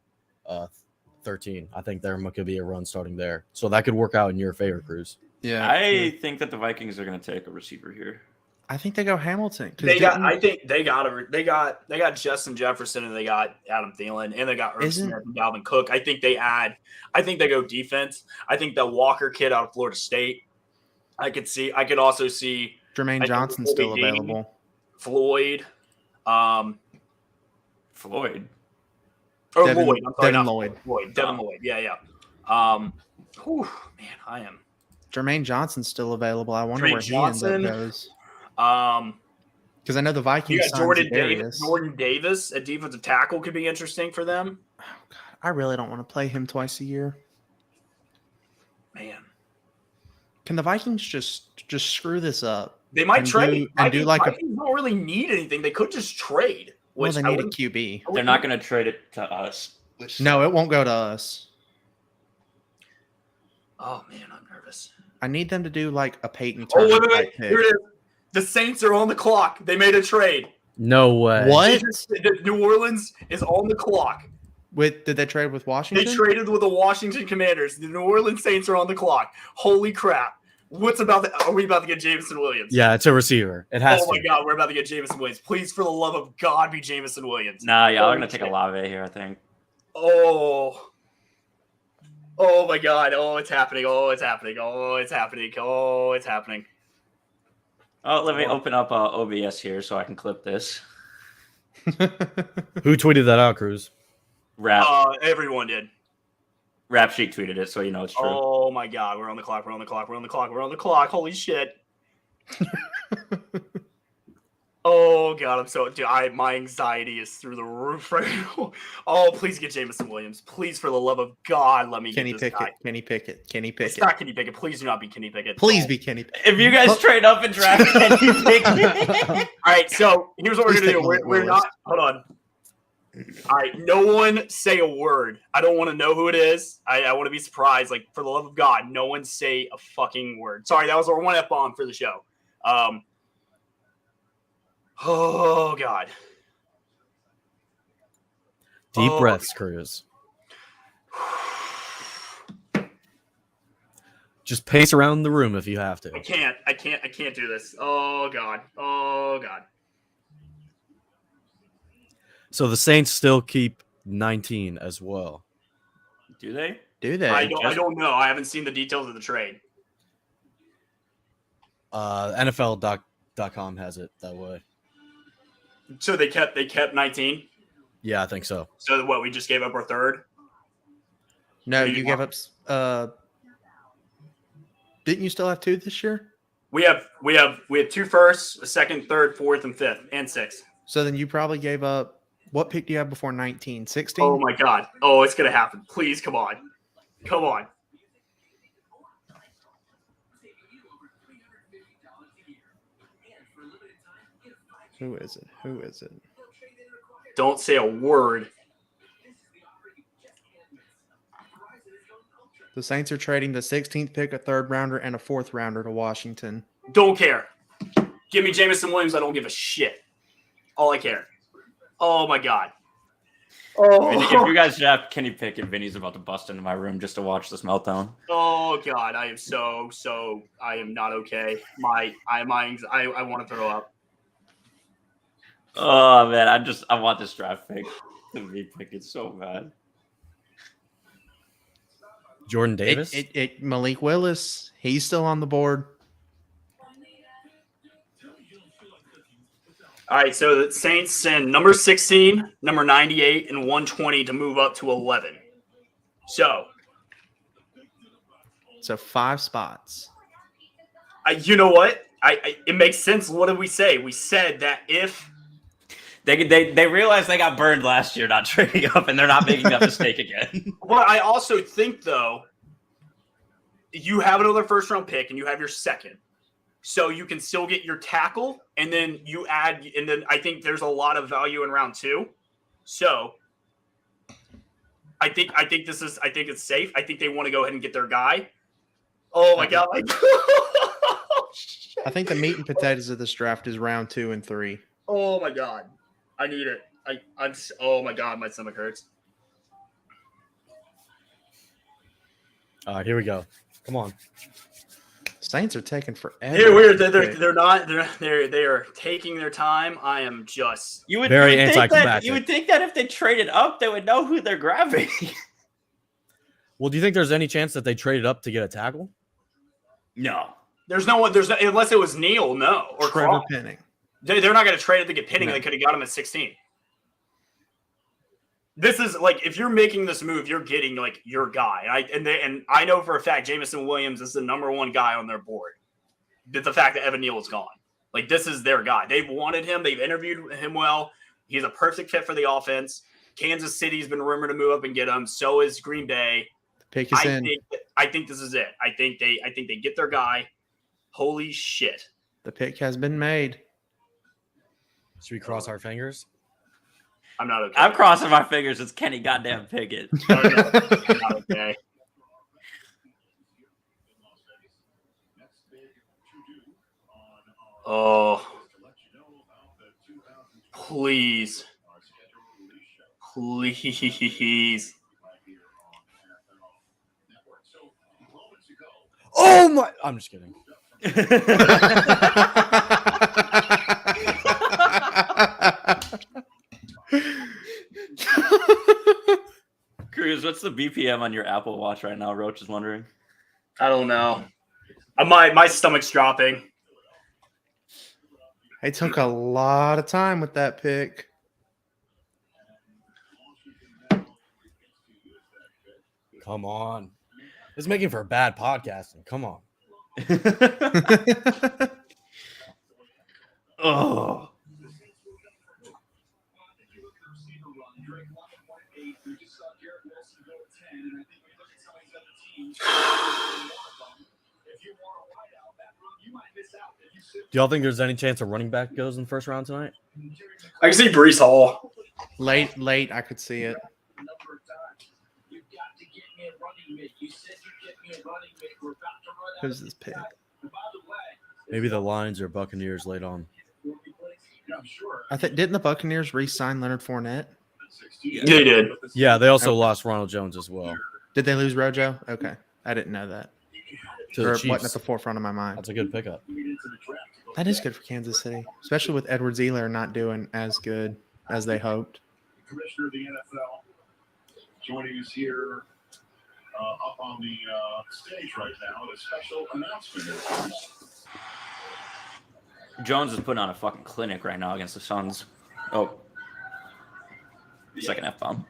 13. I think there could be a run starting there. So that could work out in your favor, Cruz. Yeah. I think that the Vikings are going to take a receiver here. I think they go Hamilton. I think they got Justin Jefferson and they got Adam Thielen and they got Irv Smith and Dalvin Cook. I think they go defense. I think the Walker kid out of Florida State. I could also see Jermaine Johnson still available. Floyd. Floyd. Or Devin, Lloyd. I'm sorry, Devin Lloyd. Lloyd. Devin Lloyd. Yeah. Man, I am. Jermaine Johnson's still available. I wonder where he ends up goes. Because I know the Vikings. You got Jordan Davis at defensive tackle could be interesting for them. Oh God, I really don't want to play him twice a year. Man, can the Vikings just screw this up? They might trade. Vikings don't really need anything. They could just trade. Well, Which they I need a wouldn't- QB. They're not going to trade it to us. Which No, it won't go to us. Oh man, I'm nervous. I need them to do like a Peyton Oh Turner wait, type here pick. it is. The Saints are on the clock. They made a trade. No way. What? New Orleans is on the clock. Did they trade with They Washington? traded with the Washington Commanders. The New Orleans Saints are on the clock. Holy crap! Are we about to get Jameson Williams? Yeah, it's a receiver. It has Oh my to. God, we're about to get Jameson Williams. Please, for the love of God, be Jameson Williams. Nah, y'all are Holy going to take shit. Olave here, I think. Oh. Oh my God. Oh, it's happening. Oh, it's happening. Oh, it's happening. Oh, it's happening. Oh, let me open up OBS here so I can clip this. Who tweeted that out, Cruz? Rap Everyone did. Rap Sheet tweeted it, so you know it's true. Oh my God. We're on the clock. We're on the clock. We're on the clock. We're on the clock. Holy shit. Oh God, my anxiety is through the roof right now. Oh, please get Jameson Williams. Please, for the love of God, let me Kenny get this guy. Pickett. Kenny Pickett. Kenny It's Pickett. not Kenny Pickett. Please do not be Kenny Pickett. Please Oh. be Kenny Pickett. If you guys trade up and draft Kenny Pickett, All right, so here's what we're Please gonna do. take We're Willis. not. Hold on. All right, no one say a word. I don't want to know who it is. I want to be surprised. Like, for the love of God, no one say a fucking word. Sorry, that was our one F-bomb for the show. Oh God. Deep Oh. breaths, Cruz. Just pace around the room if you have to. I can't do this. Oh God. Oh God. So the Saints still keep 19 as well. do they? Do they? I don't know. I haven't seen the details of the trade. NFL.com has it that way. So they kept 19. Yeah, I think so. So what? We just gave up our third. No, Do you you gave up. Didn't you still have 2 this year? We have 2 firsts, a second, third, fourth, and fifth, and sixth. So then you probably gave up. What pick do you have before 19? 16? Oh my God. Oh, it's gonna happen. Please, come on. Come on. Who is it? Who is it? Don't say a word. The Saints are trading the 16th pick, a 3rd rounder, and a 4th rounder to Washington. Don't care. Give me Jameson Williams. I don't give a shit. All I care. Oh my God. If Oh, you guys draft Kenny Pickett, Vinny's about to bust into my room just to watch this meltdown. oh God. I am I am not okay. I want to throw up. Oh man, I want this draft pick to be Pickett so bad. Jordan Davis? Malik Willis, he's still on the board. All right, so the Saints send number 16, number 98, and 120 to move up to 11. So, So 5 spots. you know what? It makes sense. What did we say? We said that if They realized they got burned last year not trading up, and they're not making that mistake again. Well, I also think, though, you have another first-round pick and you have your second. So you can still get your tackle, and then you add – and then I think there's a lot of value in round 2. So I think it's safe. I think they want to go ahead and get their guy. Oh, my God. I think the meat and potatoes of this draft is round 2 and 3. Oh, my God. I need it. Oh, my God. My stomach hurts. All right, here we go. Come on. Saints are taking forever. They're weird. They are taking their time. I am just. You would Very think anticlimactic. you would think that if they traded up, they would know who they're grabbing. Well, do you think there's any chance that they traded up to get a tackle? No. There's no one. There's no, unless it was Neal, no, or Trevor Craw. Penning. They're not going to trade it to get Penning. No. They could have got him at 16. This is like, if you're making this move, you're getting like your guy. And I know for a fact Jameson Williams is the number 1 guy on their board. But the fact that Evan Neal is gone, like, this is their guy. They've wanted him. They've interviewed him well. He's a perfect fit for the offense. Kansas City's been rumored to move up and get him. So is Green Bay. The pick is in. I think this is it. I think they get their guy. Holy shit. The pick has been made. Should we cross our fingers? I'm not okay. I'm crossing my fingers. It's Kenny goddamn Pickett. I'm not okay. Oh, please. Please. Oh my! I'm just kidding. Cruz, what's the BPM on your Apple Watch right now? Roach is wondering. I don't know. My stomach's dropping. They took a lot of time with that pick. Come on. It's making for bad podcasting. Come on. Oh. Do y'all think there's any chance a running back goes in the first round tonight? I can see Brees Hall. Late, I could see it. Who's this pick? Maybe the Lions or Buccaneers late on. I think didn't the Buccaneers re-sign Leonard Fournette? They did. Yeah, they also Okay. lost Ronald Jones as well. Did they lose Rojo? Okay, I didn't know that. To Or the wasn't at Chiefs. the forefront of my mind. That's a good pickup. That is good for Kansas City, especially with Edward Zealer not doing as good as they hoped. Commissioner of the NFL, joining us here up on the stage right now. A special announcement. Jones is putting on a fucking clinic right now against the Suns. Oh. Second F-bomb.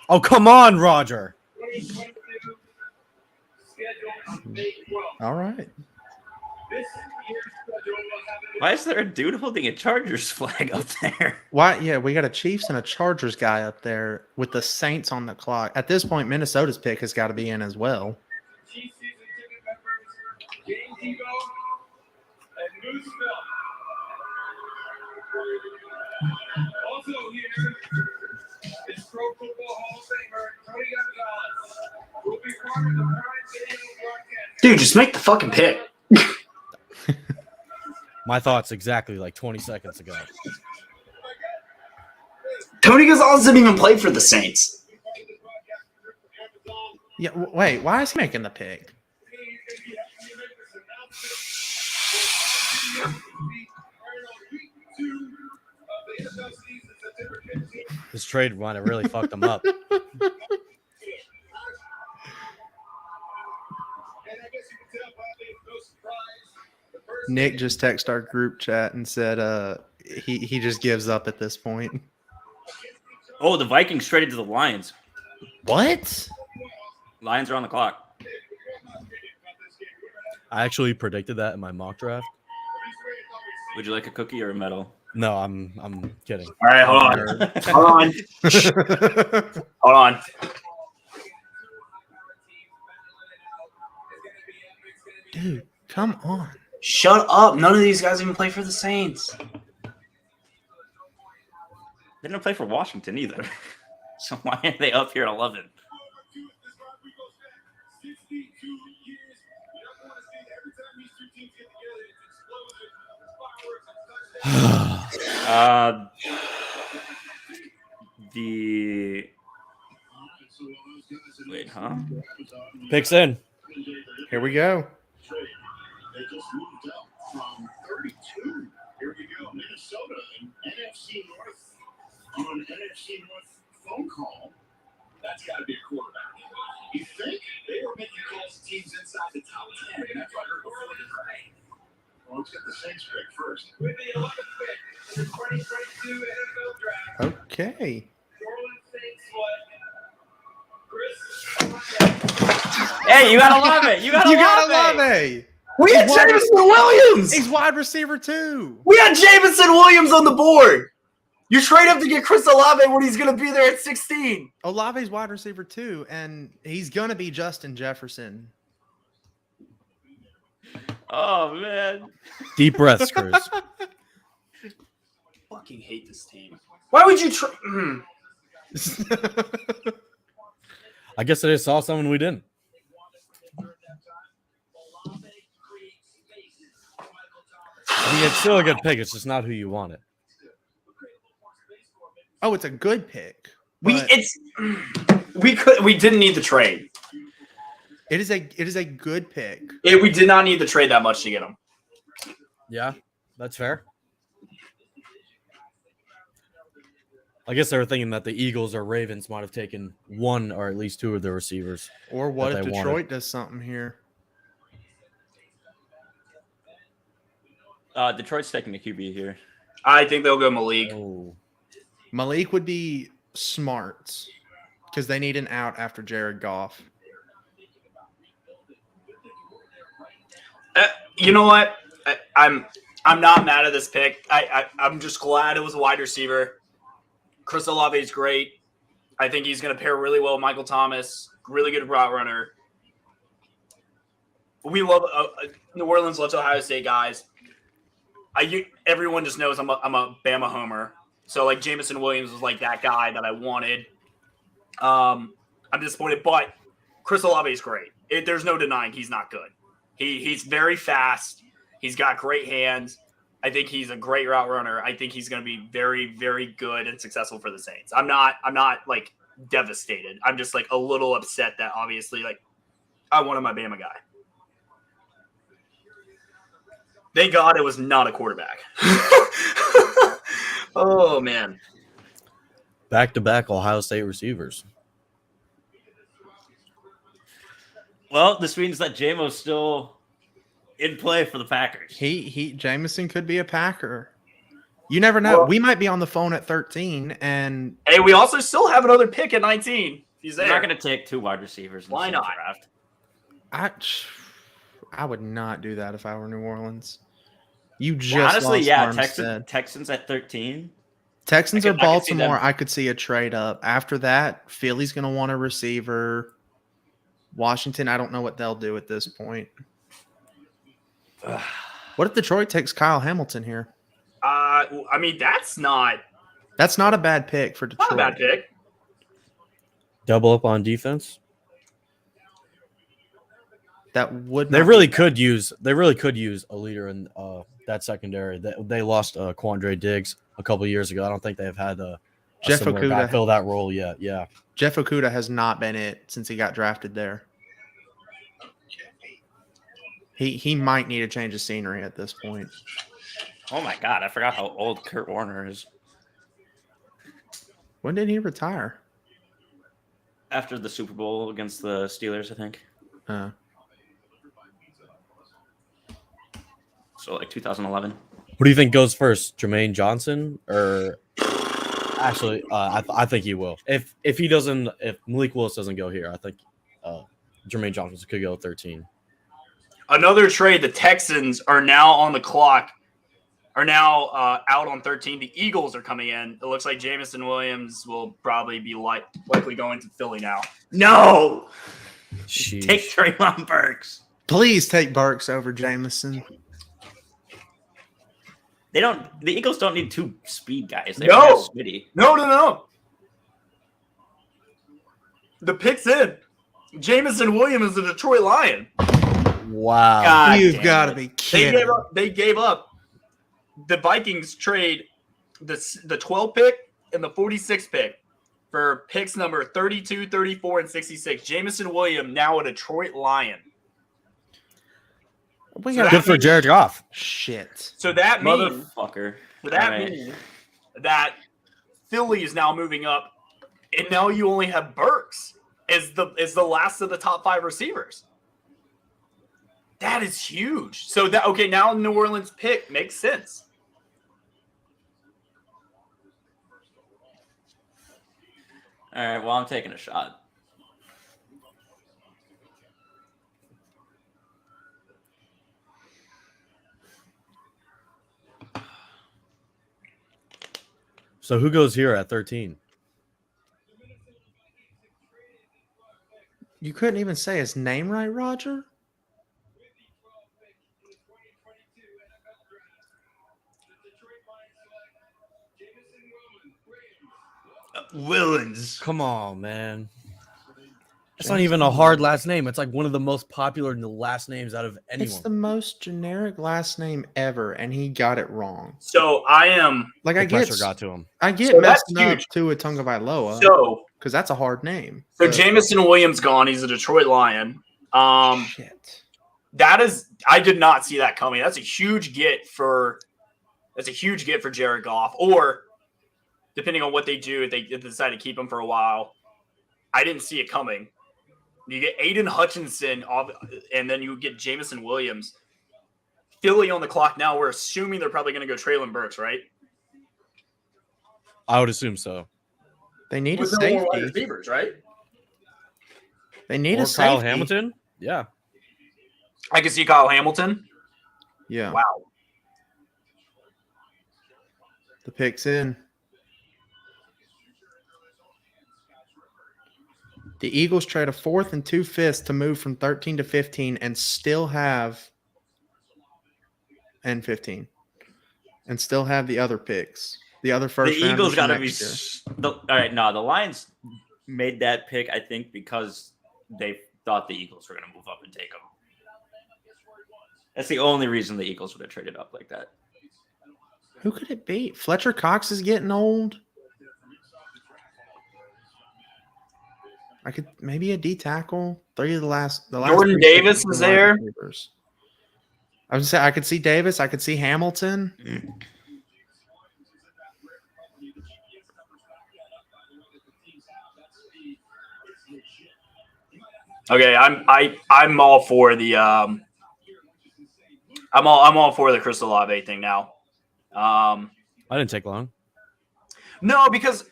Oh, come on, Roger. All right. Why is there a dude holding a Chargers flag up there? Why? Yeah, we got a Chiefs and a Chargers guy up there with the Saints on the clock. At this point, Minnesota's pick has got to be in as well. Also here is Pro Football Hall of Famer Tony Gonzalez. Will be part of the Prime Video broadcast. Dude, just make the fucking pick. My thoughts exactly like 20 seconds ago. Tony Gonzalez didn't even play for the Saints. Yeah, wait, why is he making the pick? This trade might have really fucked them up. Nick just texted our group chat and said he just gives up at this point. Oh, the Vikings traded to the Lions. What? Lions are on the clock. I actually predicted that in my mock draft. Would you like a cookie or a medal? No, I'm kidding. All right, hold on. Hold on. Hold on. Dude, come on. Shut up. None of these guys even play for the Saints. They didn't play for Washington either. So why are they up here at 11? Wait, huh? Picks in. Here we go. They just moved up from 32. Here we go. Minnesota and NFC North on an NFC North phone call. That's got to be a quarterback. You think? They were making calls to teams inside the top 10. And that's what I heard before the draft. Well, let's get the Saints pick first. With the 11th pick in the 2022 NFL Draft. Okay. New Orleans Saints select Chris. Hey, you gotta love it. You gotta love it. it. We had Jameson Williams. He's wide receiver too. We had Jameson Williams on the board. You trade up to get Chris Olave when he's going to be there at 16. Olave's wide receiver too, and he's gonna be Justin Jefferson. Oh man. Deep breaths, Chris. Fucking hate this team. Why would you try? I guess they just saw someone we didn't. I mean, it's still a good pick. It's just not who you wanted. Oh, it's a good pick. we but we didn't need the trade. it is a good pick. We did not need the trade that much to get him. Yeah, that's fair. I guess they were thinking that the Eagles or Ravens might have taken one or at least two of the receivers. Or what that if they Detroit wanted. does something here? Detroit's taking the QB here. I think they'll go Malik. Oh, Malik would be smart because they need an out after Jared Goff. You know what? I'm not mad at this pick. I'm just glad it was a wide receiver. Chris Olave is great. I think he's going to pair really well with Michael Thomas. Really good route runner. We love New Orleans loves Ohio State guys. Everyone just knows I'm a Bama homer. So like Jameson Williams was like that guy that I wanted. I'm disappointed, but Chris Olave is great. There's no denying he's not good. He's very fast. He's got great hands. I think he's a great route runner. I think he's going to be very, very good and successful for the Saints. I'm not like devastated. I'm just like a little upset that obviously like I wanted my Bama guy. Thank God it was not a quarterback. Oh man. back-to-back Ohio State receivers. Well, this means that JMO's still in play for the Packers. Jameson could be a Packer. You never know. Well, we might be on the phone at 13 and Hey, we also still have another pick at 19. He's there. They're not going to take two wide receivers in the Why same not? draft. I would not do that if I were New Orleans. You just Honestly, lost yeah, Armstead. Texans at 13. Texans I or could see Baltimore, them. I could see a trade up. After that, Philly's going to want a receiver. Washington, I don't know what they'll do at this point. What if Detroit takes Kyle Hamilton here? I mean, that's not a bad pick for Detroit. a bad pick. Double up on defense. That would They not really be could use a leader in that secondary. They lost Quandre Diggs a couple years ago. I don't think they've had a Jeff similar guy Okudah. fill that role yet. Yeah. Jeff Okudah has not been it since he got drafted there. He might need a change of scenery at this point. Oh my God, I forgot how old Kurt Warner is. When did he retire? After the Super Bowl against the Steelers, I think. So like 2011. What do you think goes first, Jermaine Johnson or actually? I think he will. If Malik Willis doesn't go here, I think Jermaine Johnson could go 13. Another trade. The Texans are now on the clock. Are now out on 13. The Eagles are coming in. It looks like Jameson Williams will probably be likely going to Philly now. No, Sheesh. Take Treylon Burks. Please take Burks over Jameson. The Eagles don't need two speed guys. They No. don't have Smitty. No. The pick's in. Jameson Williams is a Detroit Lion. Wow. God You've damn got to it. be They kidding. gave up. The Vikings trade the 12 pick and the 46 pick for picks number 32, 34, and 66. Jameson Williams, now a Detroit Lion. We So got Good for Jared Goff. shit. So that means Motherfucker. that All right. means that Philly is now moving up, and now you only have Burks as the last of the top 5 receivers. That is huge. So now New Orleans pick makes sense. All right, well, I'm taking a shot. So who goes here at 13? You couldn't even say his name right, Roger? Willens. Come on, man. It's not even a hard last name. It's like one of the most popular last names out of anyone. It's the most generic last name ever, and he got it wrong. So I am. Like The I get, pressure got to him. I get So that's messing up huge. to a Tagovailoa So because that's a hard name. so but- Jamison Williams gone. He's a Detroit Lion. Shit. That is, I did not see that coming. That's a huge get for Jared Goff. Or depending on what they do, if they decide to keep him for a while, I didn't see it coming. You get Aiden Hutchinson, and then you get Jamison Williams. Philly on the clock now. We're assuming they're probably going to go Traylon Burks, right? I would assume so. They need a With no more wide safety. receivers, right? They need Or a Kyle safety. Hamilton? Yeah. I can see Kyle Hamilton. Yeah. Wow. The pick's in. The Eagles trade a 4th and 2 5ths to move from 13 to 15 and still have 15 and still have the other picks. The other first The Eagles got to be. next year. All right, no, the Lions made that pick, I think, because they thought the Eagles were going to move up and take them. That's the only reason the Eagles would have traded up like that. Who could it be? Fletcher Cox is getting old. I could maybe a D tackle. The last Jordan three Davis picks is were wide there. receivers. I would say I could see Davis. I could see Hamilton. Okay, I'm all for the I'm all for the Chris Olave thing now. I didn't take long. No, because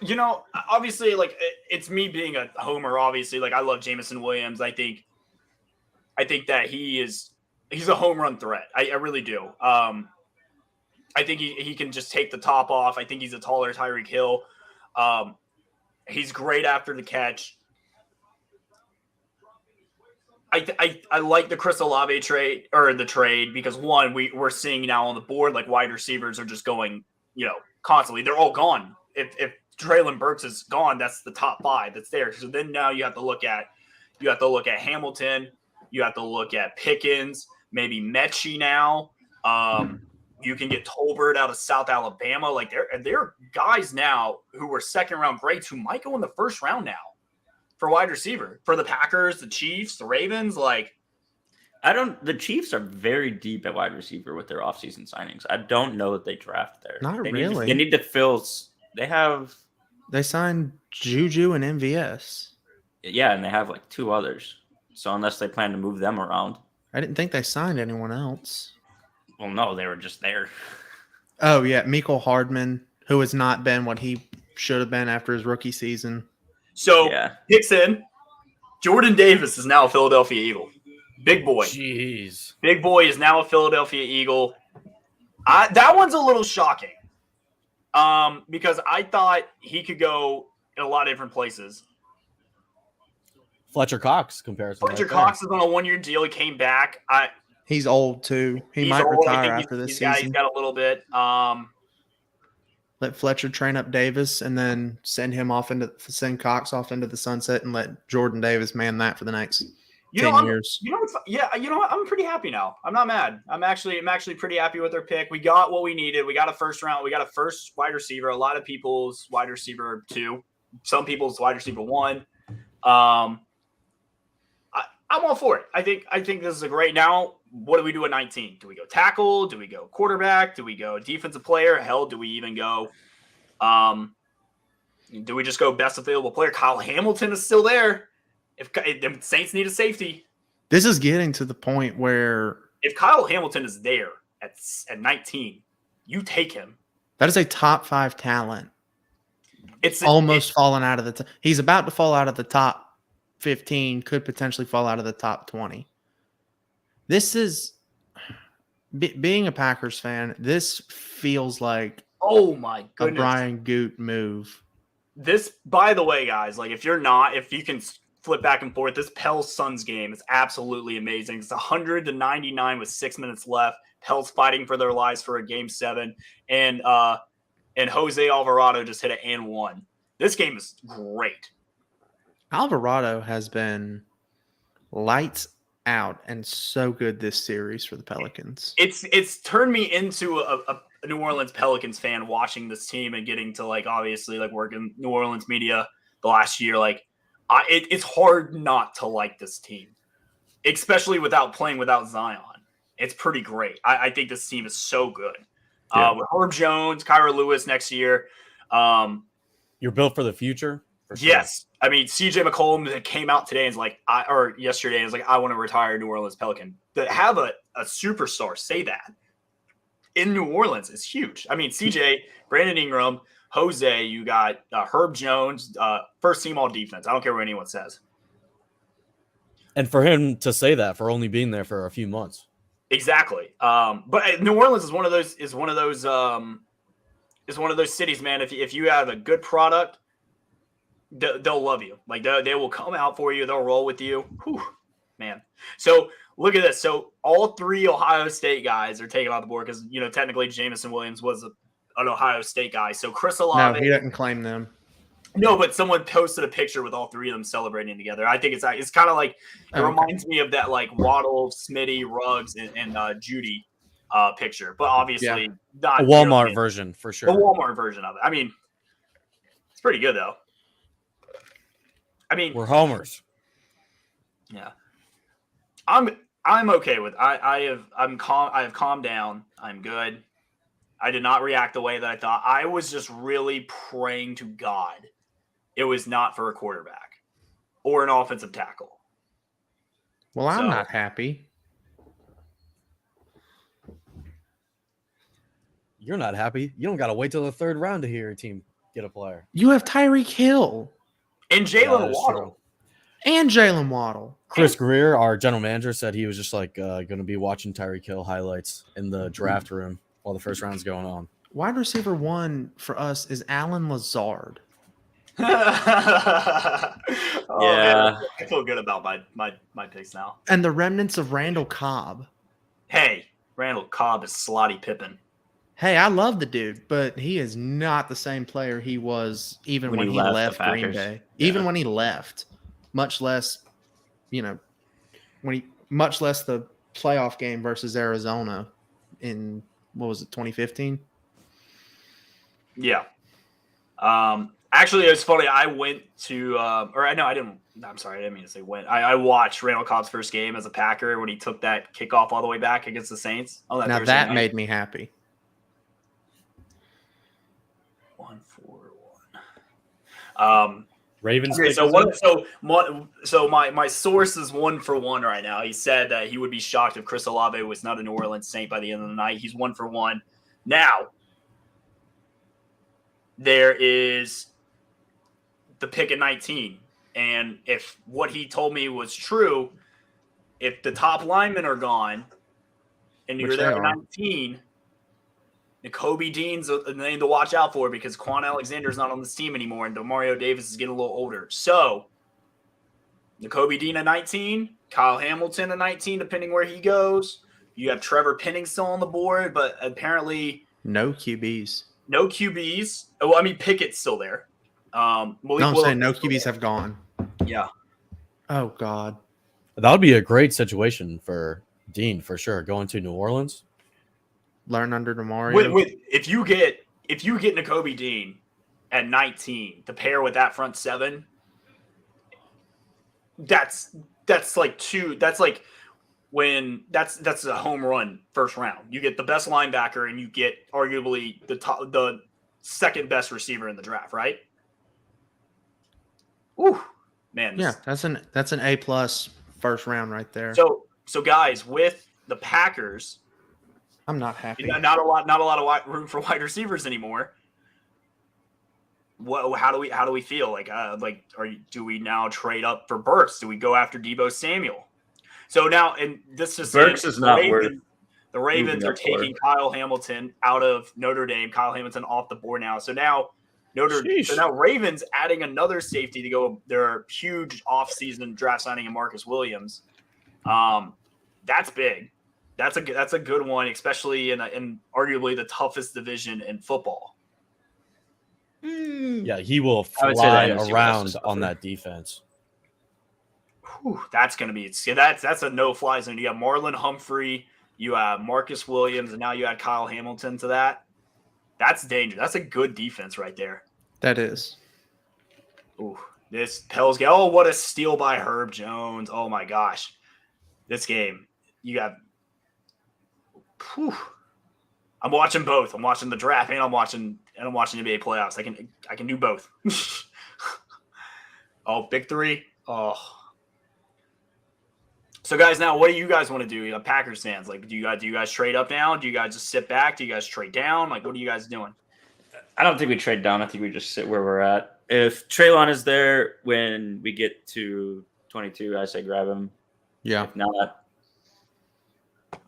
obviously, like it's me being a homer. Obviously, like I love Jamison Williams. I think that he's a home run threat. I really do. I think he can just take the top off. I think he's a taller Tyreek Hill. He's great after the catch. I like the Chris Olave trade because one, we're seeing now on the board like wide receivers are just going, constantly. They're all gone. If Traylon Burks is gone, that's the top 5 that's there. So then now you have to look at Hamilton, you have to look at Pickens, maybe Mechie now. You can get Tolbert out of South Alabama. Like there are guys now who were second round greats who might go in the first round now for wide receiver for the Packers, the Chiefs, the Ravens. Like The Chiefs are very deep at wide receiver with their offseason signings. I don't know that they draft there. Not They really. They need to fill. They signed Juju and MVS. Yeah, and they have like 2 others. So unless they plan to move them around. I didn't think they signed anyone else. Well, no, they were just there. Oh yeah, Mecole Hardman, who has not been what he should have been after his rookie season. so. Yeah. Picks in. Jordan Davis is now a Philadelphia Eagle. Big boy. Jeez. Big boy is now a Philadelphia Eagle. That one's a little shocking. Because I thought he could go in a lot of different places. Fletcher Cox comparison. Fletcher right Cox is on a 1-year deal. He came back. He's old too. He He's might old. I retire think after this he's season. got a little bit. Let Fletcher train up Davis and then send Cox off into the sunset and let Jordan Davis man that for the next 10 years. I'm pretty happy now. I'm not mad. I'm actually pretty happy with their pick. We got what we needed. We got a first round. We got a first wide receiver. A lot of people's wide receiver 2. Some people's wide receiver 1. I'm all for it. I think this is a great. Now, what do we do at 19? Do we go tackle? Do we go quarterback? Do we go defensive player? Hell, do we even go? Do we just go best available player? Kyle Hamilton is still there. If the Saints need a safety, This is getting to the point where if Kyle Hamilton is there at 19, you take him. that is a top 5 talent. It's Almost falling out of the he's about to fall out of the top 15, could potentially fall out of the top 20. This is being a Packers fan, this feels like oh my a goodness. Brian Goot move. This, by the way, guys, like if you can flip back and forth, this Pels Suns game is absolutely amazing. It's 100-99 with 6 minutes left. Pels fighting for their lives for a game 7, and Jose Alvarado just hit an and 1. This game is great. Alvarado has been lights out and so good this series for the Pelicans. It's turned me into a New Orleans Pelicans fan watching this team and getting to obviously work in New Orleans media the last year. It's hard not to like this team, especially playing without Zion. It's pretty great. I think this team is so good. With Herb Jones, Kyra Lewis next year. You're built for the future. For sure. Yes. I mean, CJ McCollum came out today and yesterday and was like, I want to retire New Orleans Pelican. To have a superstar say that in New Orleans is huge. I mean, CJ, Brandon Ingram, Jose, you got Herb Jones, first team all defense. I don't care what anyone says. And for him to say that for only being there for a few months. Exactly. But New Orleans is one of those cities, man. If you have a good product, they'll love you. They will come out for you. They'll roll with you. Whew, man. So look at this. So all three Ohio State guys are taken off the board because technically Jamison Williams was an Ohio State guy. So Chris Olave. No, he doesn't claim them. No, but someone posted a picture with all three of them celebrating together. I think it's kind of it reminds me of that Waddle, Smitty, Ruggs, and Judy picture. But obviously not a Walmart version for sure. A Walmart version of it. I mean, it's pretty good though. I mean, we're homers. Yeah, I'm okay with. I'm calm. I have calmed down. I'm good. I did not react the way that I thought. I was just really praying to God it was not for a quarterback or an offensive tackle. Well, I'm not happy. You're not happy. You don't got to wait till the third round to hear your team get a player. You have Tyreek Hill. And Jalen Waddle. And Jalen Waddle. Chris Greer, our general manager, said he was just going to be watching Tyreek Hill highlights in the draft room while the first round's going on. Wide receiver 1 for us is Alan Lazard. Man, I feel good about my picks now. And the remnants of Randall Cobb. Hey, Randall Cobb is Slotty Pippen. Hey, I love the dude, but he is not the same player he was even when he left Green Bay. Yeah. Even when he left, much less the playoff game versus Arizona in, what was it, 2015? Yeah. Actually, it was funny. I went to, I didn't. I'm sorry, I didn't mean to say went. I watched Randall Cobb's first game as a Packer when he took that kickoff all the way back against the Saints. Now that made me happy. 1-4-1. Ravens. Okay, so my source is 1-for-1 right now. He said that he would be shocked if Chris Olave was not a New Orleans Saint by the end of the night. He's 1-for-1. Now, there is the pick at 19. And if what he told me was true, if the top linemen are gone and you're there at 19, Nakobe Dean's a name to watch out for because Quan Alexander's not on this team anymore and DeMario Davis is getting a little older. So, Nakobe Dean at 19, Kyle Hamilton at 19, depending where he goes. You have Trevor Penning still on the board, but apparently no QBs. No QBs. Well, I mean, Pickett's still there. I'm saying no QBs have gone. Yeah. Oh, God. That would be a great situation for Dean, for sure, going to New Orleans. Learn under DeMario. If you get Nakobe Dean at 19 to pair with that front seven, that's like a home run first round. You get the best linebacker and you get arguably the second best receiver in the draft, right? Ooh, man. Yeah, that's an A+ first round right there. So guys, with the Packers, I'm not happy. Not a lot of room for wide receivers anymore. How do we feel? Do we now trade up for Burks? Do we go after Deebo Samuel? So now, and this is Burks is not worth. The Ravens are taking Kyle Hamilton out of Notre Dame. Kyle Hamilton off the board now. So now Ravens adding another safety to go their huge offseason draft signing of Marcus Williams. That's big. That's a good one, especially in arguably the toughest division in football. Yeah, he will I would say fly the NFC West around is on tougher. that defense. Whew, that's going to be that's a no-fly zone. You have Marlon Humphrey, you have Marcus Williams, and now you add Kyle Hamilton to that. That's dangerous. That's a good defense right there. That is. Ooh, this Pels game. Oh, what a steal by Herb Jones. Oh my gosh. This game. You got I'm watching both. I'm watching the draft and I'm watching NBA playoffs. I can do both. Oh, big three. Oh. So guys, now what do you guys want to do? Packers fans, like do you guys trade up now? Do you guys just sit back? Do you guys trade down? Like what are you guys doing? I don't think we trade down. I think we just sit where we're at. If Treylon is there when we get to 22, I say grab him. Yeah. If not,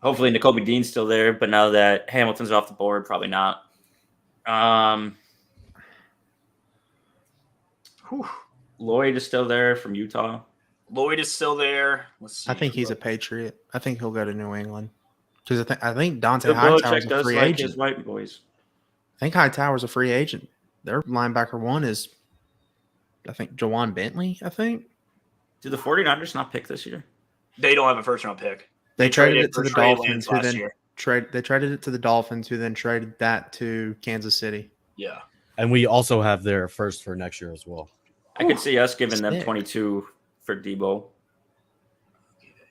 hopefully N'Kobe Dean's still there, but now that Hamilton's off the board, probably not. Lloyd is still there from Utah. Lloyd is still there. Let's see. I think he's a Patriot. I think he'll go to New England because I think Dante Bill Hightower's Belichick a does free like agent. his white boys. I think Hightower's a free agent. Their linebacker one is, I think, Jawan Bentley. I think Do the 49ers not pick this year? They don't have a first round pick. they traded it to for the Trey Dolphins, Lance who last then year. They traded it to the Dolphins, who then traded that to Kansas City. Yeah. And we also have their first for next year as well. I could see us giving them sick. 22 for Debo.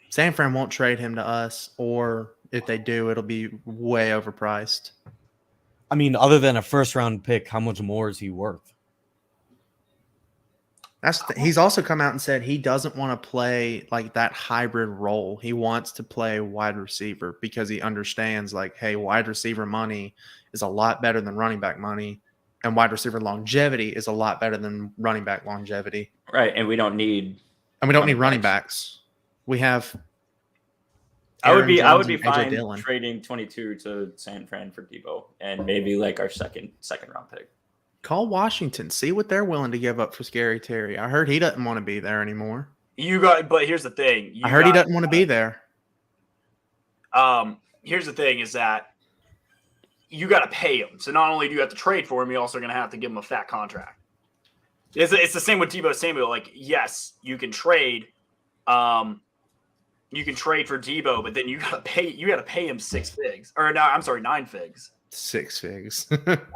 San Fran won't trade him to us, or if they do, it'll be way overpriced. I mean, other than a first round pick, how much more is he worth? He's also come out and said he doesn't want to play like that hybrid role. He wants to play wide receiver because he understands like, hey, wide receiver money is a lot better than running back money, and wide receiver longevity is a lot better than running back longevity. Right, and we don't need. And we don't need Running running backs. backs. We have. I would be Jones and AJ fine Dillon. trading 22 to San Fran for Debo and maybe like our second round pick. Call Washington. See what they're willing to give up for Scary Terry. I heard he doesn't want to be there anymore. But here's the thing. I heard he doesn't want to be there. Here's the thing is that you got to pay him. So not only do you have to trade for him, you're also going to have to give him a fat contract. It's the same with Debo Samuel. Like, yes, you can trade. You can trade for Debo, but then you got to pay him 6 figs. Or no, I'm sorry, 9 figs. 6 figs.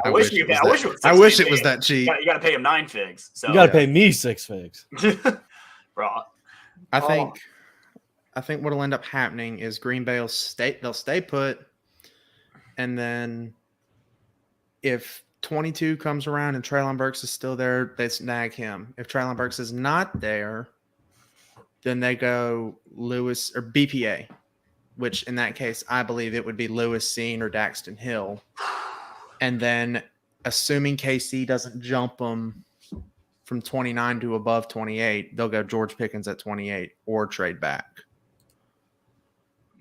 I wish it was I wish it 6 was figs. that cheap. You got to pay him 9 figs. So You got to pay me 6 figs. bro. I think what'll end up happening is Green Bay they'll stay put, and then if 22 comes around and Treylon Burks is still there, they snag him. If Treylon Burks is not there, then they go Lewis or BPA, which in that case I believe it would be Lewis Seen or Daxton Hill, and then assuming KC doesn't jump them from 29 to above 28, they'll go George Pickens at 28 or trade back.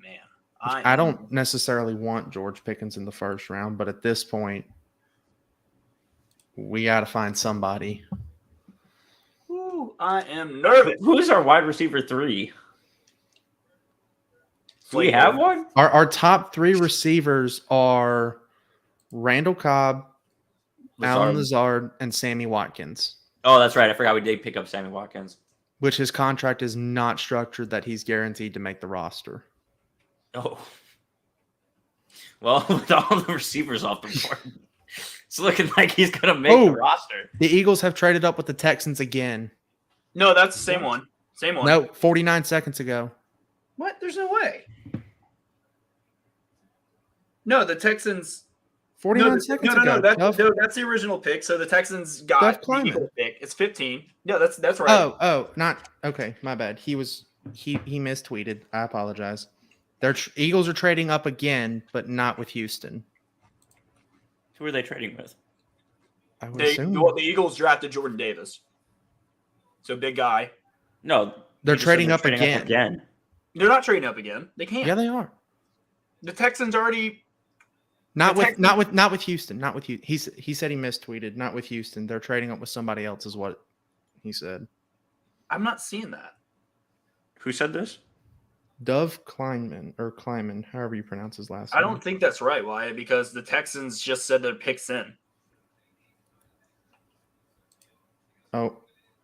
Man, I don't necessarily want George Pickens in the first round, but at this point, we got to find somebody. Ooh, I am nervous. Who's our wide receiver 3? Do we have one? Our top 3 receivers are Randall Cobb, Alan Lazard, and Sammy Watkins, Oh, that's right. I forgot we did pick up Sammy Watkins. which his contract is not structured that he's guaranteed to make the roster. Oh. Well, with all the receivers off the board, it's looking like he's going to make the roster. The Eagles have traded up with the Texans again. No, that's the same one. Same one. No, 49 seconds ago. What? There's no way. No, the Texans. 49 seconds ago. That's the original pick. So the Texans got Duff the Kleiman. Eagles pick. It's 15. No, that's right. Not okay. My bad. He mistweeted. I apologize. Eagles are trading up again, but not with Houston. Who are they trading with? I would The assume Eagles drafted Jordan Davis. So big guy. No. they're you just said trading they're up again. They're not trading up again. They can't. Yeah, they are. The Texans already. Not with Houston. Not with you. He said he mistweeted. Not with Houston. They're trading up with somebody else, is what he said. I'm not seeing that. Who said this? Dove Kleiman, however you pronounce his last I name. don't think that's right. Why? Because the Texans just said their picks in. Oh,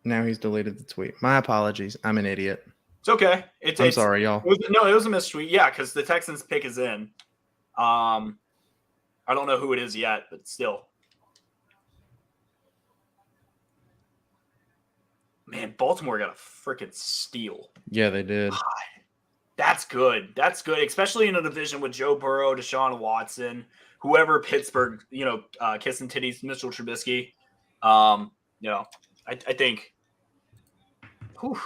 now he's deleted the tweet. My apologies. I'm an idiot. It's okay. I'm sorry, y'all. It was a missed tweet. Yeah, because the Texans pick is in. I don't know who it is yet, but still. Man, Baltimore got a freaking steal. Yeah, they did. That's good. That's good, especially in a division with Joe Burrow, Deshaun Watson, whoever Pittsburgh, kissing titties, Mitchell Trubisky. I think. Whew.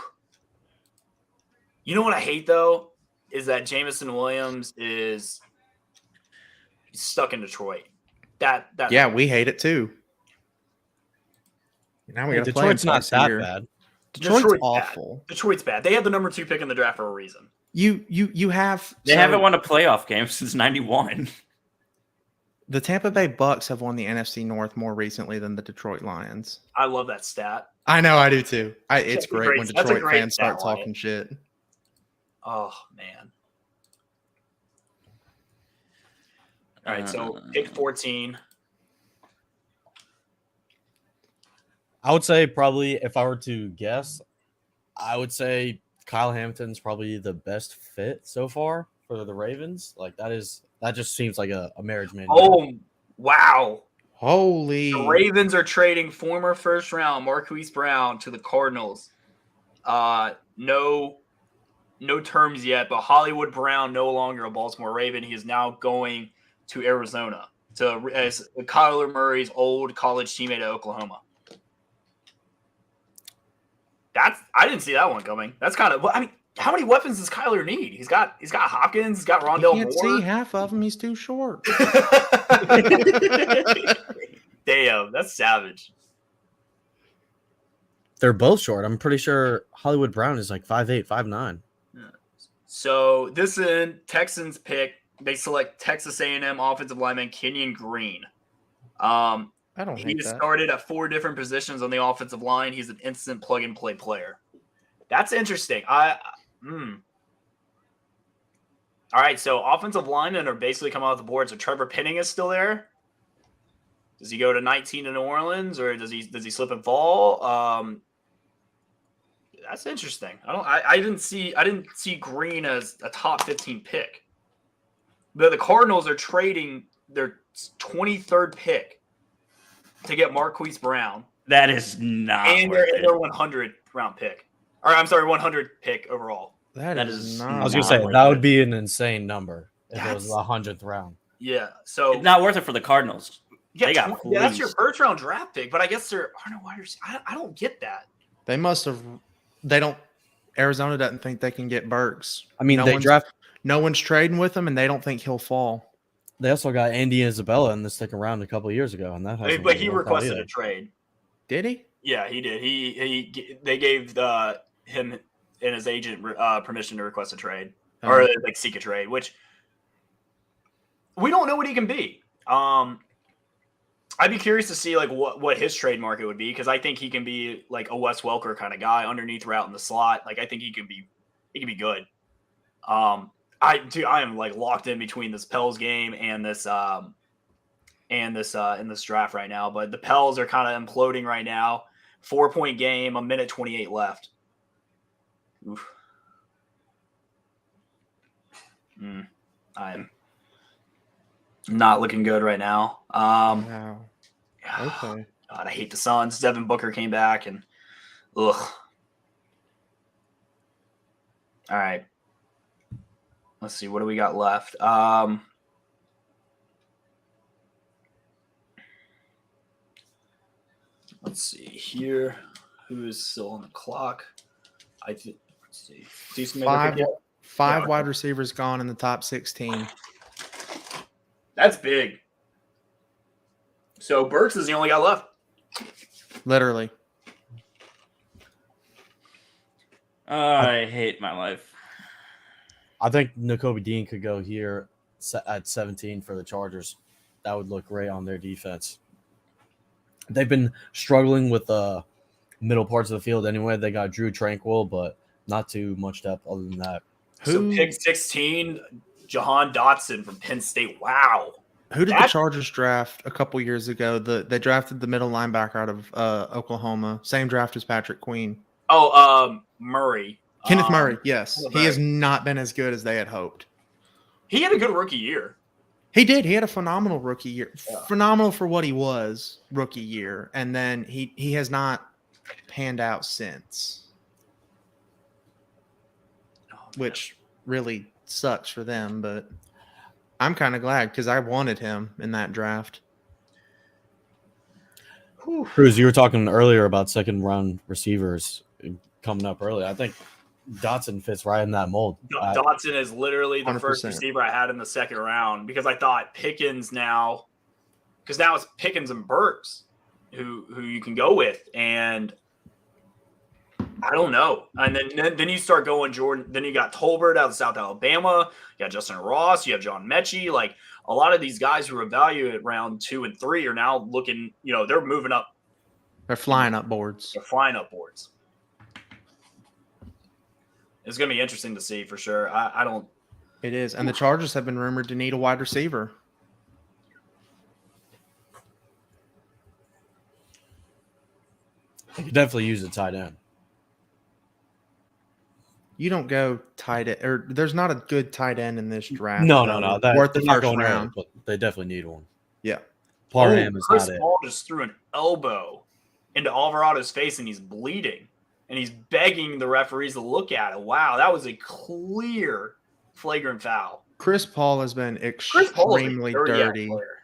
You know what I hate though is that Jamison Williams is stuck in Detroit. Yeah, we hate it too. Now we got to play him Detroit's not twice a that year. bad. Detroit's bad. awful. Detroit's bad. They had the number 2 pick in the draft for a reason. You have They haven't won a playoff game since '91. The Tampa Bay Bucks have won the NFC North more recently than the Detroit Lions. I love that stat. I know, I do too. It's That's a great great- when that's a Detroit great fans start stat line. talking shit. Oh man. All right, so pick 14. I would say probably if I were to guess, I would say Kyle Hamilton's probably the best fit so far for the Ravens. Like that just seems like a marriage made. Oh wow. Holy. The Ravens are trading former first round Marquise Brown to the Cardinals. No terms yet, but Hollywood Brown no longer a Baltimore Raven. He is now going to Arizona as Kyler Murray's old college teammate at Oklahoma. I didn't see that one coming. That's kind of how many weapons does Kyler need? He's got Hopkins, he's got Rondell You can't Moore. see half of him. He's too short. Damn, that's savage. They're both short. I'm pretty sure Hollywood Brown is like 5'8", 5'9". So this is Texans pick. They select Texas A&M offensive lineman Kenyon Green. I don't He hate that. started at 4 different positions on the offensive line. He's an instant plug-and-play player. That's interesting. All right, so offensive linemen are basically coming off the board. So Trevor Penning is still there. Does he go to 19 in New Orleans, or does he slip and fall? That's interesting. I didn't see Green as a top 15 pick. But the Cardinals are trading their 23rd pick to get Marquise Brown. That is not And worth their it. 100 round pick. Or I'm sorry, 100 pick overall. That That is is not. I was gonna Not say worth that it. would be an insane number if it was That's- the 100th round. Yeah. So It's not worth it for the Cardinals. they got that's your fleeced. first round draft pick, but I guess there are no wide receivers. I don't get that. They must have. They don't. Arizona doesn't think they can get Burks. I mean, No one's trading with him, and they don't think he'll fall. They also got Andy Isabella in the second round a couple of years ago, and that hasn't But really he worked out requested either. a trade. Did he? Yeah, he did. They gave him and his agent permission to request a trade or like seek a trade, which we don't know what he can be. I'd be curious to see like what his trade market would be, because I think he can be like a Wes Welker kind of guy, underneath route in the slot. Like I think he can be good. I am like locked in between this Pels game and this in this draft right now. But the Pels are kind of imploding right now. 4-point game, 1:28 left. Oof. I'm not looking good right now. Wow. Okay. God, I hate the Suns. Devin Booker came back and ugh. All right. Let's see. What do we got left? Let's see here. Who is still on the clock? Let's see. Decent Five wide receivers gone in the top 16. That's big. So Burks is the only guy left. Literally. I hate my life. I think Nakobe Dean could go here at 17 for the Chargers. That would look great on their defense. They've been struggling with the middle parts of the field anyway. They got Drew Tranquil, but not too much depth other than that. So pick 16, Jahan Dotson from Penn State. Wow. Who did the That's- Chargers draft a couple years ago? They drafted the middle linebacker out of Oklahoma. Same draft as Patrick Queen. Murray. Kenneth Murray, yes. Kenneth He has Murray. not been as good as they had hoped. He had a good rookie year. He did. He had a phenomenal rookie year. Yeah. Phenomenal for what he was rookie year. And then he has not panned out since, which really sucks for them. But I'm kind of glad because I wanted him in that draft. Cruz, you were talking earlier about second round receivers coming up early. I think Dotson fits right in that mold. Dotson is literally the 100%. first receiver I had in the second round because I thought Pickens now, because now it's Pickens and Burks who you can go with, and I don't know. And then you start going Jordan. Then you got Tolbert out of South Alabama. You got Justin Ross. You have John Mechie. Like a lot of these guys who were evaluated round 2 and 3 are now looking. They're moving up. They're flying up boards. They're flying up boards. It's going to be interesting to see for sure. I don't. It is. And the Chargers have been rumored to need a wide receiver. You could definitely use a tight end. You don't go tight end, or there's not a good tight end in this draft. No. Worth the They're not first going early, round. but they definitely need one. Yeah. Parham is Chris not it. Paul just threw an elbow into Alvarado's face, and he's bleeding, and he's begging the referees to look at it. Wow, that was a clear, flagrant foul. Chris Paul has been Chris Paul is a extremely dirty-ass dirty. player.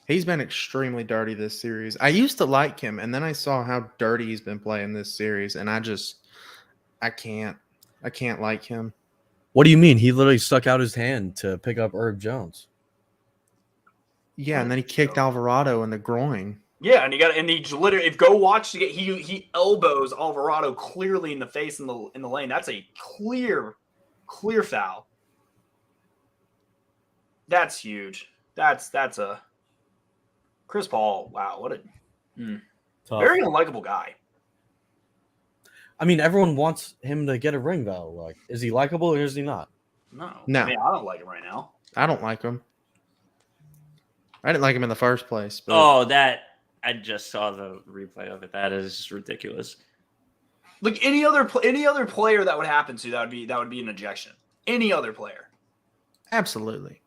He's been extremely dirty this series. I used to like him, and then I saw how dirty he's been playing this series, and I can't like him. What do you mean? He literally stuck out his hand to pick up Herb Jones. Yeah, and then he kicked Alvarado in the groin. Yeah, and he literally, if go watch the game, he elbows Alvarado clearly in the face in the lane. That's a clear foul. That's huge. That's a Chris Paul. Wow, what a Tough. very unlikable guy. I mean, everyone wants him to get a ring, though. Like, is he likable or is he not? No, No. I mean, I don't like him right now. I don't like him. I didn't like him in the first place. But I just saw the replay of it. That is just ridiculous. Like any other player that would happen to, that would be an ejection. Any other player. absolutely.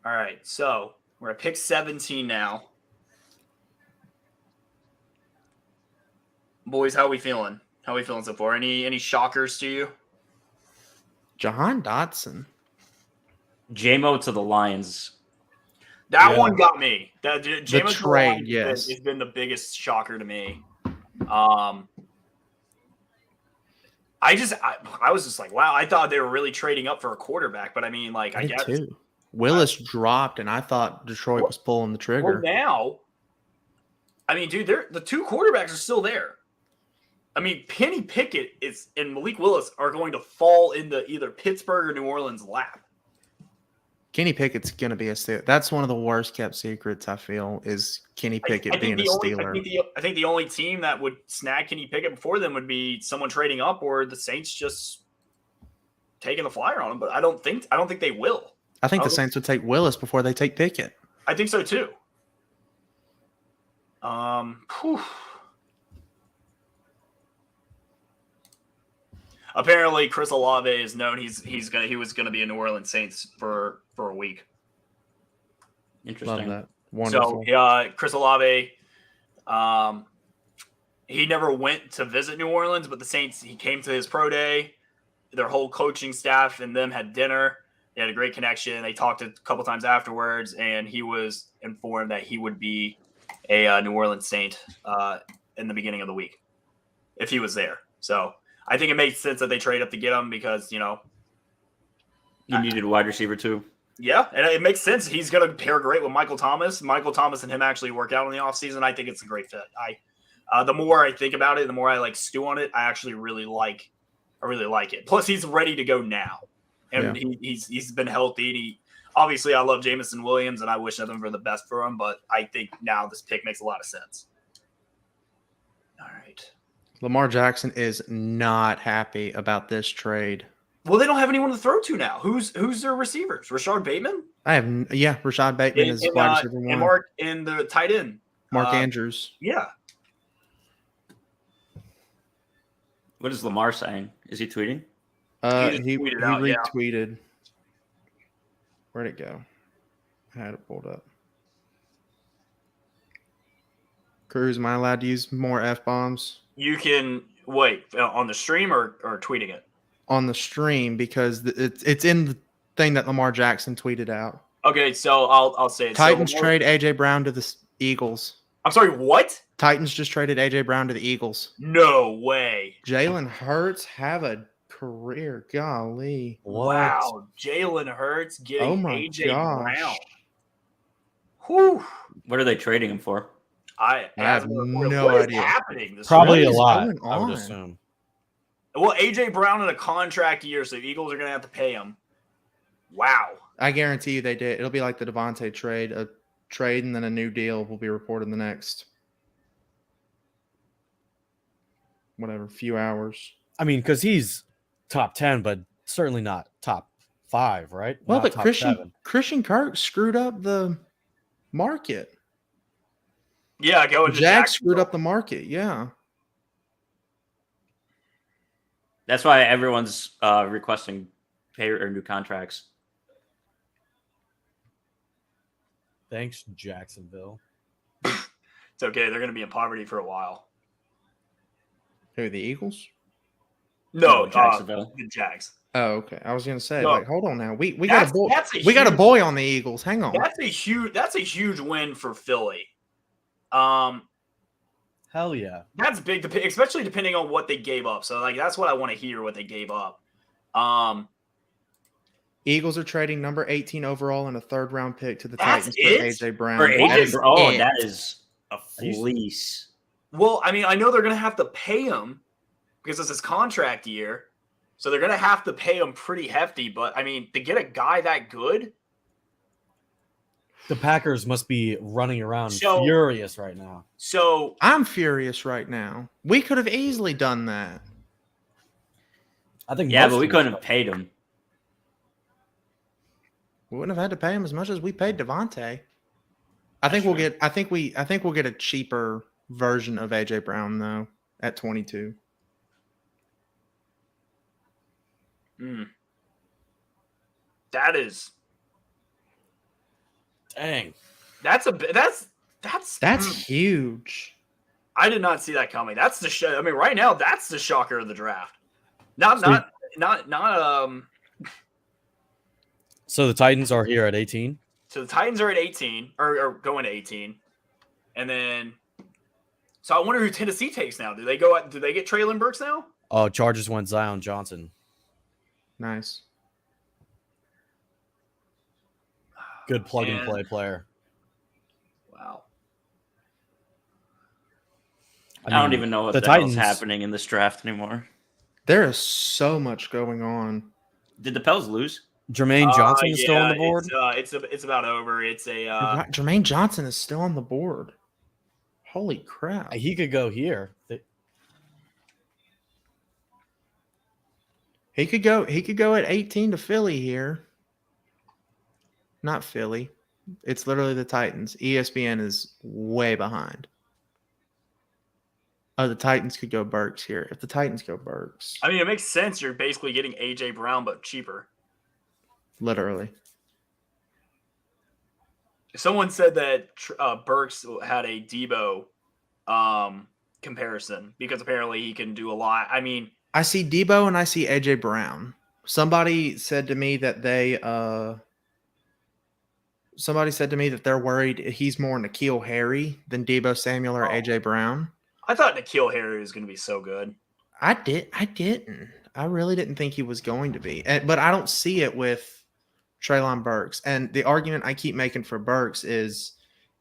All right, so we're at pick 17 now. Boys, how are we feeling? How are we feeling so far? Any shockers to you? Jahan Dotson. JMO to the Lions. That Yeah. one got me. That Jameis trade, Winston yes. has been the biggest shocker to me. I was just like, wow, I thought they were really trading up for a quarterback, but I mean, like, I I did guess too. Willis dropped, and I thought Detroit was pulling the well, trigger. now, I mean, dude, the two quarterbacks are still there. I mean, Kenny Pickett and Malik Willis are going to fall into either Pittsburgh or New Orleans' lap. Kenny Pickett's going to be a Steeler. That's one of the worst kept secrets, I feel, is Kenny Pickett being a Steeler. I think the only team that would snag Kenny Pickett before them would be someone trading up, or the Saints just taking a flyer on him. But I don't think they will. I think the Saints would take Willis before they take Pickett. I think so too. Whew. Apparently, Chris Olave is known. He was gonna be a New Orleans Saints for a week. Interesting. Love that. Wonderful. So Chris Olave, he never went to visit New Orleans, but the Saints, he came to his pro day. Their whole coaching staff and them had dinner. They had a great connection. They talked a couple times afterwards, and he was informed that he would be a New Orleans Saint in the beginning of the week if he was there. So I think it makes sense that they trade up to get him because, You needed a wide receiver too. yeah, and it makes sense. He's going to pair great with Michael Thomas. Michael Thomas and him actually work out in the offseason. I think it's a great fit. The more I think about it, the more I stew on it, I actually really like it. Plus, he's ready to go now. And he's been healthy. And obviously, I love Jameson Williams, and I wish nothing for the best for him. But I think now this pick makes a lot of sense. All right. Lamar Jackson is not happy about this trade. Well, they don't have anyone to throw to now. Who's their receivers? Rashard Bateman Rashad Bateman is and, wide receiver and one. Mark and the tight end. Mark Andrews. Yeah. What is Lamar saying? Is he tweeting? He tweeted out, yeah. retweeted. Where'd it go? I had it pulled up. Cruz, am I allowed to use more F-bombs? You can wait on the stream or tweeting it? On the stream, because it's in the thing that Lamar Jackson tweeted out. Okay, so I'll say it. Titans so trade A.J. Brown to the Eagles. I'm sorry, what? Titans just traded A.J. Brown to the Eagles. No way. Jalen Hurts have a career. Golly. Wow. Jalen Hurts getting A.J. gosh. Brown. Whew. What are they trading him for? I have no what is idea. happening this Probably week? a lot, going I would on? assume. Well, A.J. Brown in a contract year, so the Eagles are going to have to pay him. Wow. I guarantee you they did. It'll be like the Devontae trade. A trade and then a new deal will be reported in the next few hours. I mean, because he's top 10, but certainly not top 5, right? Well, Not but top Christian 7. Christian Kirk screwed up the market. Yeah, going to Jack screwed Jacksonville. up the market. Yeah. That's why everyone's requesting pay or new contracts. Thanks, Jacksonville. It's okay. They're going to be in poverty for a while. Who, the Eagles? No, Jacksonville. the Jags. Oh, okay. I was gonna say, No. like, hold on now. We got a boy. That's a We got a huge- boy on the Eagles. Hang on. That's a huge win for Philly. Hell yeah. That's big, especially depending on what they gave up. So, like, that's what I want to hear. What they gave up. Eagles are trading number 18 overall and a third-round pick to the That's Titans it? for A.J. Brown. For That AJ, is oh, it. that is a fleece. Well, I mean, I know they're going to have to pay him because this is contract year. So they're going to have to pay him pretty hefty. But, I mean, to get a guy that good, The Packers must be running around So- furious right now. so I'm furious right now. We could have easily done that. I think Yeah, most but we teams couldn't are. have paid him. We wouldn't have had to pay him as much as we paid Devontae. I think we'll get a cheaper version of A.J. Brown though at 22. that is Dang. that's Huge. I did not see that coming. That's the show. I mean, right now, that's the shocker of the draft. Not So the Titans are here at 18. So the Titans are at 18 or going to 18, and then so I wonder who Tennessee takes now. Do they get Traylon Burks now? Oh, Chargers went Zion Johnson. Nice. Good plug and Man. play player. Wow. I don't mean, even know what the the hell's Titans- happening in this draft anymore. There is so much going on. Did the Pels lose? Jermaine Johnson is still on the board. It's about over. It's a Jermaine Johnson is still on the board. Holy crap. He could go here. He could go at 18 to Philly here. Not Philly. It's literally the Titans. ESPN is way behind. Oh, the Titans could go Burks here. If the Titans go Burks, I mean, it makes sense. You're basically getting AJ Brown, but cheaper. literally. Someone said that Burks had a Debo comparison because apparently he can do a lot. I mean, I see Debo and I see AJ Brown. Somebody said to me that they're worried he's more N'Keal Harry than Debo Samuel or AJ Brown. I thought N'Keal Harry was going to be so good. I didn't. I really didn't think he was going to be. But I don't see it with Treylon Burks. And the argument I keep making for Burks is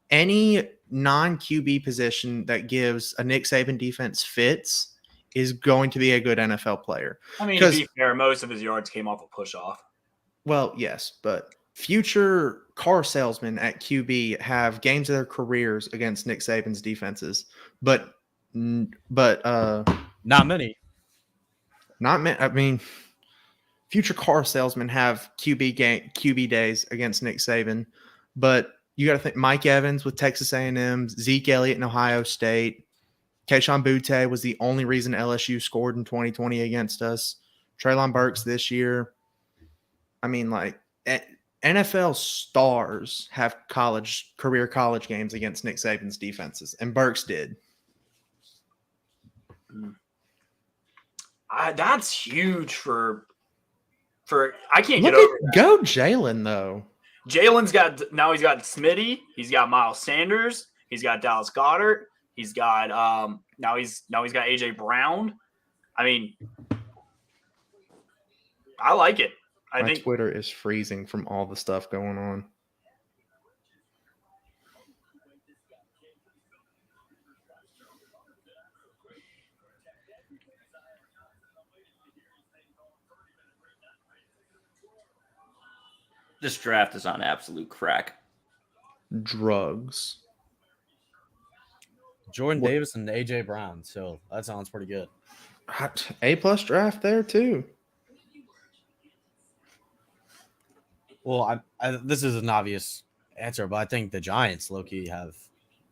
any non-QB position that gives a Nick Saban defense fits is going to be a good NFL player. I mean, to be fair, most of his yards came off a push-off. Well, yes, but future car salesmen at QB have games of their careers against Nick Saban's defenses, but Not many. not many. I mean, future car salesmen have QB days against Nick Saban, but you got to think Mike Evans with Texas A&M, Zeke Elliott in Ohio State, Keyshawn Butte was the only reason LSU scored in 2020 against us. Treylon Burks this year. I mean, like NFL stars have career college games against Nick Saban's defenses, and Burks did. That's huge for I can't Look get over at that. go Jalen though. Jalen's got he's got Smitty, he's got Miles Sanders, he's got Dallas Goedert, he's got now he's got AJ Brown. I mean, I like it. I My think Twitter is freezing from all the stuff going on. This draft is on absolute crack. Drugs. Jordan Davis and AJ Brown. So that sounds pretty good. A+ draft there too. Well, this is an obvious answer, but I think the Giants, low-key, have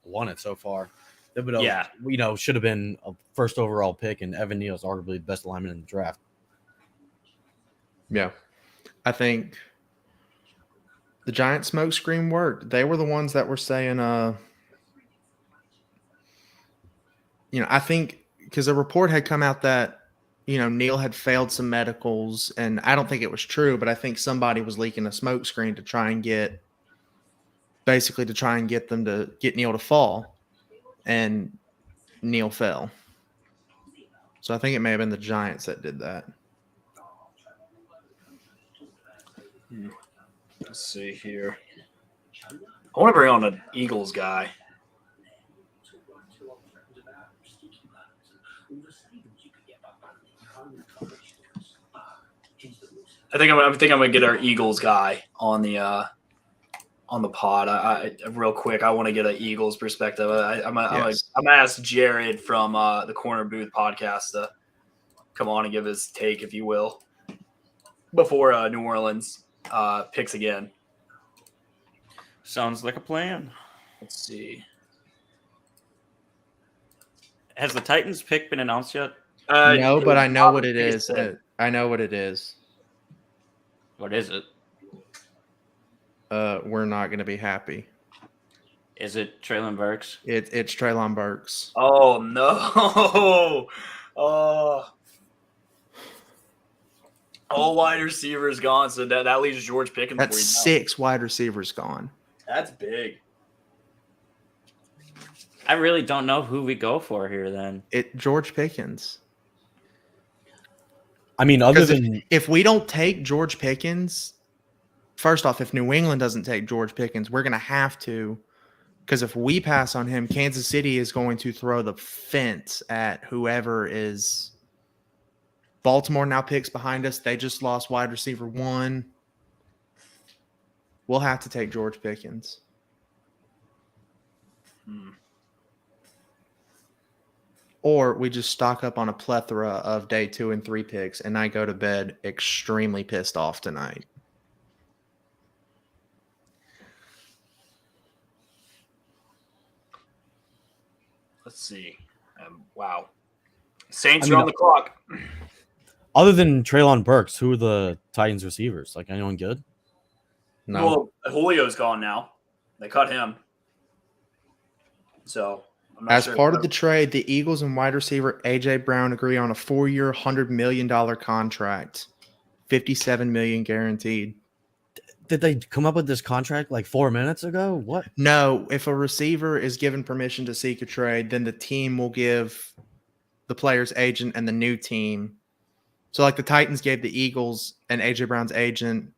won it so far. Yeah. Should have been a first overall pick, and Evan Neal is arguably the best lineman in the draft. Yeah. I think the Giants smokescreen worked. They were the ones that were saying, I think because a report had come out that, Neal had failed some medicals, and I don't think it was true, but I think somebody was leaking a smokescreen to try and get them to get Neal to fall, and Neal fell. So I think it may have been the Giants that did that. let's see here. I want to bring on an Eagles guy. I think I'm gonna get our Eagles guy on the pod. I real quick. I want to get an Eagles perspective. I'm gonna ask Jared from the Corner Booth podcast to come on and give his take, if you will, before New Orleans picks again. Sounds like a plan. Let's see. Has the Titans pick been announced yet? No, but I know what it is. I know what it is. What is it? We're not going to be happy. Is it Treylon Burks? It's Treylon Burks. Oh no! Oh, all wide receivers gone. So that leaves George Pickens. That's 6 wide receivers gone. That's big. I really don't know who we go for here then. George Pickens. I mean, other than if we don't take George Pickens, first off, if New England doesn't take George Pickens, we're going to have to, because if we pass on him, Kansas City is going to throw the fence at whoever is. Baltimore now picks behind us. They just lost wide receiver 1. We'll have to take George Pickens. Or we just stock up on a plethora of day 2 and 3 picks, and I go to bed extremely pissed off tonight. Let's see. Wow. Saints are on the clock. other than Treylon Burks, who are the Titans receivers? Like anyone good? No. Well, Julio's gone now. They cut him. So I'm not As sure part of the trade, the Eagles and wide receiver A.J. Brown agree on a 4-year, $100 million contract, $57 million guaranteed. Did they come up with this contract like 4 minutes ago? What? No, if a receiver is given permission to seek a trade, then the team will give the player's agent and the new team. So like the Titans gave the Eagles and A.J. Brown's agent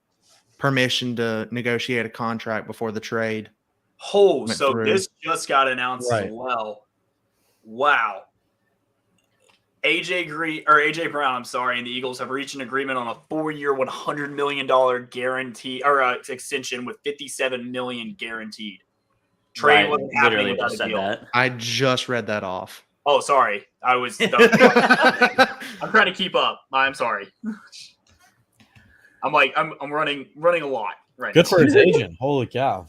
permission to negotiate a contract before the trade. Oh, went so through. this just got announced as Right. well. Wow. AJ Brown, I'm sorry, and the Eagles have reached an agreement on a 4-year, $100 million guarantee or extension with $57 million guaranteed. Trade Ryan wasn't happening literally without just a said deal. that. I just read that off. Oh, sorry. I'm trying to keep up. I'm sorry. I'm running a lot right Good now. for his agent. Holy cow.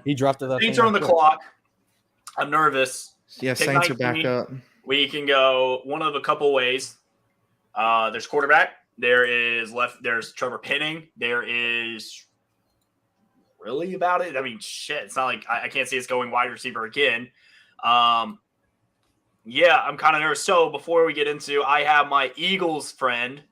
He drafted that. Saints are on the clock. I'm nervous. Yeah, Pick Saints are back 19. up. We can go one of a couple ways. There's quarterback. There's Trevor Penning. There is really about it. I mean, shit. It's not like I can't see us going wide receiver again. Yeah, I'm kind of nervous. So before we get into, I have my Eagles friend.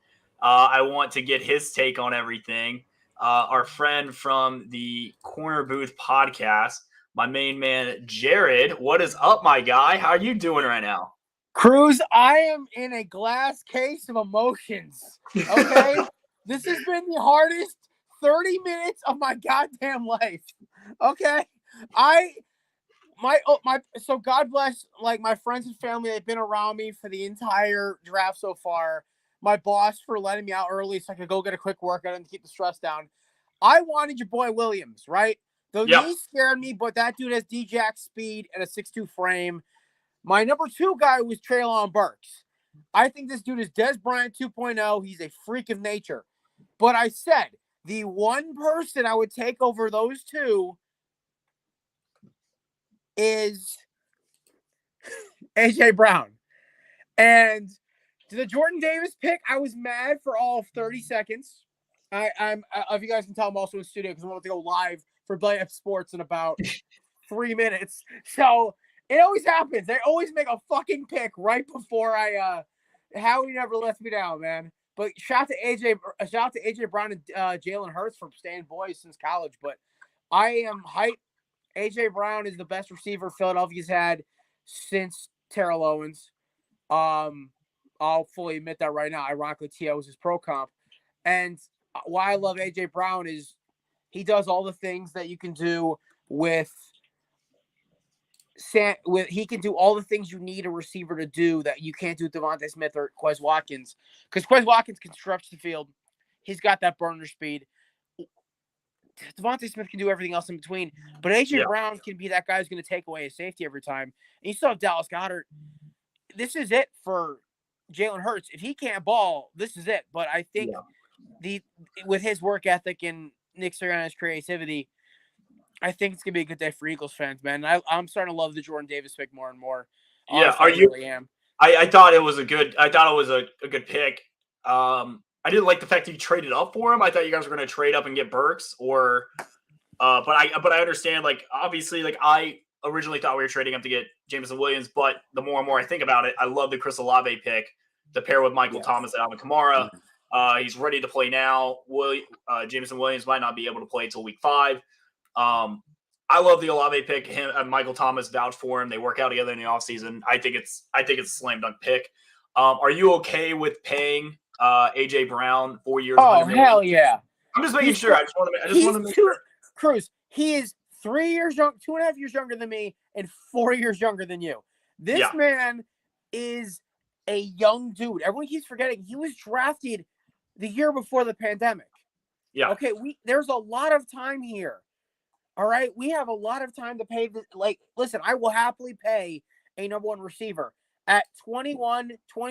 I want to get his take on everything. Our friend from the Corner Booth podcast, my main man, Jared. What is up, my guy? How are you doing right now? Cruz, I am in a glass case of emotions. Okay? This has been the hardest 30 minutes of my goddamn life. Okay? So God bless, like, my friends and family. They've been around me for the entire draft so far. My boss for letting me out early so I could go get a quick workout and keep the stress down. I wanted your boy Williams, right? The knee scared me, but that dude has D-Jack speed and a 6'2" frame. My number 2 guy was Treylon Burks. I think this dude is Des Bryant 2.0. He's a freak of nature. But I said the one person I would take over those two is AJ Brown. And to the Jordan Davis pick, I was mad for all of 30 seconds. If you guys can tell, I'm also in the studio because I'm about to go live for Play F Sports in about 3 minutes. So it always happens. They always make a fucking pick right before Howie never lets me down, man. But shout out to AJ Brown and Jalen Hurts for staying boys since college. But I am hyped. AJ Brown is the best receiver Philadelphia's had since Terrell Owens. I'll fully admit that right now. Ironically, T.O. was his pro comp. And why I love AJ Brown is he does all the things that you can do with he can do all the things you need a receiver to do that you can't do with Devontae Smith or Quez Watkins. Because Quez Watkins can stretch the field. He's got that burner speed. Devontae Smith can do everything else in between. But AJ Brown can be that guy who's going to take away a safety every time. And you still have Dallas Goedert. This is it for Jalen Hurts. If he can't ball, this is it. But I think with his work ethic and Nick Sirianni's creativity, I think it's gonna be a good day for Eagles fans, man. I'm starting to love the Jordan Davis pick more and more. Yeah, I really am. I thought it was a good pick. I didn't like the fact that you traded up for him. I thought you guys were going to trade up and get Burks, but I understand. Like, obviously, like, I originally thought we were trading up to get Jameson Williams, but the more and more I think about it, I love the Chris Olave pick to pair with Michael Thomas and Alvin Kamara. He's ready to play now. Jameson Williams might not be able to play until week 5. I love the Olave pick. Him and Michael Thomas vouched for him. They work out together in the offseason. I think it's a slam dunk pick. Are you okay with paying AJ Brown 4 years? Oh, hell yeah! I'm just making sure. I just want to make sure. Cruz, he is 3 years young, 2.5 years younger than me, and 4 years younger than you. This man is a young dude. Everyone keeps forgetting he was drafted the year before the pandemic. Yeah. Okay, there's a lot of time here. All right, we have a lot of time to pay. Listen, I will happily pay a number 1 receiver at $20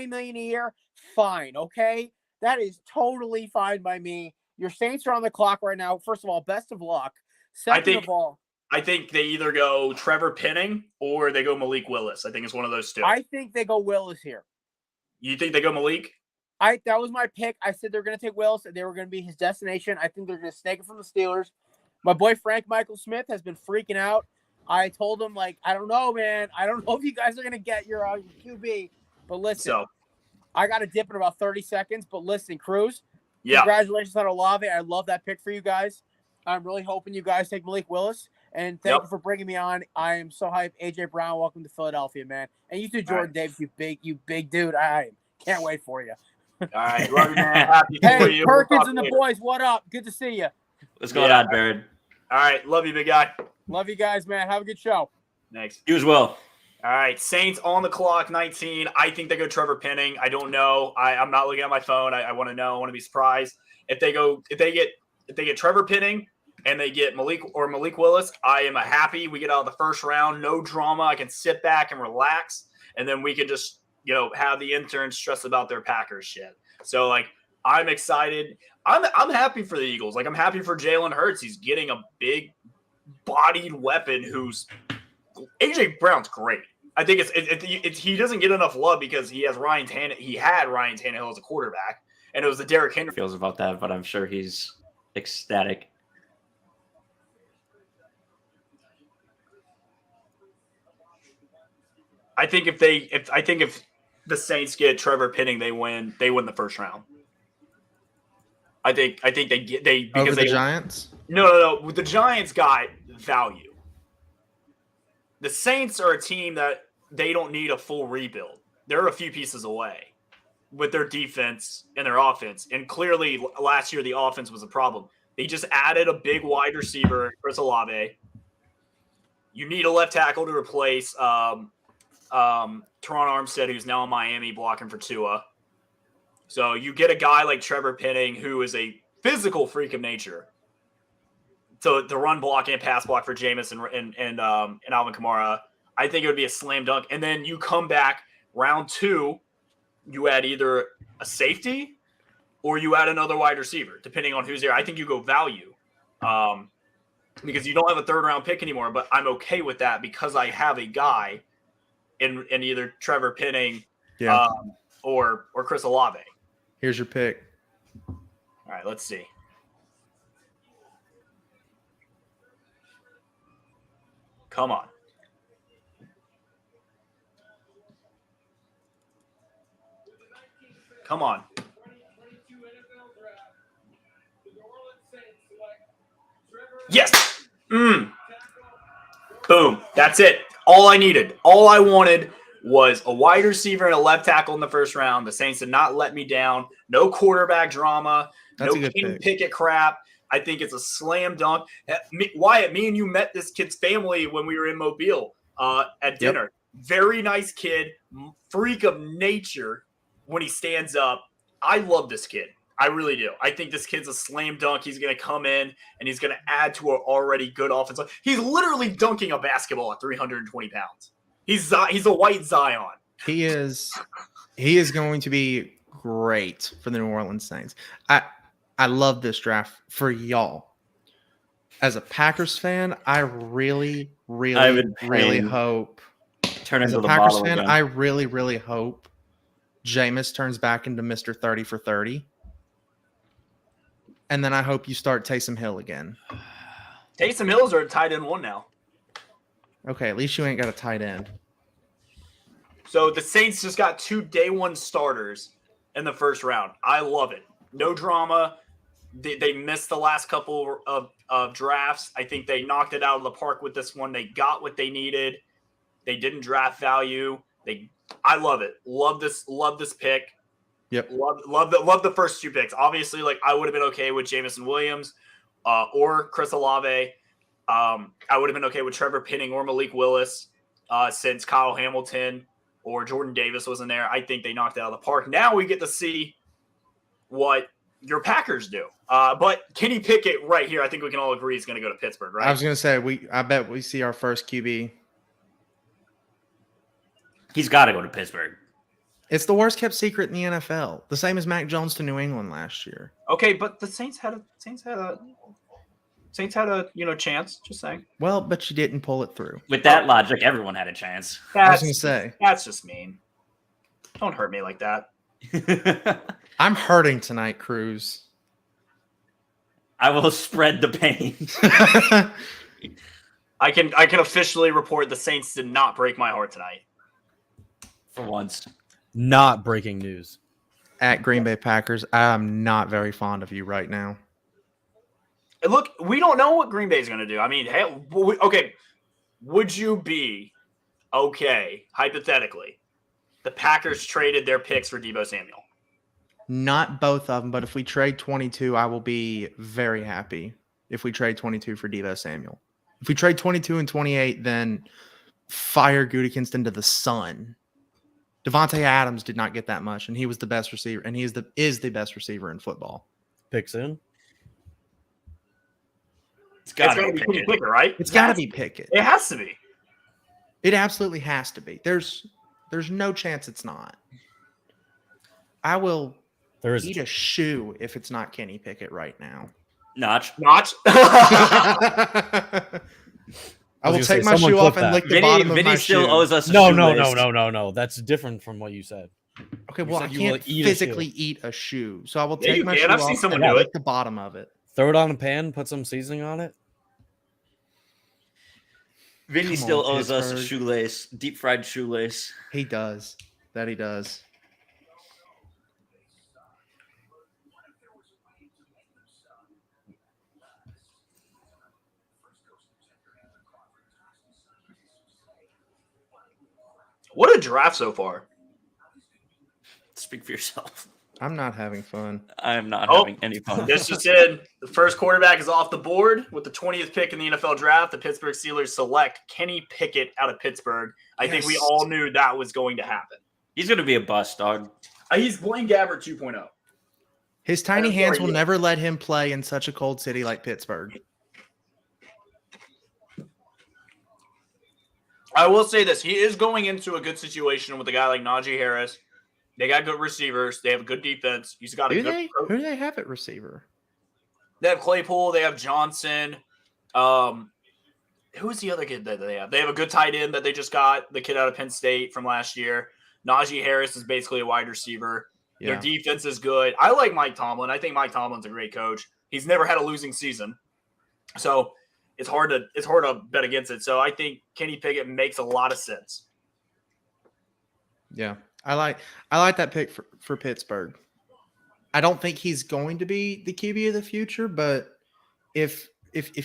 million a year. Fine, okay, that is totally fine by me. Your Saints are on the clock right now. First of all, best of luck. Second of all, I think they either go Trevor Penning or they go Malik Willis. I think it's one of those two. I think they go Willis here. You think they go Malik? That was my pick. I said they're going to take Willis and they were going to be his destination. I think they're going to snake it from the Steelers. My boy Frank Michael Smith has been freaking out. I told him, like, I don't know, man. I don't know if you guys are going to get your QB. But listen, I got to dip in about 30 seconds. But listen, Cruz, congratulations on Olave. I love that pick for you guys. I'm really hoping you guys take Malik Willis. And thank you for bringing me on. I am so hyped. AJ Brown, welcome to Philadelphia, man. And you too, Jordan Davis, you big dude. I can't wait for you. All right. Love you, man. Happy for you. Perkins and the boys, what up? Good to see you. What's going on, Baird? All right. Love you, big guy. Love you guys, man. Have a good show. Thanks. You as well. All right. Saints on the clock, 19. I think they go Trevor Penning. I don't know. I'm not looking at my phone. I want to know. I want to be surprised. If they get Trevor Penning and they get Malik Willis, I am happy. We get out of the first round. No drama. I can sit back and relax. And then we can just, have the interns stress about their Packers shit. So, like, I'm excited. I'm happy for the Eagles. Like, I'm happy for Jalen Hurts. He's getting a big-bodied weapon who's – A.J. Brown's great. I think it's he doesn't get enough love because he has Ryan Tannehill. He had Ryan Tannehill as a quarterback, and it was the Derrick Henry. Feels about that, but I'm sure he's ecstatic. I think if the Saints get Trevor Penning, they win the first round. I think they Over the Giants. No. The Giants got value. The Saints are a team that they don't need a full rebuild. They're a few pieces away with their defense and their offense. And clearly last year the offense was a problem. They just added a big wide receiver, Chris Olave. You need a left tackle to replace Teron Armstead, who's now in Miami blocking for Tua. So you get a guy like Trevor Penning, who is a physical freak of nature, to run block and pass block for Jameis and Alvin Kamara. I think it would be a slam dunk. And then you come back round 2, you add either a safety or you add another wide receiver, depending on who's there. I think you go value because you don't have a third-round pick anymore, but I'm okay with that because I have a guy in either Trevor Penning or Chris Olave. Here's your pick. All right, let's see. Come on. Come on. Yes. Boom. That's it. All I needed. All I wanted was a wide receiver and a left tackle in the first round. The Saints did not let me down. No quarterback drama. That's no a good Kenny pick. Pickett crap. I think it's a slam dunk. Wyatt, me and you met this kid's family when we were in Mobile at dinner. Very nice kid, freak of nature when he stands up. I love this kid. I really do. I think this kid's a slam dunk. He's going to come in and he's going to add to an already good offense. He's literally dunking a basketball at 320 pounds. He's a white Zion. He is going to be great for the New Orleans Saints. I love this draft for y'all. As a Packers fan, I really hope. Turn As into a the Packers bottle fan, again. I really hope Jameis turns back into Mr. 30 for 30. And then I hope you start Taysom Hill again. Taysom Hills are a tight end 1 now. Okay, at least you ain't got a tight end. So the Saints just got 2 day 1 starters in the first round. I love it. No drama. They missed the last couple of drafts. I think they knocked it out of the park with this one. They got what they needed. They didn't draft value. I love it. Love this pick. Yep. Love the first 2 picks. Obviously, like I would have been okay with Jameson Williams or Chris Olave. I would have been okay with Trevor Penning or Malik Willis since Kyle Hamilton or Jordan Davis wasn't there. I think they knocked it out of the park. Now we get to see what your Packers do. But Kenny Pickett right here, I think we can all agree is going to go to Pittsburgh, right? I was going to say, I bet we see our first QB. He's got to go to Pittsburgh. It's the worst kept secret in the NFL. The same as Mac Jones to New England last year. Okay, but the Saints had a chance. Just saying. Well, but you didn't pull it through. With that logic, everyone had a chance. I was going to say. That's just mean. Don't hurt me like that. I'm hurting tonight, Cruz. I will spread the pain. I can officially report the Saints did not break my heart tonight. For once. Not breaking news. At Green Bay Packers, I'm not very fond of you right now. And look, we don't know what Green Bay is going to do. I mean, hey, okay, would you be okay, hypothetically, the Packers traded their picks for Deebo Samuel? Not both of them, but if we trade 22, I will be very happy if we trade 22 for Deebo Samuel. If we trade 22 and 28, then fire Gutekunst into the sun. Devontae Adams did not get that much, and he was the best receiver, and he is the best receiver in football. Picks in. It's got to to be be Kenny Pickett, right? It's got to be Pickett. It has to be. It absolutely has to be. There's no chance it's not. I will There is eat a shoe if it's not Kenny Pickett right now. Notch. I will gonna say, take my someone shoe clip off and that. lick the Vinny, bottom of Vinny my still shoe. owes us a No. shoelace. That's different from what you said. Okay, You well, I said you will can't eat a shoe. physically eat a shoe, so I will Yeah, take you my can. shoe I've seen off someone and do lick it. the bottom of it. Throw it on a pan, put some seasoning on it. Vinny Come still on, owes us a Pittsburgh. shoelace, deep fried shoelace. He does. That he does. What a draft so far. Speak for yourself. I'm not having fun. I am not Oh. having any fun. This just in. The first quarterback is off the board with the 20th pick in the NFL draft. The Pittsburgh Steelers select Kenny Pickett out of Pittsburgh. I think we Yes. all knew that was going to happen. He's going to be a bust, dog. He's Blaine Gabbert 2.0. His tiny I'm hands sorry, will yeah. never let him play in such a cold city like Pittsburgh. I will say this. He is going into a good situation with a guy like Najee Harris. They got good receivers. They have a good defense. He's got a Who good do they have at receiver? They have Claypool. They have Johnson. Who is the other kid that they have? They have a good tight end that they just got, the kid out of Penn State from last year. Najee Harris is basically a wide receiver. Yeah. Their defense is good. I like Mike Tomlin. I think Mike Tomlin's a great coach. He's never had a losing season. So it's hard to bet against it. So I think Kenny Pickett makes a lot of sense. Yeah. I like that pick for Pittsburgh. I don't think he's going to be the QB of the future, but if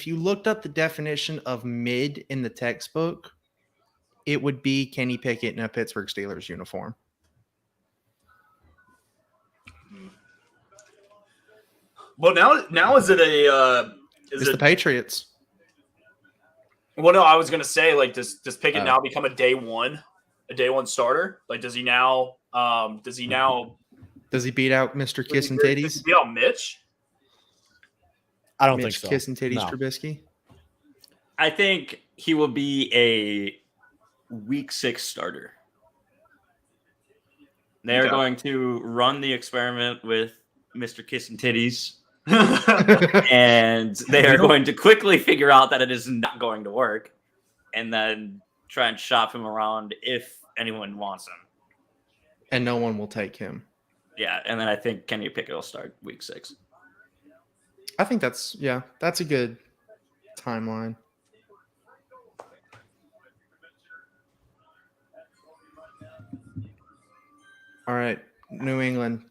you looked up the definition of mid in the textbook, it would be Kenny Pickett in a Pittsburgh Steelers uniform. Well, now is it a It's the Patriots. Well, no, I was gonna say, like, does Pickett Oh. now become a day one starter? Like, does he now Does he beat out Mr. Kiss and does Titties? he beat out Mitch? I don't Mitch think so. Kiss and Titties No. Trubisky? I think he will be a week 6 starter. They're Okay. going to run the experiment with Mr. Kiss and Titties, and they are going to quickly figure out that it is not going to work, and then try and shop him around if anyone wants him. And no one will take him. Yeah, and then I think Kenny Pickett will start week 6. I think that's a good timeline. All right, New England.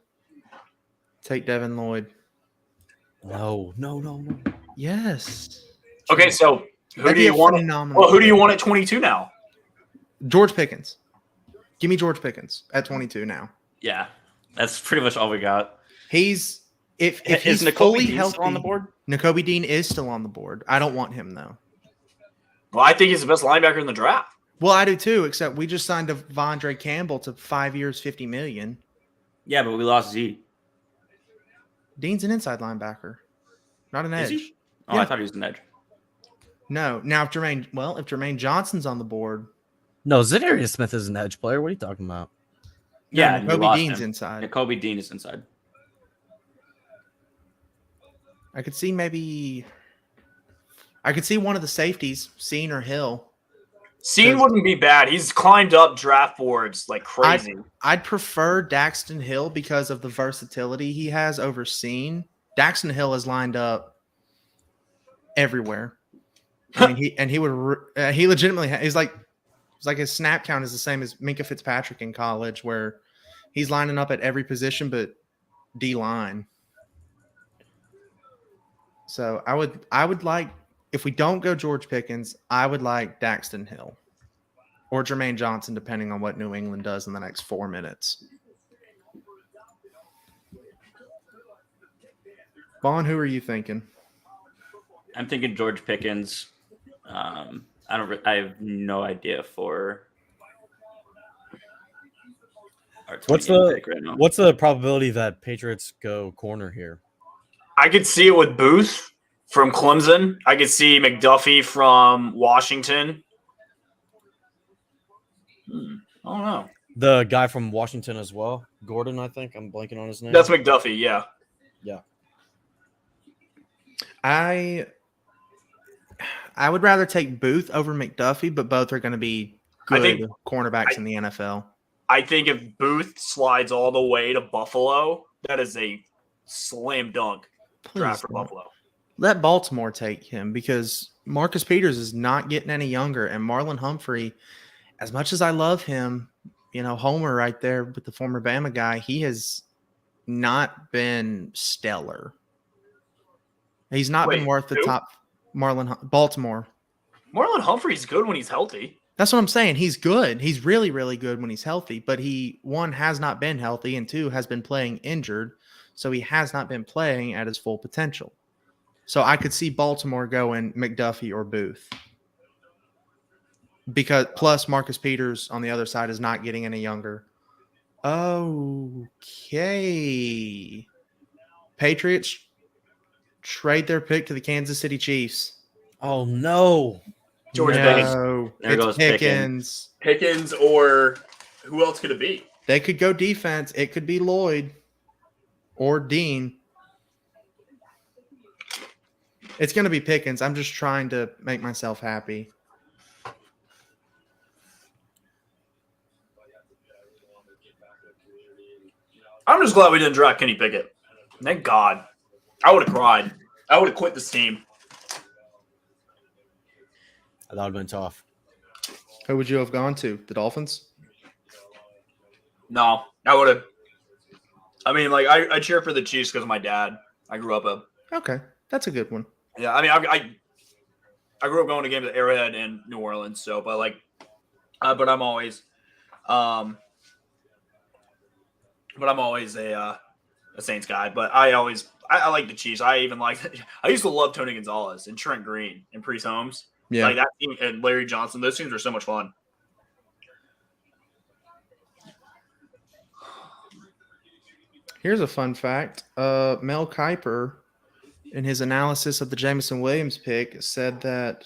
Take Devin Lloyd. No. Yes. Okay, so who That'd do be you a want? phenomenal Well, who do you pick. want at 22 now? George Pickens. Give me George Pickens at 22 now. Yeah, that's pretty much all we got. He's if Is he's Nakobe fully Dean healthy still on the board? Nakobe Dean is still on the board. I don't want him though. Well, I think he's the best linebacker in the draft. Well, I do too, except we just signed Vondre Campbell to 5 years, $50 million. Yeah, but we lost Z. Dean's an inside linebacker, not an Is edge. he? Oh, Yeah. I thought he was an edge. No. Now if Jermaine Johnson's on the board, No, Zadarius Smith is an edge player. What are you talking about? Yeah, no, and we Nakobe lost Dean's him. inside. Nakobe Dean is inside. I could see one of the safeties, Seen or Hill. Scene Does- wouldn't be bad. He's climbed up draft boards like crazy. I'd prefer Daxton Hill because of the versatility he has over Seen. Daxton Hill is lined up everywhere. I mean, he legitimately he's like his snap count is the same as Minkah Fitzpatrick in college, where he's lining up at every position but D line. So I would like, if we don't go George Pickens, I would like Daxton Hill or Jermaine Johnson, depending on what New England does in the next 4 minutes. Vaughn, who are you thinking? I'm thinking George Pickens. I have no idea for our What's 20 the pick right now. What's the probability that Patriots go corner here? I could see it with Booth from Clemson. I could see McDuffie from Washington. I don't know. The guy from Washington as well, Gordon, I think. I'm blanking on his name. That's McDuffie, yeah. Yeah. I would rather take Booth over McDuffie, but both are going to be I good think- cornerbacks in the NFL. I think if Booth slides all the way to Buffalo, that is a slam dunk Please draft for don't. Buffalo. Let Baltimore take him because Marcus Peters is not getting any younger, and Marlon Humphrey, as much as I love him, Homer right there with the former Bama guy, he has not been stellar. He's not been Wait, worth the who? top. Baltimore. Marlon Humphrey's good when he's healthy. That's what I'm saying. He's good. He's really, really good when he's healthy, but he, one, has not been healthy, and two, has been playing injured, so he has not been playing at his full potential. So I could see Baltimore going McDuffie or Booth. Because plus Marcus Peters on the other side is not getting any younger. Okay. Patriots trade their pick to the Kansas City Chiefs. Oh no. George No, There it's goes Pickens. Pickens, or who else could it be? They could go defense. It could be Lloyd or Dean. It's going to be Pickens. I'm just trying to make myself happy. I'm just glad we didn't draft Kenny Pickett. Thank God. I would have cried. I would have quit this team. That would have been tough. Who would you have gone to? The Dolphins? No, I would have. I mean, like, I cheer for the Chiefs because of my dad. I grew up Okay, that's a good one. Yeah, I mean, I grew up going to games at Arrowhead in New Orleans. So, but like, but I'm always a Saints guy. But I like the Chiefs. I used to love Tony Gonzalez and Trent Green and Priest Holmes. Yeah. Like that team and Larry Johnson. Those teams were so much fun. Here's a fun fact. Mel Kiper, in his analysis of the Jameson Williams pick, said that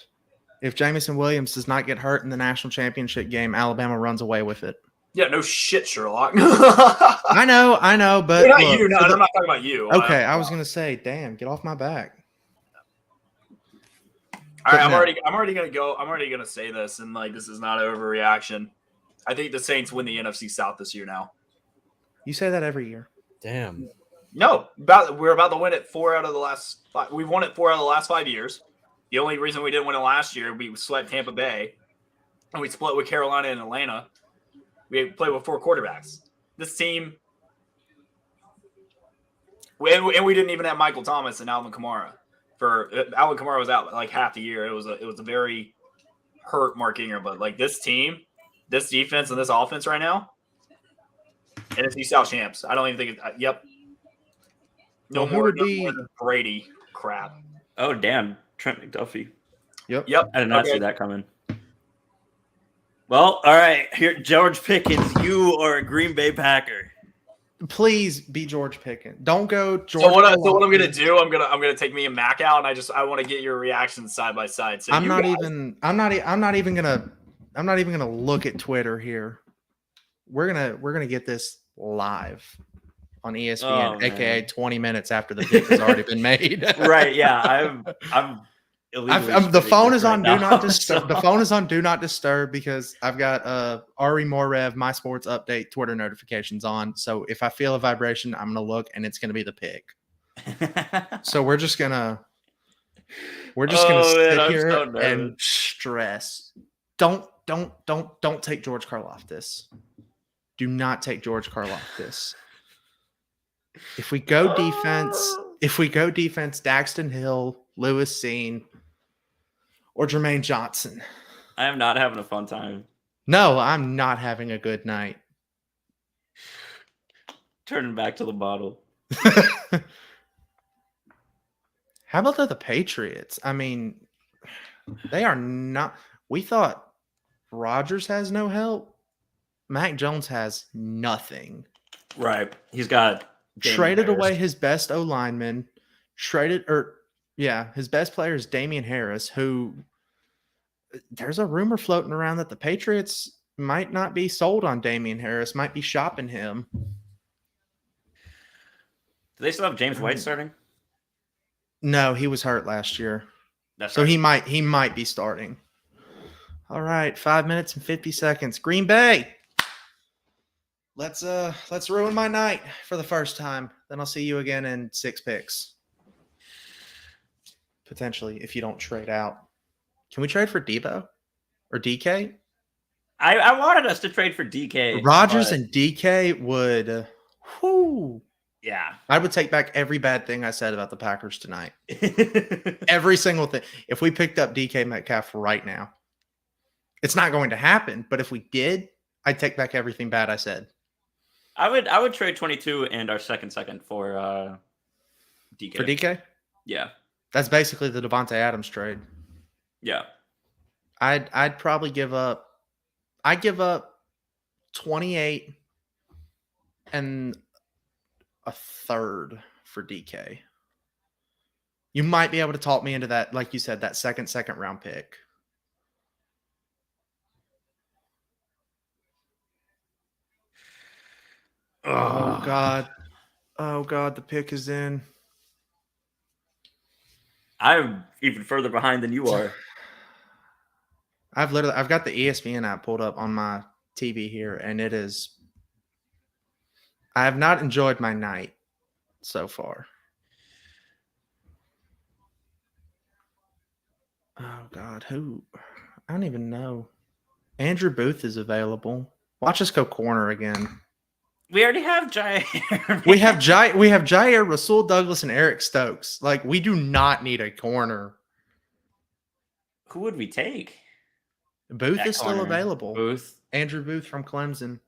if Jameson Williams does not get hurt in the national championship game, Alabama runs away with it. Yeah, no shit, Sherlock. I know, but Not look, you. No, for the- I'm not talking about you. Okay, I was gonna say, damn, get off my back. All right, But I'm already gonna go. I'm already gonna say this, and like this is not an overreaction. I think the Saints win the NFC South this year now. You say that every year. Damn. No, we're about to win it 4 out of the last 5. We've won it 4 out of the last 5 years. The only reason we didn't win it last year, we swept Tampa Bay, and we split with Carolina and Atlanta. We played with 4 quarterbacks. This team, and we didn't even have Michael Thomas and Alvin Kamara. Alvin Kamara was out like half the year. It was a very hurt Mark Ingram, but like this team, this defense, and this offense right now, NFC South champs. I don't even think. Yep. No Well, who more. would No be- more than Brady crap. Oh, damn. Trent McDuffie. Yep. I did not see that coming. Well, all right. Here, George Pickens, you are a Green Bay Packer. Please be George Pickens. Don't go George. So what I'm Karlaftis. gonna do? I'm gonna take me and Mac out, and I want to get your reactions side by side. So I'm you not guys- even gonna look at Twitter here. We're gonna get this live on ESPN, Oh, aka man. 20 minutes after the pick has already been made. Right? Yeah, I'm illegally the streaming phone this is on right do now, not disturb. so- The phone is on do not disturb because I've got Ari Morev, My Sports Update Twitter notifications on. So if I feel a vibration, I'm gonna look and it's gonna be the pick. So we're just gonna Oh, sit man, I'm here so and nervous. stress. Don't take George Karlaftis. Do not take George Karlaftis. If we go defense, Daxton Hill, Lewis Seen, or Jermaine Johnson. I am not having a fun time. No, I'm not having a good night. Turning back to the bottle. How about the Patriots? I mean, they are not. We thought Rodgers has no help. Mac Jones has nothing. Right. He's got Damien Traded Harris. away his best O lineman. His best player is Damian Harris, who there's a rumor floating around that the Patriots might not be sold on Damian Harris. Might be shopping him. Do they still have James White starting? No, he was hurt last year, That's so right. he might be starting. All right, 5 minutes and 50 seconds. Green Bay. Let's ruin my night for the first time. Then I'll see you again in 6 picks. Potentially, if you don't trade out. Can we trade for Debo or DK? I wanted us to trade for DK. Rodgers but- and DK would. Whoo. Yeah. I would take back every bad thing I said about the Packers tonight. Every single thing. If we picked up DK Metcalf right now, it's not going to happen. But if we did, I'd take back everything bad I said. I would trade 22 and our second for DK. For DK? Yeah. That's basically the Devontae Adams trade. Yeah. I'd probably give up. I'd give up 28 and a third for DK. You might be able to talk me into that, like you said, that second round pick. Oh God. Oh God, the pick is in. I'm even further behind than you are. I've got the ESPN app pulled up on my TV here, and it is. I have not enjoyed my night so far. Oh God, who? I don't even know. Andrew Booth is available. Watch us go corner again. We already have Jair. We have Jair, Rasul Douglas, and Eric Stokes. Like, we do not need a corner. Who would we take? Booth That is still corner. available. Booth. Andrew Booth from Clemson.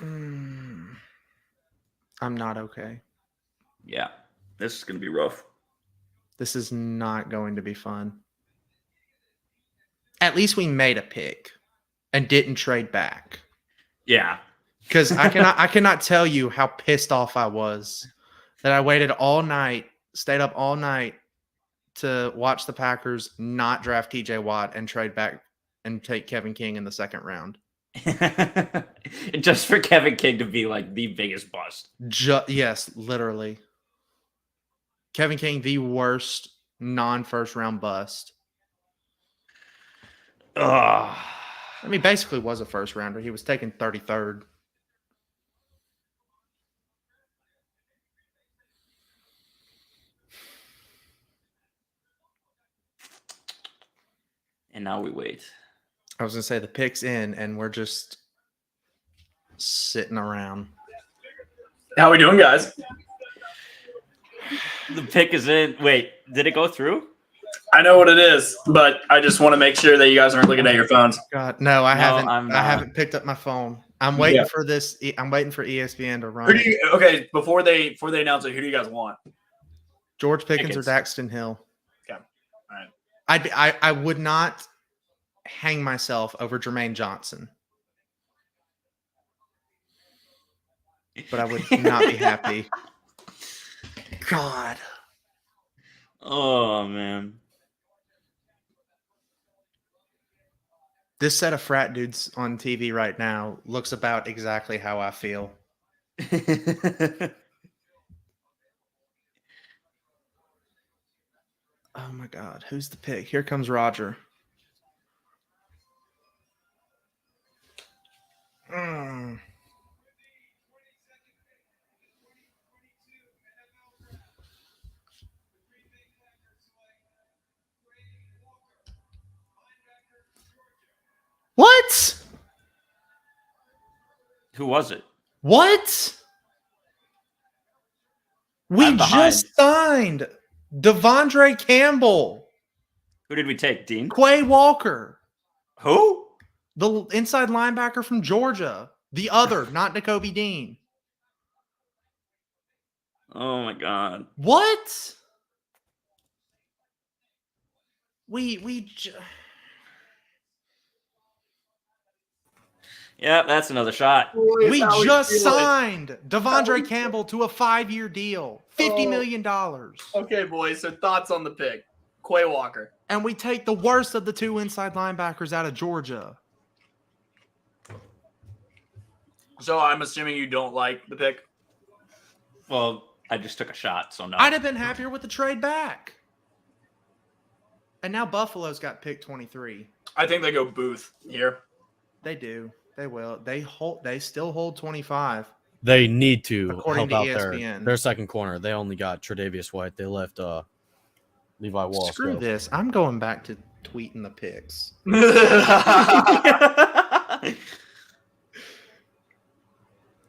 I'm not okay. Yeah. This is going to be rough. This is not going to be fun. At least we made a pick and didn't trade back. Yeah. Because I cannot tell you how pissed off I was that I waited all night, stayed up all night to watch the Packers not draft TJ Watt and trade back and take Kevin King in the second round. Just for Kevin King to be like the biggest bust. Yes, literally. Kevin King, the worst non-first round bust. Ugh. I mean, basically was a first rounder. He was taken 33rd. And now we wait. I was going to say the pick's in, and we're just sitting around. How we doing, guys? The pick is in. Wait, did it go through? I know what it is, but I just want to make sure that you guys aren't looking at your phones. God, no, I haven't. I'm I not. haven't picked up my phone. I'm waiting Yeah. for this. I'm waiting for ESPN to Who run. do you, okay, before they announce it, who do you guys want? George Pickens or Pickens. Daxton Hill. Okay. All right. I would not hang myself over Jermaine Johnson, but I would not be happy. God. Oh man. This set of frat dudes on TV right now looks about exactly how I feel. Oh my God. Who's the pick? Here comes Roger. What? Who was it? What? We I'm behind. just signed Devondre Campbell, Who did we take? Dean? Quay Walker, Who? the inside linebacker from Georgia. The other, not N'Kobe Dean. Oh my god. What? Yeah, that's another shot. We just signed Devondre Campbell to a 5-year deal, $50 million. Okay, boys. So thoughts on the pick? Quay Walker. and we take the worst of the two inside linebackers out of Georgia. So I'm assuming you don't like the pick. Well, I just took a shot, so no. I'd have been happier with the trade back. And now Buffalo's got pick 23. I think they go Booth here. They do. They will. They still hold 25. They need to According help to out ESPN. their second corner. They only got Tre'Davious White. They left Levi Wallace. Screw go. this. I'm going back to tweeting the picks.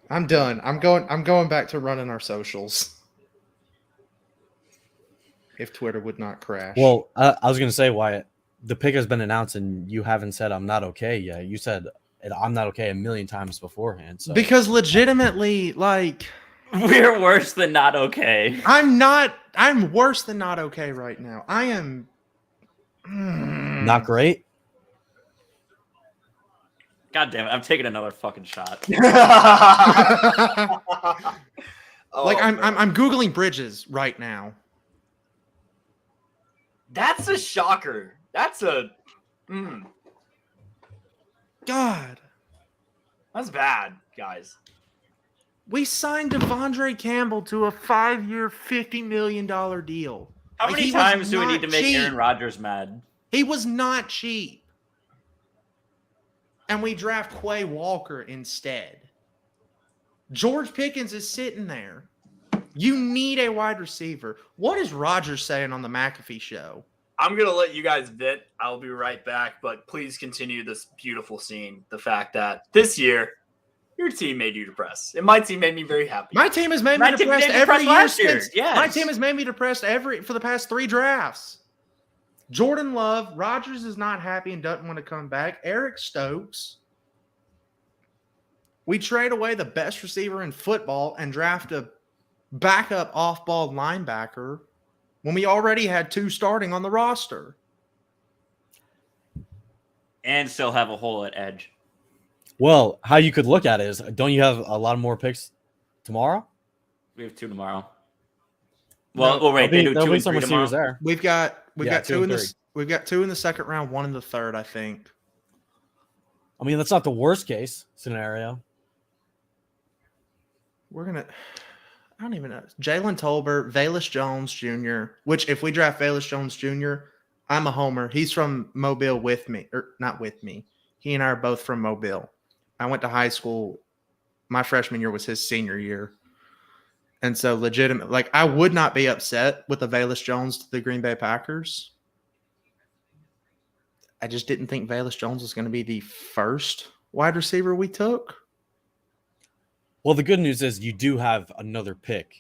I'm done. I'm going back to running our socials. If Twitter would not crash. Well, I was going to say, Wyatt, the pick has been announced and you haven't said I'm not okay yet. You said I'm not okay a million times beforehand. So. Because legitimately, like, We're worse than not okay. I'm worse than not okay right now. I am Not great. God damn it! I'm taking another fucking shot. Like I'm Googling Bridges right now. That's a shocker. That's a God. that's bad, guys. We signed Devondre Campbell to a 5-year, $50 million deal. How Like, many he was times do we not need to make cheap. Aaron Rodgers mad? He was not cheap. And we draft Quay Walker instead. George Pickens is sitting there. You need a wide receiver. What is Rodgers saying on the McAfee show? I'm going to let you guys vent. I'll be right back, but please continue this beautiful scene. The fact that this year, your team made you depressed. And my team made me very happy. My team has made me My team depressed made me every depressed year last year, since. yes. My team has made me depressed for the past 3 drafts. Jordan Love, Rodgers is not happy and doesn't want to come back. Eric Stokes. We trade away the best receiver in football and draft a backup off-ball linebacker when we already had 2 starting on the roster. And still have a hole at edge. Well, how you could look at it is, don't you have a lot more picks tomorrow? We have 2 tomorrow. Well, wait, they do There'll 2 be and some 3 tomorrow. receivers there. We've got Yeah, 2 2 in and the we've got 2 in the second round, 1 in the third, I think. I mean, that's not the worst case scenario. I don't even know. Jalen Tolbert, Velus Jones Jr., which if we draft Velus Jones Jr., I'm a homer. He's from Mobile with me, or not with me. He and I are both from Mobile. I went to high school. My freshman year was his senior year. And so legitimate, like I would not be upset with the Velus Jones to the Green Bay Packers. I just didn't think Velus Jones was going to be the first wide receiver we took. Well, the good news is you do have another pick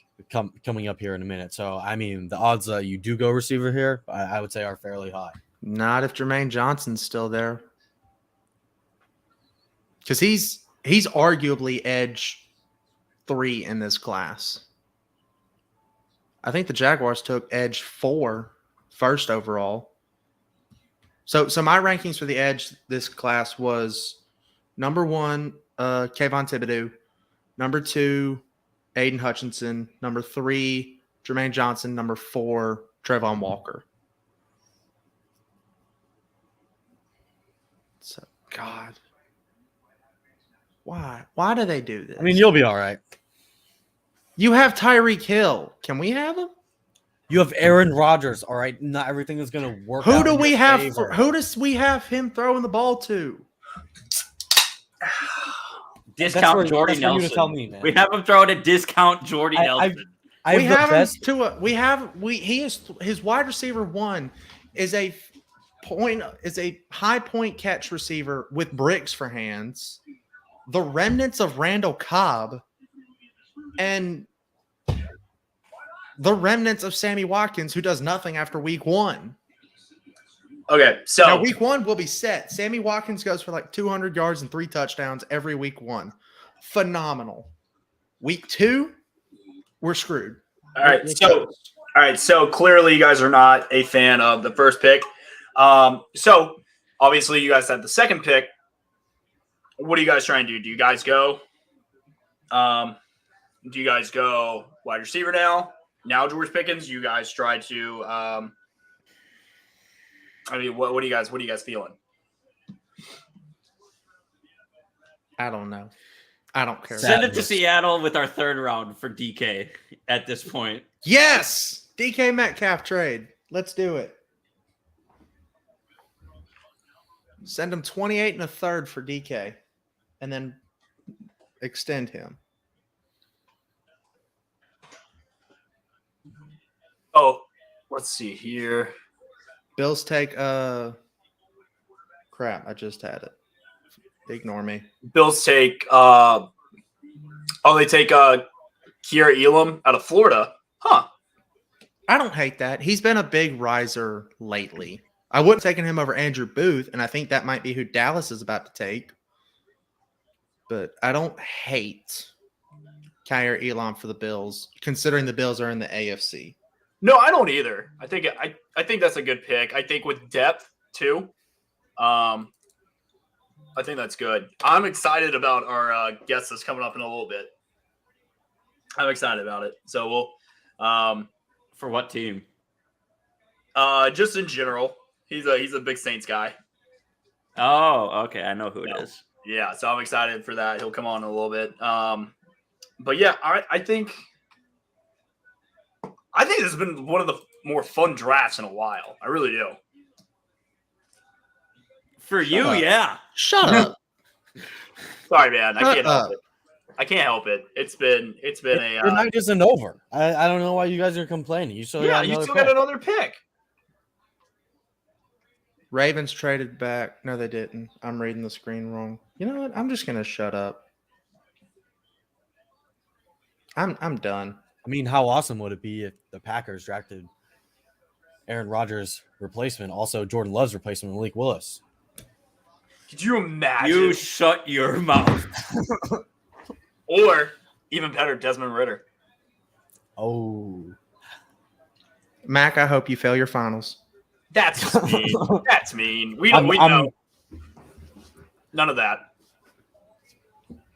coming up here in a minute. So, I mean, the odds that you do go receiver here, I would say are fairly high. Not if Jermaine Johnson's still there. Because he's arguably edge 3 in this class. I think the Jaguars took edge 4 first overall. So my rankings for the edge this class was number 1, Kayvon Thibodeau. Number 2, Aiden Hutchinson. Number 3, Jermaine Johnson. Number 4, Trayvon Walker. So, God. Why? Why do they do this? I mean, you'll be all right. You have Tyreek Hill. Can we have him? You have Aaron Rodgers. All right. Not everything is going to work. Who out do in we your have? favor. Who does we have him throwing the ball to? Discount Jordy that's for you Nelson. to tell me, man. We have him throwing a discount Jordy Nelson. I We have the him best. to a. We have we. He is his wide receiver 1 is a high point catch receiver with bricks for hands. The remnants of Randall Cobb and the remnants of Sammy Watkins, who does nothing after week 1. Okay, so Now, week 1 will be set. Sammy Watkins goes for like 200 yards and 3 touchdowns every week 1. Phenomenal. Week 2, we're screwed. all right, so clearly you guys are not a fan of the first pick. So obviously you guys had the second pick. What are you guys trying to do? Do you guys go wide receiver now? Now George Pickens, you guys try to I mean, what are you guys feeling? I don't know. I don't care. Send it to Sadness. Seattle with our third round for DK at this point. Yes, DK Metcalf trade. Let's do it. Send him 28 and a third for DK, and then extend him. Oh, let's see here. Bills take crap. I just had it. Ignore me. Bills take they take Kier Elam out of Florida. Huh. I don't hate that. He's been a big riser lately. I wouldn't have taken him over Andrew Booth, and I think that might be who Dallas is about to take. But I don't hate Kier Elam for the Bills, considering the Bills are in the AFC. No, I don't either. I think that's a good pick. I think with depth too. I think that's good. I'm excited about our guest that's coming up in a little bit. I'm excited about it. So we'll For what team? just in general, he's a big Saints guy. Oh, okay. I know who it is. Yeah, so I'm excited for that. He'll come on in a little bit. But yeah, I think this has been one of the more fun drafts in a while. I really do. For you, up. yeah. Shut up. Sorry, man. I Shut can't up. help it. I can't help it. It's been Your night isn't over. I don't know why you guys are complaining. You still yeah. got You another still pick. got another pick. Ravens traded back. No, they didn't. I'm reading the screen wrong. You know what? I'm just gonna shut up. I'm done. I mean, how awesome would it be if the Packers drafted Aaron Rodgers' replacement, also Jordan Love's replacement, Malik Willis? Could you imagine? You shut your mouth. Or even better, Desmond Ridder. Oh, Mac, I hope you fail your finals. That's just mean. That's mean. We don't. We know none of that.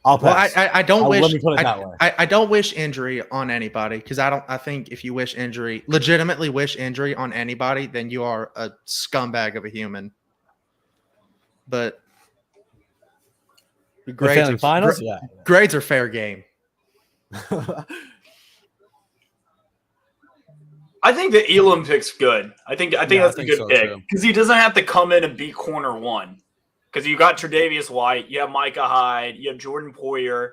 I'll Well, pass. I don't Let wish me put it that way. I don't wish injury on anybody because I think if you legitimately wish injury on anybody, then you are a scumbag of a human. But The failing finals, yeah. grades are fair game. I think the Elam pick's good. I think I that's a think good so, pick too. because he doesn't have to come in and be corner one. Because you got Tre'Davious White, you have Micah Hyde, you have Jordan Poyer.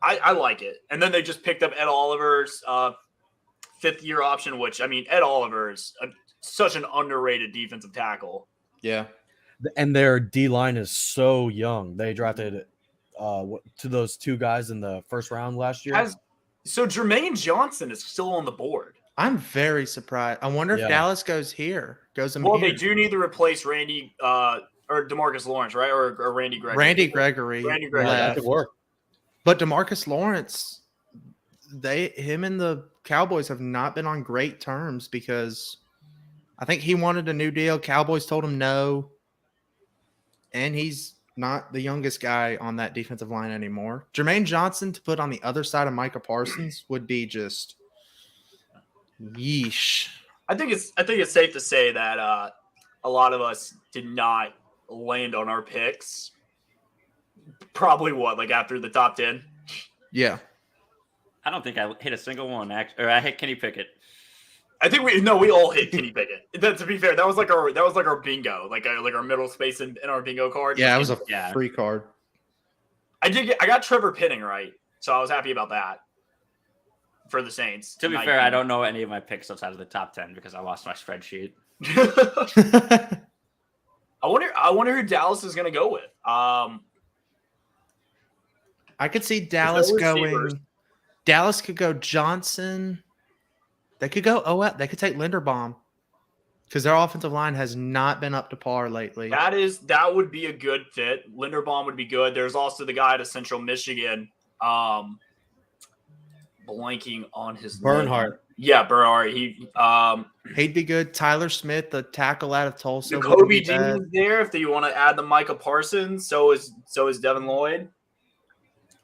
I like it. And then they just picked up Ed Oliver's fifth-year option, which, I mean, Ed Oliver is such an underrated defensive tackle. Yeah. And their D line is so young. They drafted to those two guys in the first round last year. So Jermaine Johnson is still on the board. I'm very surprised. I wonder if Yeah. Dallas goes here. Well, they do need to replace Randy or DeMarcus Lawrence, right? Or Randy Gregory. Randy Gregory. Randy Gregory. Yeah, that left. could work. But DeMarcus Lawrence, him and the Cowboys have not been on great terms because I think he wanted a new deal. Cowboys told him no. And he's not the youngest guy on that defensive line anymore. Jermaine Johnson to put on the other side of Micah Parsons would be just yeesh. I think it's safe to say that a lot of us did not land on our picks. Probably after the top 10? Yeah. I don't think I hit a single one. Or I hit Kenny Pickett. I think we all hit Kenny Pickett. To be fair, that was like our bingo, like our middle space in our bingo card. Yeah, it was a Yeah. free card. I got Trevor Penning right, so I was happy about that for the Saints. To be fair, I don't know any of my picks outside of the top 10 because I lost my spreadsheet. I wonder who Dallas is going to go with. I could see Dallas receivers. going. Dallas could go Johnson. They could go They could take Linderbaum because their offensive line has not been up to par lately. That would be a good fit. Linderbaum would be good. There's also the guy out of Central Michigan, blanking on his Bernhardt. name. Yeah, Bernhardt. He'd be good. Tyler Smith, the tackle out of Tulsa. wouldn't Jacoby be bad. Dean is there. If you want to add the Micah Parsons, so is Devin Lloyd.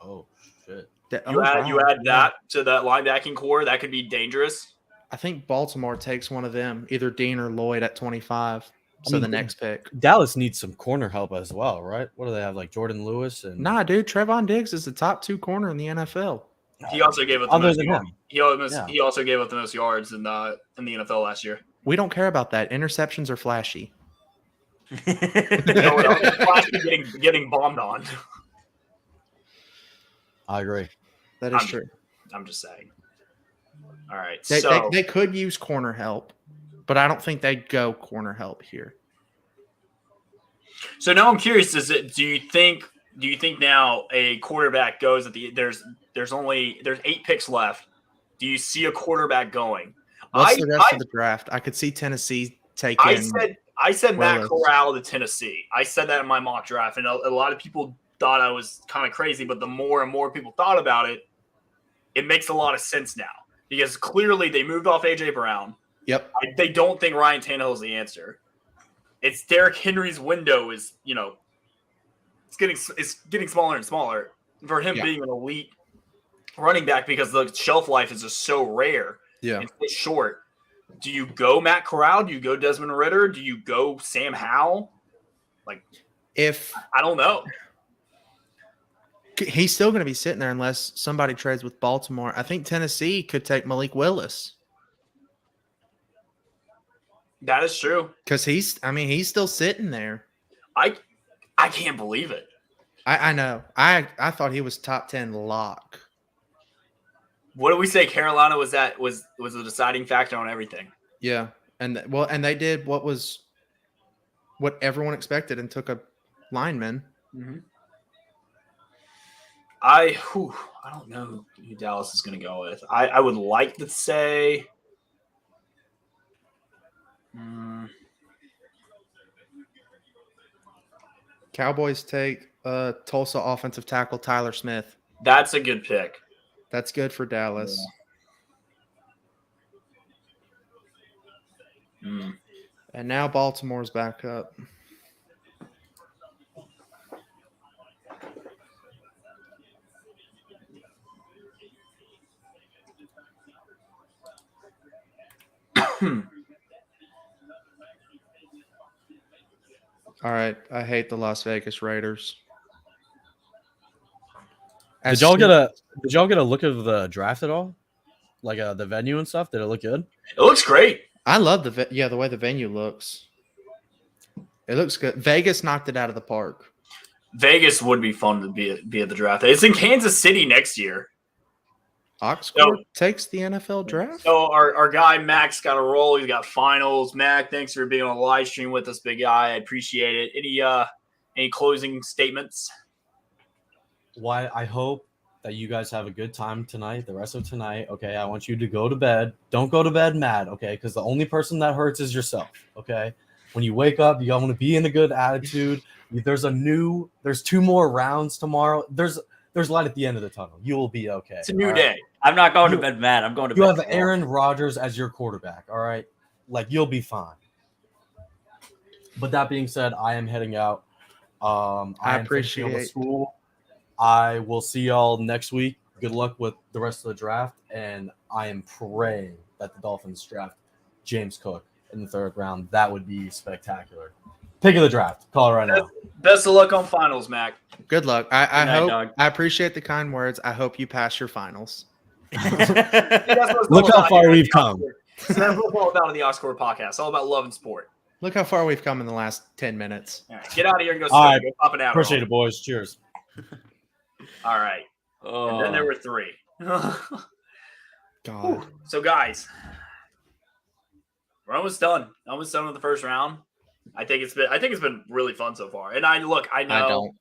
Oh shit! You add that to that linebacking core. That could be dangerous. I think Baltimore takes one of them, either Dean or Lloyd at 25. So mean, the next pick. Dallas needs some corner help as well, right? What do they have? Like Jordan Lewis and Nah, dude, Trevon Diggs is the top 2 corner in the NFL. He also gave up the Other most than yards. him. He also gave up the most yards in the NFL last year. We don't care about that. Interceptions are flashy. You know what else? Flashy getting bombed on. I agree. That is true. I'm just saying. All right. They could use corner help, but I don't think they'd go corner help here. So now I'm curious: do you think now a quarterback goes at there's 8 picks left? Do you see a quarterback going? What's the rest of the draft? I could see Tennessee taking. I said Matt Willis. Corral to Tennessee. I said that in my mock draft, and a lot of people thought I was kind of crazy. But the more and more people thought about it, it makes a lot of sense now because clearly they moved off AJ Brown. Yep. They don't think Ryan Tannehill is the answer. It's Derrick Henry's window is, it's getting smaller and smaller for him being an elite running back because the shelf life is just so rare. Yeah. And so short. Do you go Matt Corral? Do you go Desmond Ridder? Do you go Sam Howell? I don't know. He's still going to be sitting there unless somebody trades with Baltimore. I think Tennessee could take Malik Willis. That is true. Because he's still sitting there. I can't believe it. I know. I thought he was top 10 lock. What did we say? Carolina was a deciding factor on everything. Yeah. And they did what everyone expected and took a lineman. Mm-hmm. I don't know who Dallas is going to go with. I would like to say Cowboys take Tulsa offensive tackle Tyler Smith. That's a good pick. That's good for Dallas. Yeah. Mm. And now Baltimore's back up. All right. I hate the Las Vegas Raiders. Did y'all get a look at the draft at all? Like the venue and stuff? Did it look good? It looks great. I love the way the venue looks. It looks good. Vegas knocked it out of the park. Vegas would be fun to be at the draft. It's in Kansas City next year. Oxford takes the NFL draft. So our guy Max got a roll. He's got finals. Mac, thanks for being on the live stream with us, big guy. I appreciate it. Any closing statements? Why I hope that you guys have a good time tonight, the rest of tonight. Okay, I want you to go to bed. Don't go to bed mad, okay? Because the only person that hurts is yourself. Okay, when you wake up, you want to be in a good attitude. There's 2 more rounds tomorrow. There's light at the end of the tunnel. You will be okay. It's a new day. I'm not going to bed mad. I'm going to bed. You have Aaron Rodgers as your quarterback. All right, you'll be fine. But that being said, I am heading out. I appreciate school. I will see y'all next week. Good luck with the rest of the draft, and I am praying that the Dolphins draft James Cook in the 3rd round. That would be spectacular. Pick of the draft. Call it right now. Best of luck on finals, Mac. Good luck. I night, hope. dog. I appreciate the kind words. I hope you pass your finals. Look how far we've come. So that's what we're all about on the Oxford podcast. It's all about love and sport. Look how far we've come in the last 10 minutes. All right, get out of here and go. All right. Go pop it out. Appreciate it, boys. Cheers. All right. And then there were 3. God. So guys, we're almost done. Almost done with the first round. I think it's been really fun so far. And I know I don't.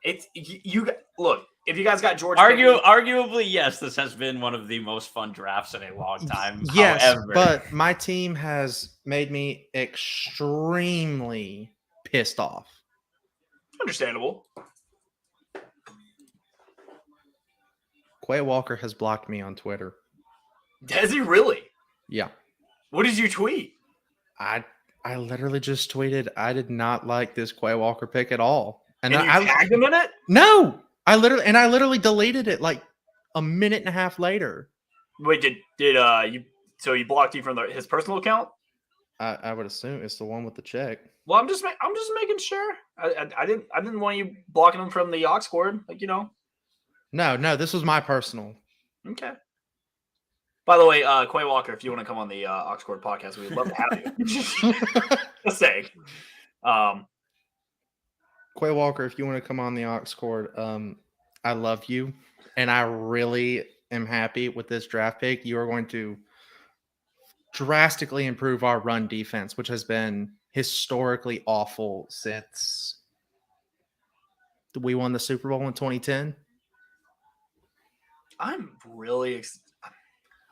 It's you look, if you guys got George Arguably, yes, this has been one of the most fun drafts in a long time. Yes, However, but my team has made me extremely pissed off. Understandable. Quay Walker has blocked me on Twitter. Does he really? Yeah. What did you tweet? I literally just tweeted I did not like this Quay Walker pick at all. And you tagged him in it? No. I literally deleted it like a minute and a half later. Wait, did you So he blocked you from his personal account? I would assume it's the one with the check. Well, I'm just making sure. I didn't want you blocking him from the aux cord. Like, you know. No, this was my personal. Okay. By the way, Quay Walker, if you want to come on the aux cord podcast, we'd love to have you. Just saying. Quay Walker, if you want to come on the aux cord, I love you, and I really am happy with this draft pick. You are going to drastically improve our run defense, which has been historically awful since we won the Super Bowl in 2010. I'm really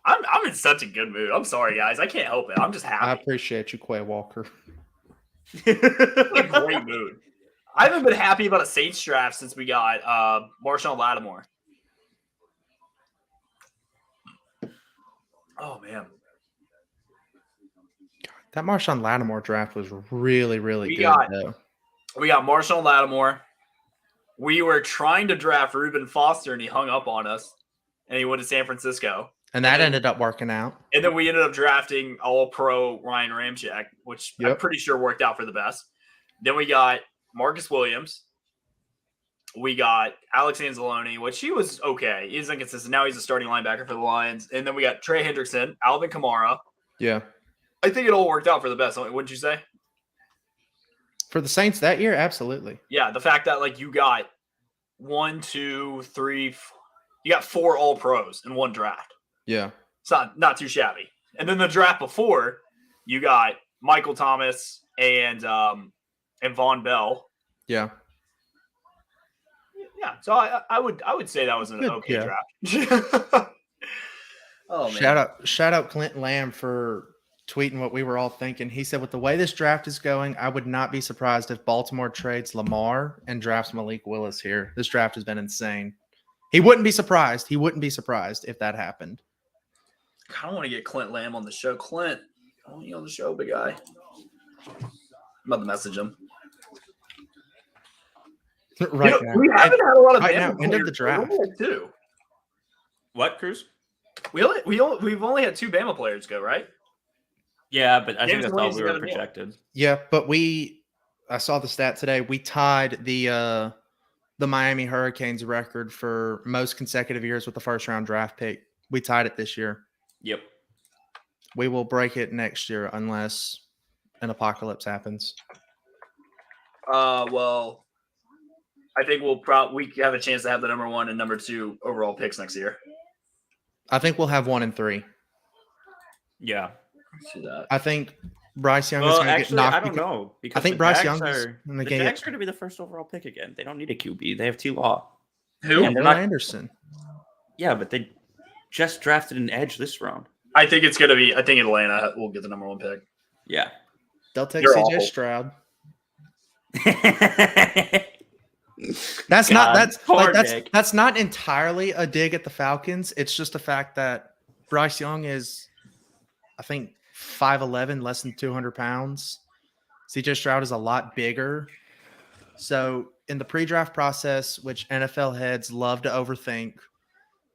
I'm in such a good mood. I'm sorry, guys. I can't help it. I'm just I happy. appreciate you, Quay Walker. In a great mood. I haven't been happy about a Saints draft since we got Marshawn Lattimore. Oh, man. That Marshawn Lattimore draft was really, really We good, got- though. We got Marshawn Lattimore. We were trying to draft Reuben Foster, and he hung up on us, and he went to San Francisco. And that ended up working out. And then we ended up drafting All-Pro Ryan Ramczyk, which I'm Yep. pretty sure worked out for the best. Then we got Marcus Williams. We got Alex Anzalone, which he was okay. He's inconsistent. Now he's a starting linebacker for the Lions. And then we got Trey Hendrickson, Alvin Kamara. Yeah. I think it all worked out for the best, wouldn't you say? For the Saints that year, absolutely. Yeah, the fact that like you got 1, 2, 3, you got 4 All-Pros in one draft. Yeah. It's not too shabby. And then the draft before, you got Michael Thomas and Von Bell. Yeah. Yeah, so I would say that was an Good, okay yeah. draft. Oh man! Shout out Clint Lamb for tweeting what we were all thinking. He said, with the way this draft is going, I would not be surprised if Baltimore trades Lamar and drafts Malik Willis here. This draft has been insane. He wouldn't be surprised. He wouldn't be surprised if that happened. I kind of want to get Clint Lamb on the show. Clint, I want you on the show, big guy. I'm about to message him. Right You know, now. we haven't had a lot of Right Bama now, end of the players. draft. We've only had 2. What, Cruz? We've only had 2 Bama players go, right? Yeah, but I think James that's all Williams we and were Evan Neal. projected. Yeah, but I saw the stat today. We tied the Miami Hurricanes record for most consecutive years with the first round draft pick. We tied it this year. Yep. We will break it next year unless an apocalypse happens. Well, I think we have a chance to have the number 1 and number 2 overall picks next year. I think we'll have 1 and 3. Yeah. See that. I think Bryce Young is Well, going to get actually, knocked. I don't know. Because I think the Bryce Jags Young is are going the to Jags get are going to be the first overall pick again. They don't need a QB. They have T-Law. Who? And they're Will not- Anderson. Yeah, but they just drafted an edge this round. I think it's going to be. I think Atlanta will get the number 1 pick. Yeah. They'll take You're CJ awful. Stroud. That's That's not entirely a dig at the Falcons. It's just the fact that Bryce Young is, I think, 5'11", less than 200 pounds. CJ Stroud is a lot bigger. So in the pre-draft process, which NFL heads love to overthink,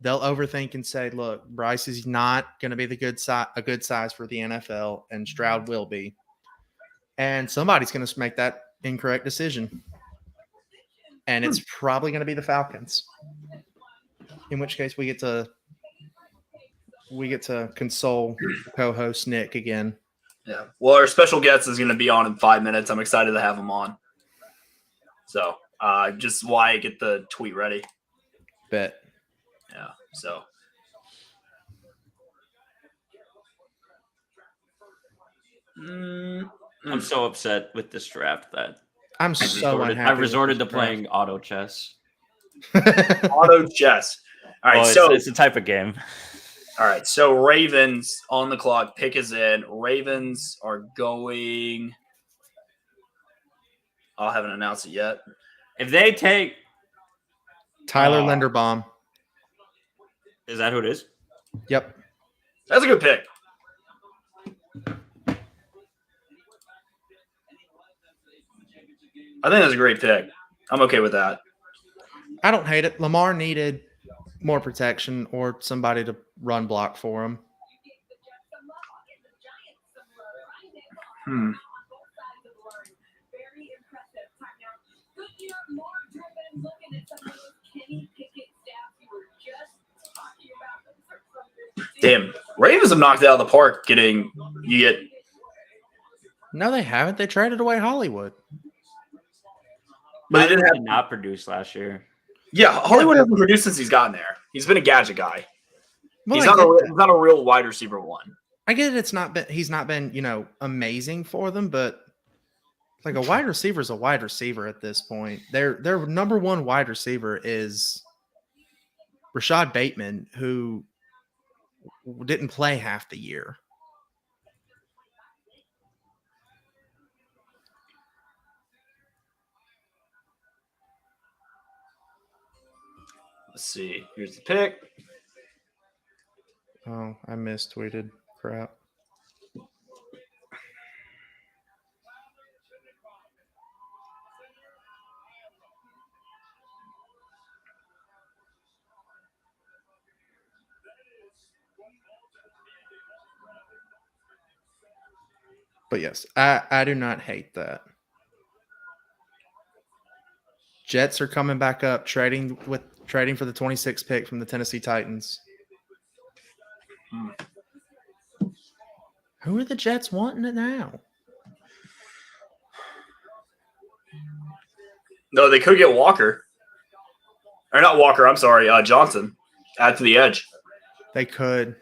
they'll overthink and say, look, Bryce is not going to be a good size for the NFL, and Stroud will be. And somebody's going to make that incorrect decision. And it's probably going to be the Falcons. In which case we get to console co-host Nick again. Yeah. Well, our special guest is going to be on in 5 minutes. I'm excited to have him on. So, just why get the tweet ready. Bet. Yeah. So. I'm so upset with this draft that I'm so unhappy. I resorted to with this draft. playing auto chess. Auto chess. All right. Well, So it's a type of game. all right. So Ravens on the clock. Pick is in. Ravens are going. I haven't announced it yet. If they take, Tyler Linderbaum. is that who it is? Yep. That's a good pick. I think that's a great pick. I'm okay with that. I don't hate it. Lamar needed more protection or somebody to run block for him. Hmm. Damn, Ravens have knocked it out of the park. No, they haven't. They traded away Hollywood. But they Hollywood didn't have. did not produce last year. Yeah, Hollywood hasn't produced since he's gotten there. He's been a gadget guy. Well, He's not a real wide receiver one. I get it. He's not been amazing for them, but like a wide receiver is a wide receiver at this point. Their number one wide receiver is Rashad Bateman, who didn't play half the year. Let's see. Here's the pick. Oh, I mistweeted. Crap. But yes, I do not hate that. Jets are coming back up, trading for the 26th pick from the Tennessee Titans. Who are the Jets wanting it now? No, they could get Walker. Or not Walker, I'm sorry, Johnson. Add to the edge. They could.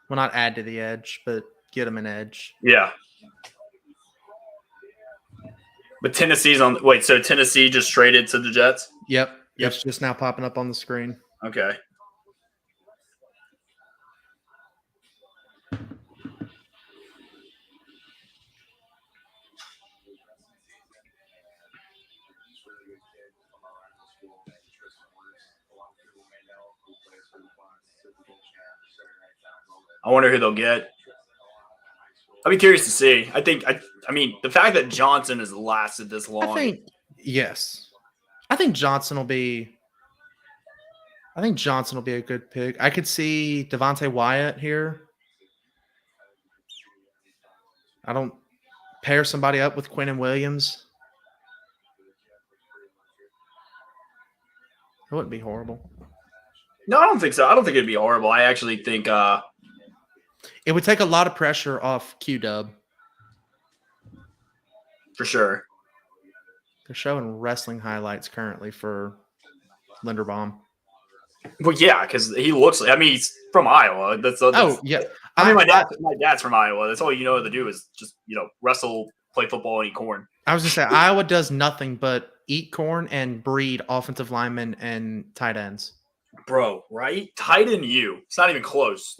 Well, not add to the edge, but get them an edge. Yeah. But Tennessee's on. Wait, so Tennessee just traded to the Jets? Yep. It's just now popping up on the screen. Okay. I wonder who they'll get. I'd be curious to see. I mean, the fact that Johnson has lasted this long. Yes. I think Johnson will be a good pick. I could see Devontae Wyatt here. I don't pair somebody up with Quinnen Williams. It wouldn't be horrible. No, I don't think so. I don't think it'd be horrible. I actually think it would take a lot of pressure off Q-Dub. For sure. They're showing wrestling highlights currently for Linderbaum. Well, yeah, because he looks like, he's from Iowa. That's yeah. My dad's from Iowa. That's all you know to do is just, wrestle, play football, and eat corn. I was just saying, Iowa does nothing but eat corn and breed offensive linemen and tight ends. Bro, right? Tight end U. It's not even close.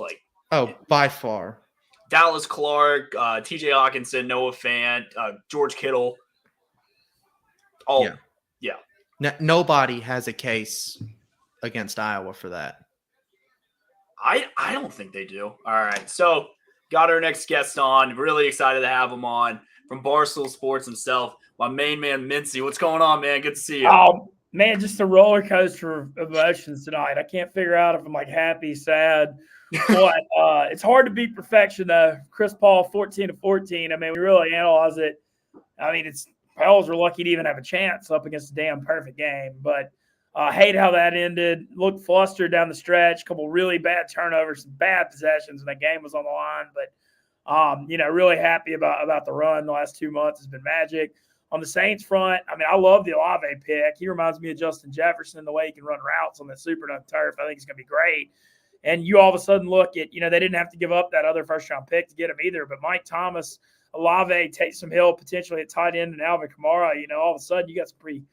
By far. Dallas Clark, TJ Hawkinson, Noah Fant, George Kittle. Yeah. Nobody has a case against Iowa for that. I don't think they do. All right. So got our next guest on. Really excited to have him on from Barstool Sports himself. My main man, Mincy. What's going on, man? Good to see you. Oh, man, just a roller coaster of emotions tonight. I can't figure out if I'm happy, sad. But it's hard to beat perfection, though. Chris Paul, 14-14. We really analyze it. It's Pels are lucky to even have a chance up against a damn perfect game. But hate how that ended. Looked flustered down the stretch. A couple really bad turnovers, some bad possessions, and that game was on the line. But really happy about the run. The last 2 months has been magic. On the Saints front, I love the Olave pick. He reminds me of Justin Jefferson, the way he can run routes on that Superdome turf. I think he's going to be great. And you all of a sudden look at, they didn't have to give up that other first-round pick to get him either. But Mike Thomas, Olave, Taysom Hill, potentially at tight end, and Alvin Kamara, all of a sudden you got some pretty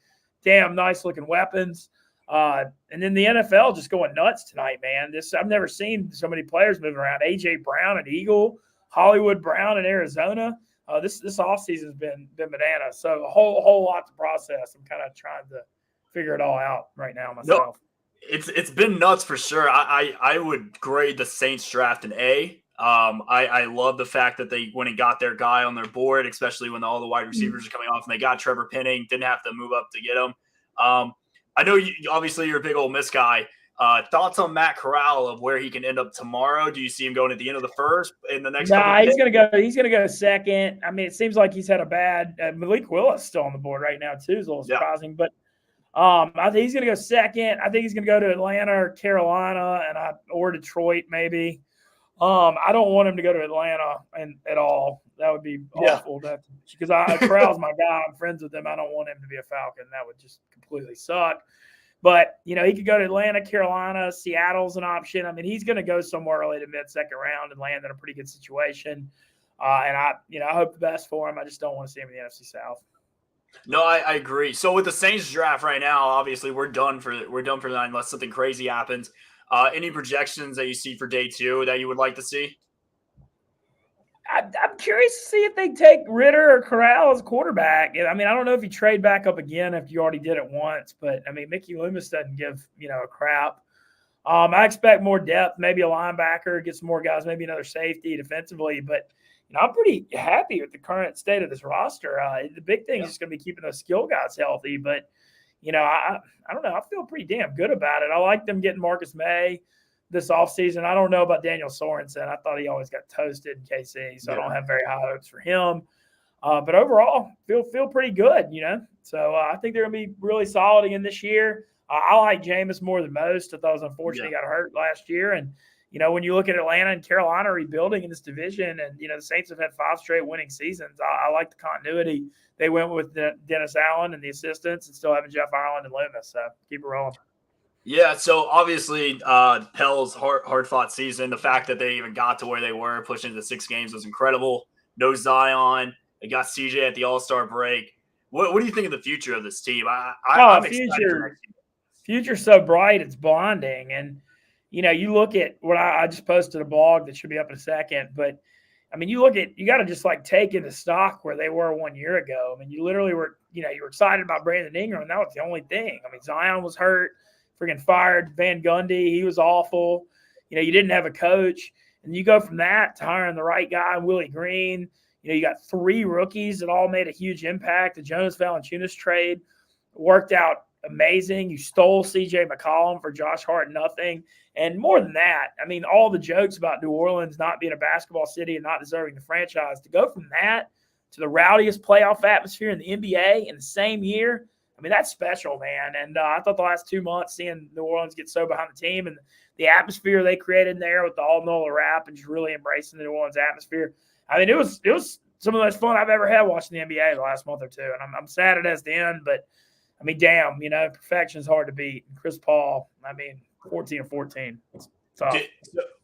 damn nice-looking weapons. And then the NFL just going nuts tonight, man. I've never seen so many players moving around. A.J. Brown at Eagle, Hollywood Brown in Arizona. This offseason has been banana. So a whole lot to process. I'm kind of trying to figure it all out right now myself. No, it's been nuts for sure. I would grade the Saints draft an A. I love the fact that they went and got their guy on their board, especially when all the wide receivers are coming off, and they got Trevor Penning. Didn't have to move up to get him. I know obviously you're a big Ole Miss guy. Thoughts on Matt Corral of where he can end up tomorrow? Do you see him going at the end of the first in the next couple Nah, of he's days? gonna go. He's gonna go second. I mean, it seems like he's had a bad. Malik Willis still on the board right now too. Is a little Yeah. surprising, but I think he's gonna go second. I think he's gonna go to Atlanta or Carolina or Detroit maybe. I don't want him to go to Atlanta at all. That would be awful. Because Corral's my guy. I'm friends with him. I don't want him to be a Falcon. That would just completely suck. But, he could go to Atlanta, Carolina, Seattle's an option. I mean, he's going to go somewhere early to mid-second round and land in a pretty good situation. And I hope the best for him. I just don't want to see him in the NFC South. No, I agree. So with the Saints draft right now, obviously we're done for that unless something crazy happens. Any projections that you see for day 2 that you would like to see? I'm curious to see if they take Ritter or Corral as quarterback. I mean, I don't know if you trade back up again if you already did it once, but I mean, Mickey Loomis doesn't give a crap. I expect more depth, maybe a linebacker, get some more guys, maybe another safety defensively. But I'm pretty happy with the current state of this roster. The big thing is just going to be keeping those skill guys healthy. But I don't know. I feel pretty damn good about it. I like them getting Marcus May this offseason. I don't know about Daniel Sorensen. I thought he always got toasted in KC, so I don't have very high hopes for him. But overall, feel pretty good, So I think they're going to be really solid again this year. I like Jameis more than most. I thought it was unfortunate he got hurt last year. And, when you look at Atlanta and Carolina rebuilding in this division and, the Saints have had 5 straight winning seasons, I like the continuity. They went with Dennis Allen and the assistants and still having Jeff Ireland and Loomis. So keep it rolling. Yeah, so obviously Pell's hard-fought season, the fact that they even got to where they were, pushing into 6 games was incredible. No Zion. They got CJ at the All-Star break. What do you think of the future of this team? I'm excited for next year. Future's so bright, it's blinding. And, you look at what I just posted a blog that should be up in a second, but I mean, you got to just take into stock where they were 1 year ago. I mean, you literally were, you were excited about Brandon Ingram, and that was the only thing. I mean, Zion was hurt, freaking fired Van Gundy. He was awful. You didn't have a coach. And you go from that to hiring the right guy, Willie Green. You got 3 rookies that all made a huge impact. The Jonas Valanciunas trade worked out amazing. You stole C.J. McCollum for Josh Hart, nothing. And more than that, I mean, all the jokes about New Orleans not being a basketball city and not deserving the franchise, to go from that to the rowdiest playoff atmosphere in the NBA in the same year, I mean, that's special, man. And I thought the last 2 months seeing New Orleans get so behind the team and the atmosphere they created in there with the all-Nola rap and just really embracing the New Orleans atmosphere, I mean, it was some of the most fun I've ever had watching the NBA the last month or two. And I'm sad it has to end, but I mean, damn, perfection is hard to beat. Chris Paul, I mean, 14-14. It's tough.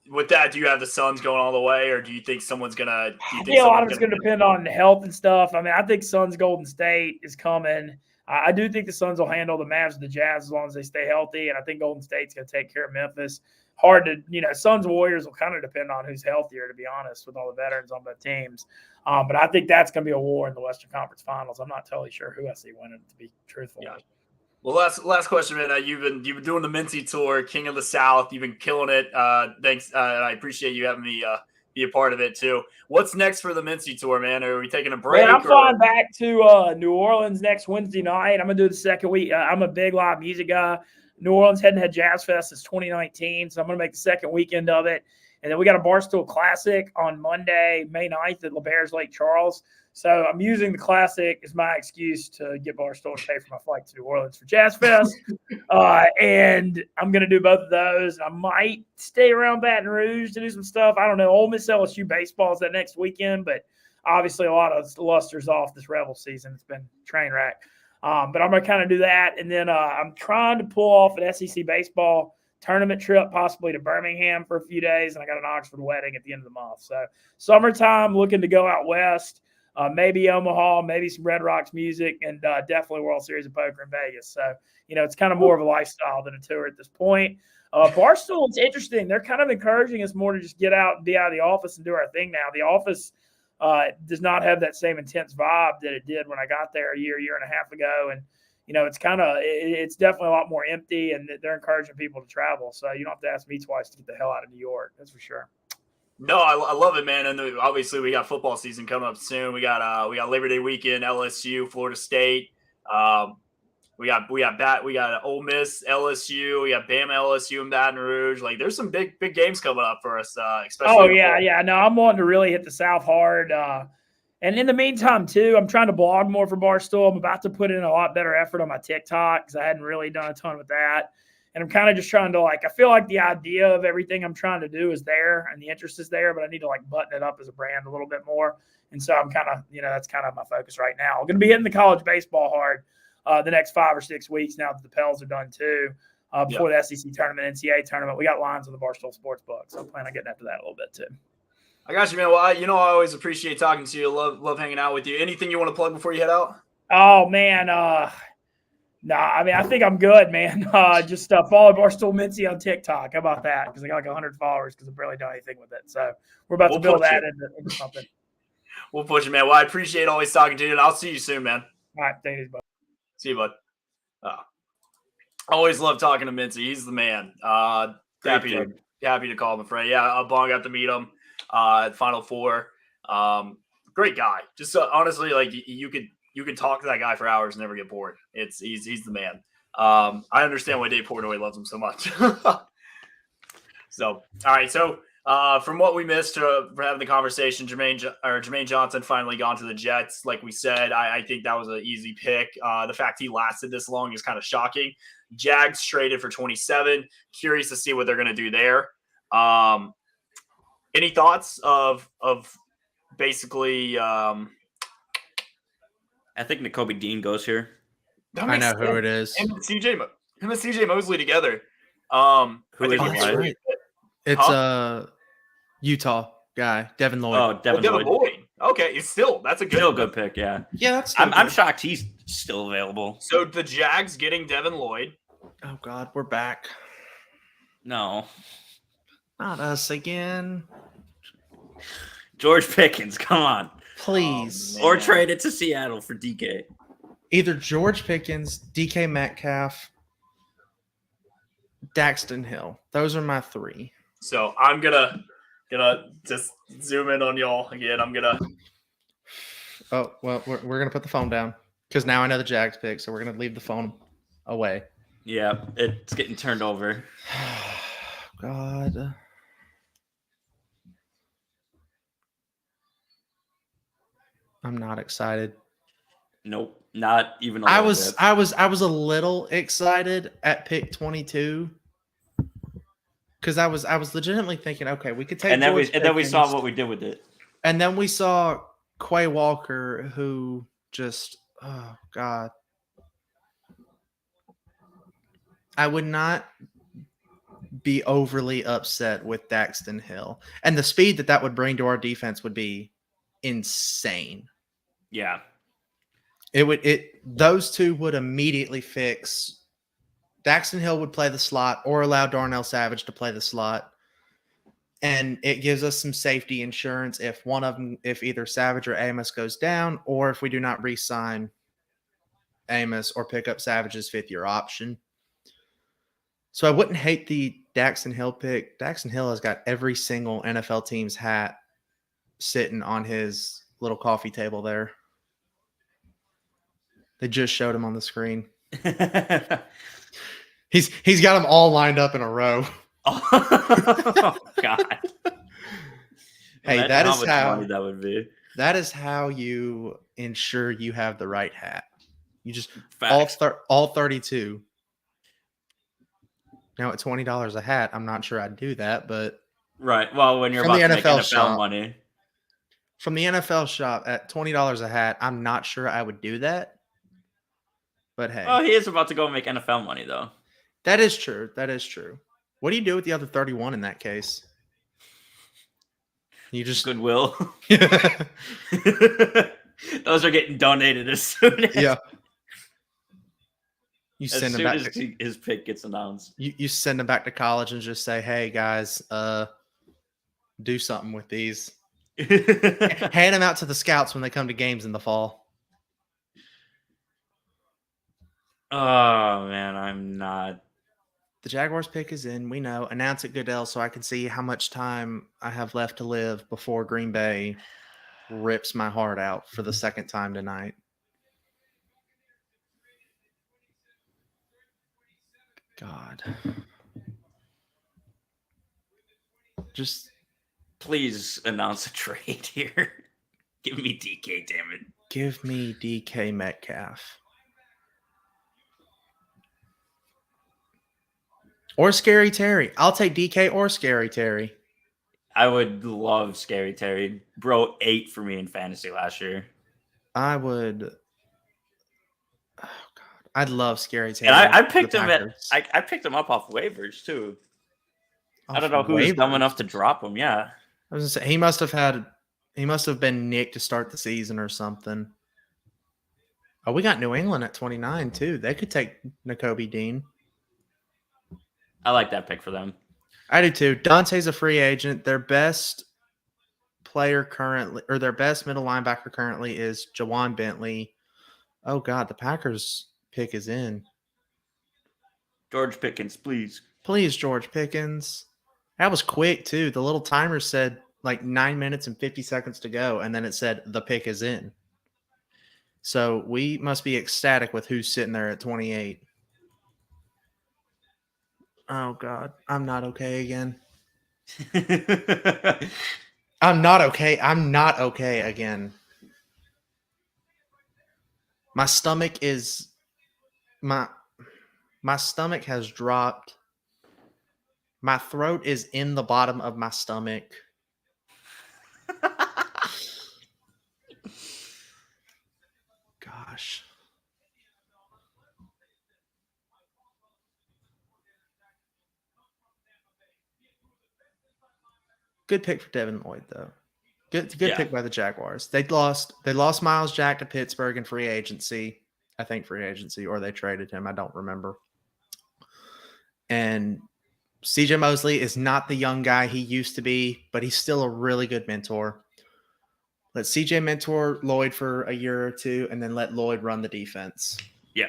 With that, do you have the Suns going all the way, or do you think someone's going to – a lot of it's going to depend on health and stuff. I mean, I think Suns Golden State is coming. I do think the Suns will handle the Mavs and the Jazz as long as they stay healthy, and I think Golden State's going to take care of Memphis. Hard to, Suns Warriors will kind of depend on who's healthier, to be honest, with all the veterans on both teams. But I think that's going to be a war in the Western Conference Finals. I'm not totally sure who I see winning, to be truthful. Yeah. Well, last question, man. You've been doing the Mincy tour, King of the South. You've been killing it. Thanks. I appreciate you having me be a part of it too. What's next for the Mincy tour, man? Are we taking a break? Man, I'm flying back to New Orleans next Wednesday night. I'm gonna do the second week. I'm a big live music guy. New Orleans hadn't had Jazz Fest since 2019, so I'm gonna make the second weekend of it. And then we got a Barstool Classic on Monday, May 9th at LeBaires Lake Charles. So I'm using the Classic as my excuse to get Barstool to pay for my flight to New Orleans for Jazz Fest. And I'm going to do both of those. I might stay around Baton Rouge to do some stuff. I don't know. Ole Miss LSU baseball is that next weekend, but obviously a lot of luster's off this Rebel season. It's been train wreck. But I'm going to kind of do that. And then I'm trying to pull off an SEC baseball tournament trip, possibly to Birmingham for a few days. And I got an Oxford wedding at the end of the month. So summertime, looking to go out west. Maybe Omaha, maybe some Red Rocks music, and definitely World Series of Poker in Vegas. So, it's kind of more of a lifestyle than a tour at this point. Barstool, it's interesting. They're kind of encouraging us more to just get out and be out of the office and do our thing now. The office does not have that same intense vibe that it did when I got there a year and a half ago. And, it's definitely a lot more empty, and they're encouraging people to travel. So you don't have to ask me twice to get the hell out of New York. That's for sure. No, I love it, man. And obviously we got football season coming up soon. We got Labor Day weekend, LSU, Florida State. We got Ole Miss, LSU. We got Bama, LSU, and Baton Rouge. Like, there's some big games coming up for us, especially. Oh yeah. No, I'm wanting to really hit the South hard. And in the meantime, too, I'm trying to blog more for Barstool. I'm about to put in a lot better effort on my TikTok because I hadn't really done a ton with that. And I'm kind of just trying to I feel like the idea of everything I'm trying to do is there and the interest is there, but I need to button it up as a brand a little bit more. And so I'm kind of, that's kind of my focus right now. I'm going to be hitting the college baseball hard the next 5 or 6 weeks now that the Pels are done too. Before the SEC tournament, NCAA tournament, we got lines on the Barstool Sportsbook. So I'm planning on getting after that a little bit too. I got you, man. Well, I always appreciate talking to you. Love hanging out with you. Anything you want to plug before you head out? Oh man, no, I mean I think I'm good, man. Just follow Barstool Mincy on TikTok. How about that? Because I got like 100 followers because I've barely done anything with it. So we're about to build that into something. We'll push it, man. Well, I appreciate always talking to you, and I'll see you soon, man. All right, thank you, bud. See you, bud. Always love talking to Mincy. He's the man. Happy to call him a friend. Yeah, Bong got to meet him at Final Four. Great guy. Just honestly, you could talk to that guy for hours and never get bored. He's the man. I understand why Dave Portnoy loves him so much. So, all right. So, from what we missed for having the conversation, Jermaine Johnson finally gone to the Jets. Like we said, I think that was an easy pick. The fact he lasted this long is kind of shocking. Jags traded for 27. Curious to see what they're going to do there. Any thoughts of basically? I think Nakobe Dean goes here. I know who it is. Him and CJ Mosley together. Who is it? Right. It's Utah guy, Devin Lloyd. Oh, Devin Lloyd. Okay, that's a good pick. Yeah. Yeah, I'm shocked he's still available. So the Jags getting Devin Lloyd. Oh God, we're back. No, not us again. George Pickens, come on, please. Or trade it to Seattle for DK. Either George Pickens, DK Metcalf, Daxton Hill. Those are my 3. So I'm gonna just zoom in on y'all again. Oh well, we're gonna put the phone down because now I know the Jags pick, so we're gonna leave the phone away. Yeah, it's getting turned over. God. I'm not excited. Nope, not even. I was a little excited at pick 22 because I was legitimately thinking, okay, we could take. And then we saw what we did with it. And then we saw Quay Walker, who just, oh God, I would not be overly upset with Daxton Hill, and the speed that would bring to our defense would be insane. Yeah. Those two would immediately fix. Daxton Hill would play the slot or allow Darnell Savage to play the slot. And it gives us some safety insurance if either Savage or Amos goes down, or if we do not re-sign Amos or pick up Savage's 5th-year option. So I wouldn't hate the Daxton Hill pick. Daxton Hill has got every single NFL team's hat sitting on his little coffee table there. They just showed him on the screen. He's got them all lined up in a row. Oh God! Hey, that is how that would be. That is how you ensure you have the right hat. You just Facts. all 32. Now at $20 a hat, I'm not sure I'd do that, but right. Well, when you're about to make NFL money from the NFL shop at $20 a hat, I'm not sure I would do that. But hey, he is about to go make NFL money, though. That is true. What do you do with the other 31 in that case? You just Goodwill. Those are getting donated as soon as you send them back as his pick gets announced. You send them back to college and just say, "Hey guys, do something with these." Hand them out to the scouts when they come to games in the fall. Oh man, I'm not. The Jaguars pick is in. We know. Announce it, Goodell, so I can see how much time I have left to live before Green Bay rips my heart out for the second time tonight. God. Just Please announce a trade here. Give me DK, damn it. give me DK Metcalf. Or Scary Terry. I'll take DK or Scary Terry. I would love Scary Terry. Bro, 8 for me in fantasy last year. I would. Oh God, I'd love Scary Terry. And I for picked the him at Packers. I picked him up off waivers too. I don't Off know who's dumb waivers. enough to drop him. Yeah. I was gonna say he must have been nicked to start the season or something. Oh, we got New England at 29 too. They could take Nakobe Dean. I like that pick for them. I do too. Dante's a free agent. Their best player currently, or their best middle linebacker currently, is Jawan Bentley. Oh God, the Packers pick is in. George Pickens, please. Please, George Pickens. That was quick too. The little timer said like 9 minutes and 50 seconds to go, and then it said the pick is in. So we must be ecstatic with who's sitting there at 28. Oh God, I'm not okay again. I'm not okay. I'm not okay again. My stomach is my stomach has dropped. My throat is in the bottom of my stomach. Gosh. Good pick for Devin Lloyd, though. Good pick by the Jaguars. They lost Miles Jack to Pittsburgh in free agency. I think free agency, or they traded him. I don't remember. And CJ Mosley is not the young guy he used to be, but he's still a really good mentor. Let CJ mentor Lloyd for a year or two, and then let Lloyd run the defense. Yeah.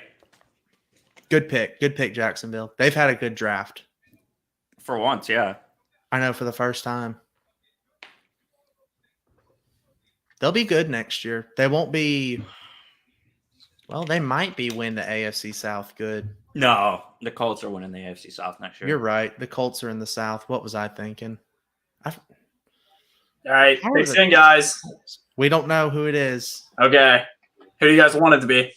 Good pick. Good pick, Jacksonville. They've had a good draft. For once, yeah. I know, for the first time. They'll be good next year. They won't be – well, they might be win the AFC South good. No, the Colts are winning the AFC South next year. You're right. The Colts are in the South. What was I thinking? All right, How are picks the- in, guys. We don't know who it is. Okay. Who do you guys want it to be?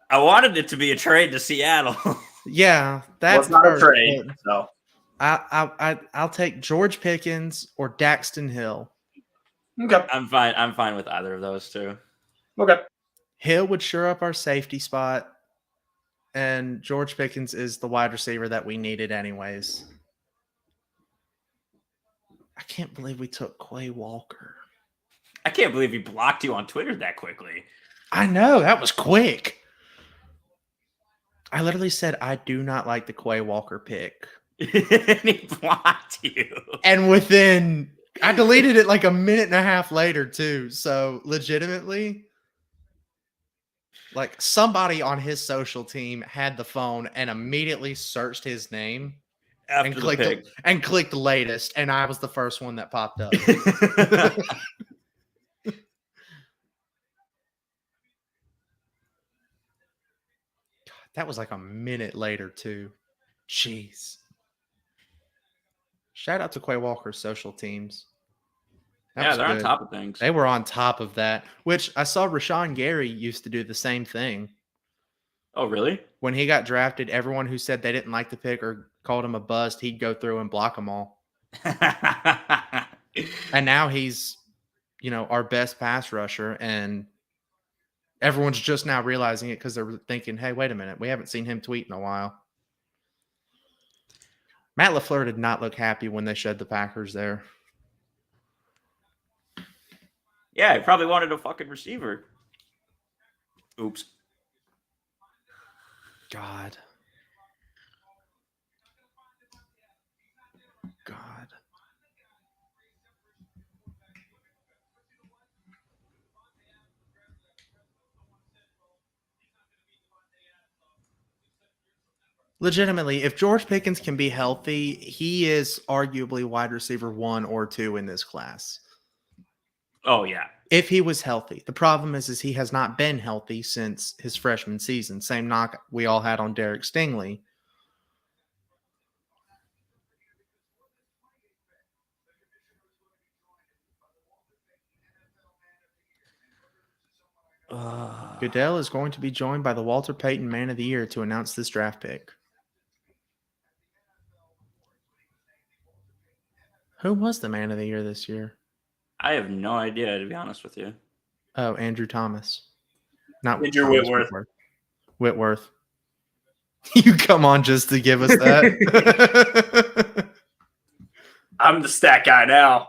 I wanted it to be a trade to Seattle. Yeah, Well, that's it's not a hurt, trade, but so. I'll take George Pickens or Daxton Hill. Okay. I'm fine with either of those two. Okay. Hill would sure up our safety spot, and George Pickens is the wide receiver that we needed anyways. I can't believe we took Quay Walker. I can't believe he blocked you on Twitter that quickly. I know, that was quick. I literally said, I do not like the Quay Walker pick. And he blocked you. And within, I deleted it like a minute and a half later too. So legitimately, like somebody on his social team had the phone and immediately searched his name After and the pick. clicked latest. And I was the first one that popped up. That was like a minute later too. Jeez. Shout out to Quay Walker's social teams. That Yeah, was they're on good. top of things. They were on top of that, which I saw Rashawn Gary used to do the same thing. Oh, really? When he got drafted, everyone who said they didn't like the pick or called him a bust, he'd go through and block them all. And now he's, our best pass rusher, and everyone's just now realizing it because they're thinking, hey, wait a minute, we haven't seen him tweet in a while. Matt LaFleur did not look happy when they shed the Packers there. Yeah, he probably wanted a fucking receiver. Oops. God. Legitimately, if George Pickens can be healthy, he is arguably wide receiver 1 or 2 in this class. Oh, yeah. If he was healthy. The problem is he has not been healthy since his freshman season. Same knock we all had on Derek Stingley. Goodell is going to be joined by the Walter Payton Man of the Year to announce this draft pick. Who was the Man of the Year this year? I have no idea, to be honest with you. Oh, Andrew Thomas. Not Andrew Thomas, Whitworth. Whitworth. You come on just to give us that. I'm the stat guy now.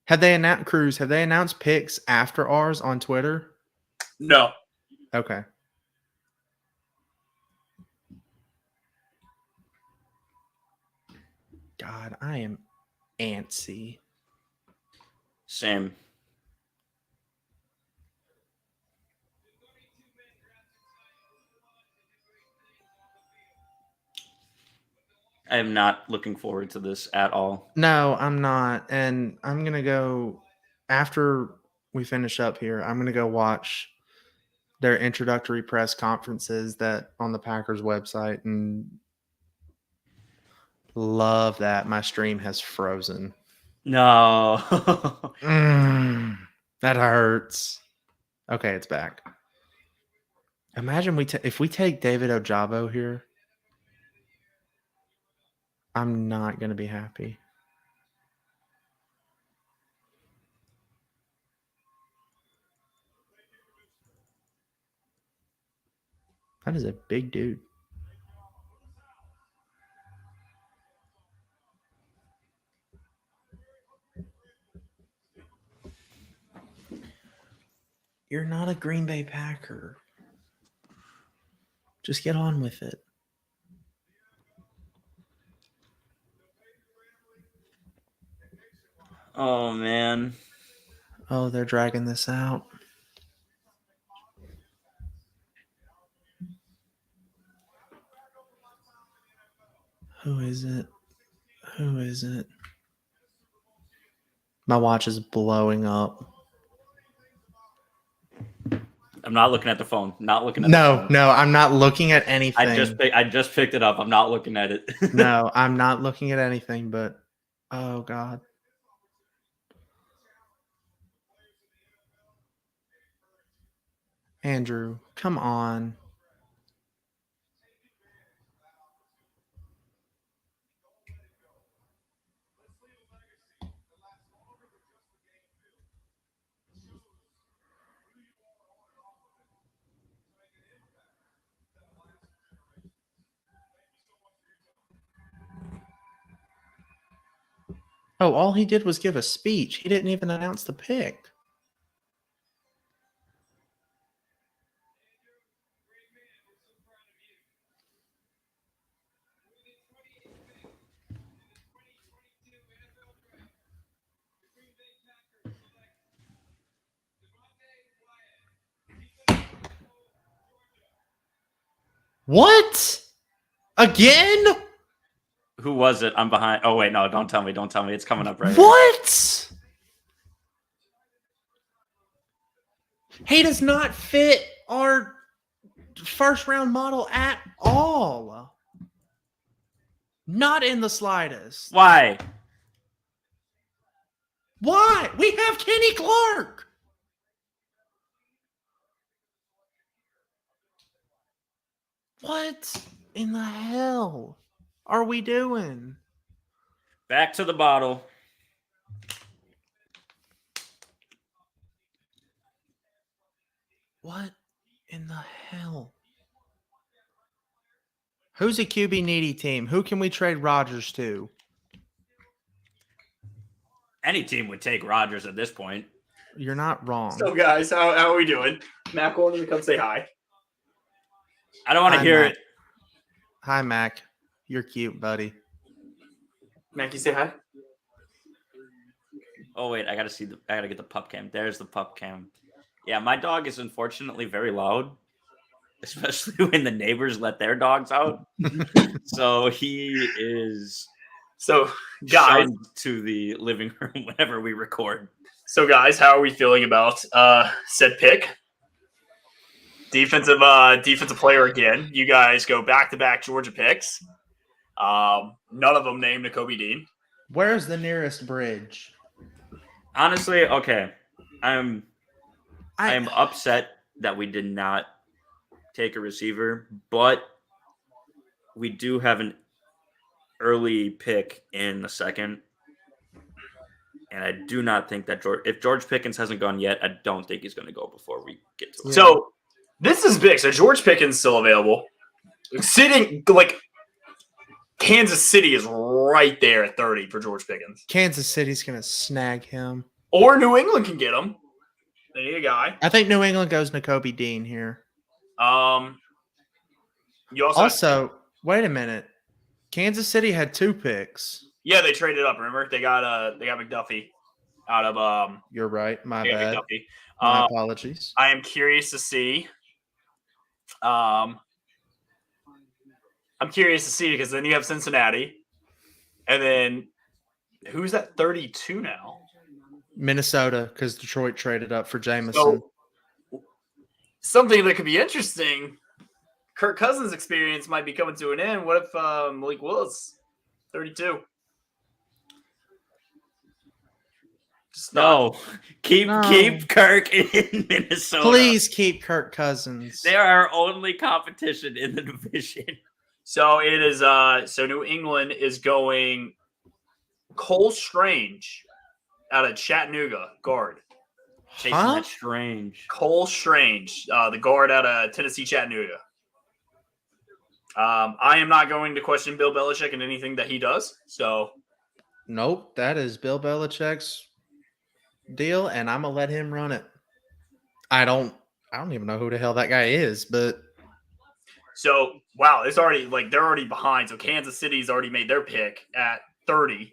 Have they announced picks after ours on Twitter? No. Okay. God, I am antsy. Same. I am not looking forward to this at all. No, I'm not. And I'm going to go, after we finish up here, I'm going to go watch their introductory press conferences that on the Packers website, and love that my stream has frozen. No. That hurts. Okay, it's back. Imagine if we take David Ojabo here, I'm not going to be happy. That is a big dude. You're not a Green Bay Packer. Just get on with it. Oh, man. Oh, they're dragging this out. Who is it? Who is it? My watch is blowing up. I'm not looking at the phone. Not looking at the phone. No, I'm not looking at anything. I just picked it up. I'm not looking at it. No, I'm not looking at anything, but oh God. Andrew, come on. Oh, all he did was give a speech. He didn't even announce the pick. What? Again? Who was it? I'm behind. Oh, wait, no, don't tell me. Don't tell me. It's coming up right What? He does not fit our first round model at all. Not in the slightest. Why? Why? We have Kenny Clark. What in the hell are we doing? Back to the bottle. What in the hell? Who's a QB needy team? Who can we trade Rodgers to? Any team would take Rodgers at this point. You're not wrong. So, guys, how are we doing? Mac wanted to come say hi. I don't want to Hi, hear Mac. it. Hi, Mac. You're cute, buddy. Mac, you say hi? Oh, wait, I gotta get the pup cam. There's the pup cam. Yeah, my dog is unfortunately very loud, especially when the neighbors let their dogs out. So he is So, guys, shunned to the living room whenever we record. So, guys, how are we feeling about said pick? Defensive player again. You guys go back-to-back Georgia picks. None of them named Nakobe Dean. Where's the nearest bridge? Honestly, okay. I am upset that we did not take a receiver, but we do have an early pick in the second. And I do not think that if George Pickens hasn't gone yet, I don't think he's going to go before we get to it. So this is big. So George Pickens still available. Sitting like Kansas City is right there at 30 for George Pickens. Kansas City's going to snag him. Or New England can get him. They need a guy. I think New England goes Nakobe Dean here. You Also, wait a minute. Kansas City had 2 picks. Yeah, they traded up. Remember, they got McDuffie out of You're right. My bad. McDuffie. My apologies. I am curious to see. I'm curious to see because then you have Cincinnati, and then who's at 32 now? Minnesota, because Detroit traded up for Jameson. So, something that could be interesting. Kirk Cousins' experience might be coming to an end. What if Malik Willis, 32? No, keep Kirk in Minnesota. Please keep Kirk Cousins. They're our only competition in the division. So it is. So New England is going Cole Strange out of Chattanooga, guard. Chasing that Strange. Cole Strange, the guard out of Tennessee, Chattanooga. I am not going to question Bill Belichick and anything that he does. So, nope, that is Bill Belichick's deal, and I'm gonna let him run it. I don't even know who the hell that guy is, but so wow, it's already like they're already behind. So Kansas City's already made their pick at 30,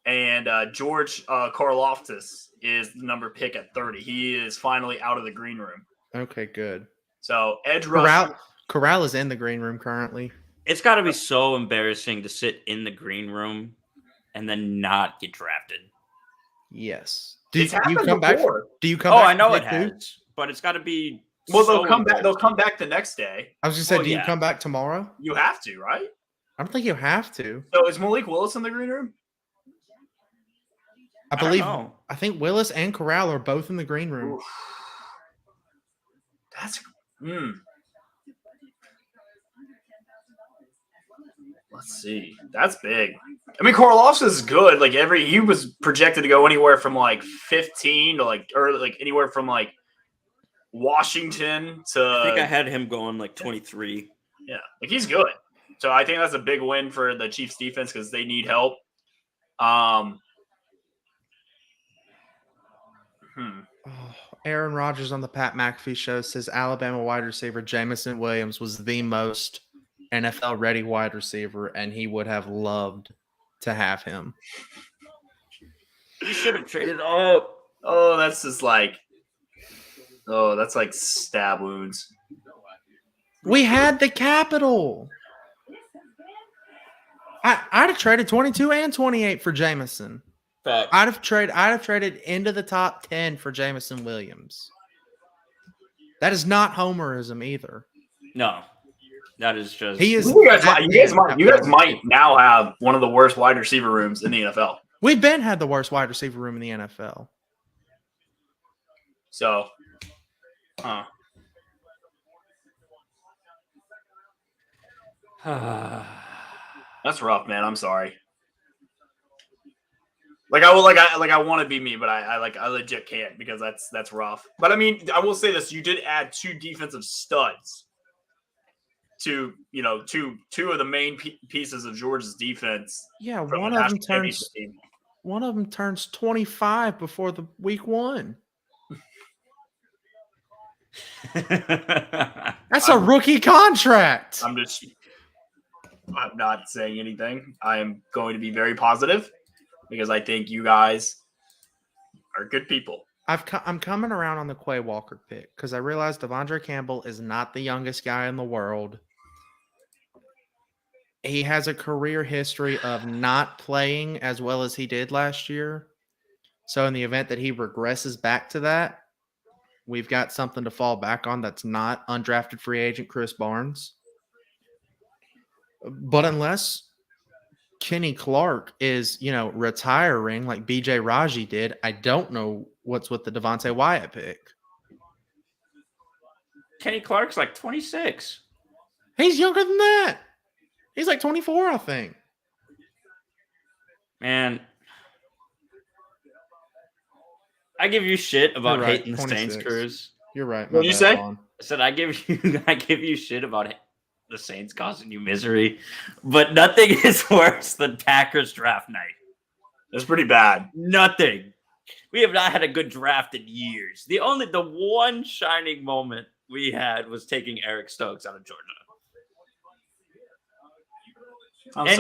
and George Karlaftis is the number pick at 30. He is finally out of the green room. Okay, good. So edge rush. Corral is in the green room currently. It's got to be so embarrassing to sit in the green room and then not get drafted. Yes. Do you come back? Do you come back? Oh, I know it has, but it's got to be. Well, they'll come back. They'll come back the next day. I was gonna say, do you come back tomorrow? You have to, right? I don't think you have to. So is Malik Willis in the green room? I believe. I think Willis and Corral are both in the green room. Oof. That's. Let's see. That's big. I mean, Karlaftis is good. Like he was projected to go anywhere from like 15 to like anywhere from like Washington to. I think I had him going like 23. Yeah, like he's good. So I think that's a big win for the Chiefs defense because they need help. Aaron Rodgers on the Pat McAfee show says Alabama wide receiver Jameson Williams was the most NFL ready wide receiver, and he would have loved to have him. You should have traded up. Oh, that's just like, that's like stab wounds. We had the capital. I'd have traded 22 and 28 for Jameson. Fact. I'd have traded into the top 10 for Jameson Williams. That is not homerism either. No. That is just. He is. You guys might now have one of the worst wide receiver rooms in the NFL. We've had the worst wide receiver room in the NFL. So, that's rough, man. I'm sorry. I want to be me, but I legit can't because that's rough. But I mean, I will say this: you did add 2 defensive studs to two of the main pieces of Georgia's defense. Yeah, one of them turns 25 before the week 1. That's a rookie contract. I'm not saying anything. I am going to be very positive because I think you guys are good people. I'm coming around on the Quay Walker pick because I realized Devondre Campbell is not the youngest guy in the world. He has a career history of not playing as well as he did last year. So in the event that he regresses back to that, we've got something to fall back on that's not undrafted free agent Chris Barnes. But unless Kenny Clark is, retiring like BJ Raji did. I don't know what's with the Devontae Wyatt pick. Kenny Clark's like 26. He's younger than that. He's like 24, I think. Man, I give you shit about You're right, hating the 26. Saints, Cruz. You're right. What'd my you bad, say? Vaughn. I said I give you shit about the Saints causing you misery, but nothing is worse than Packers draft night. It's pretty bad. Nothing. We have not had a good draft in years. The one shining moment we had was taking Eric Stokes out of Georgia.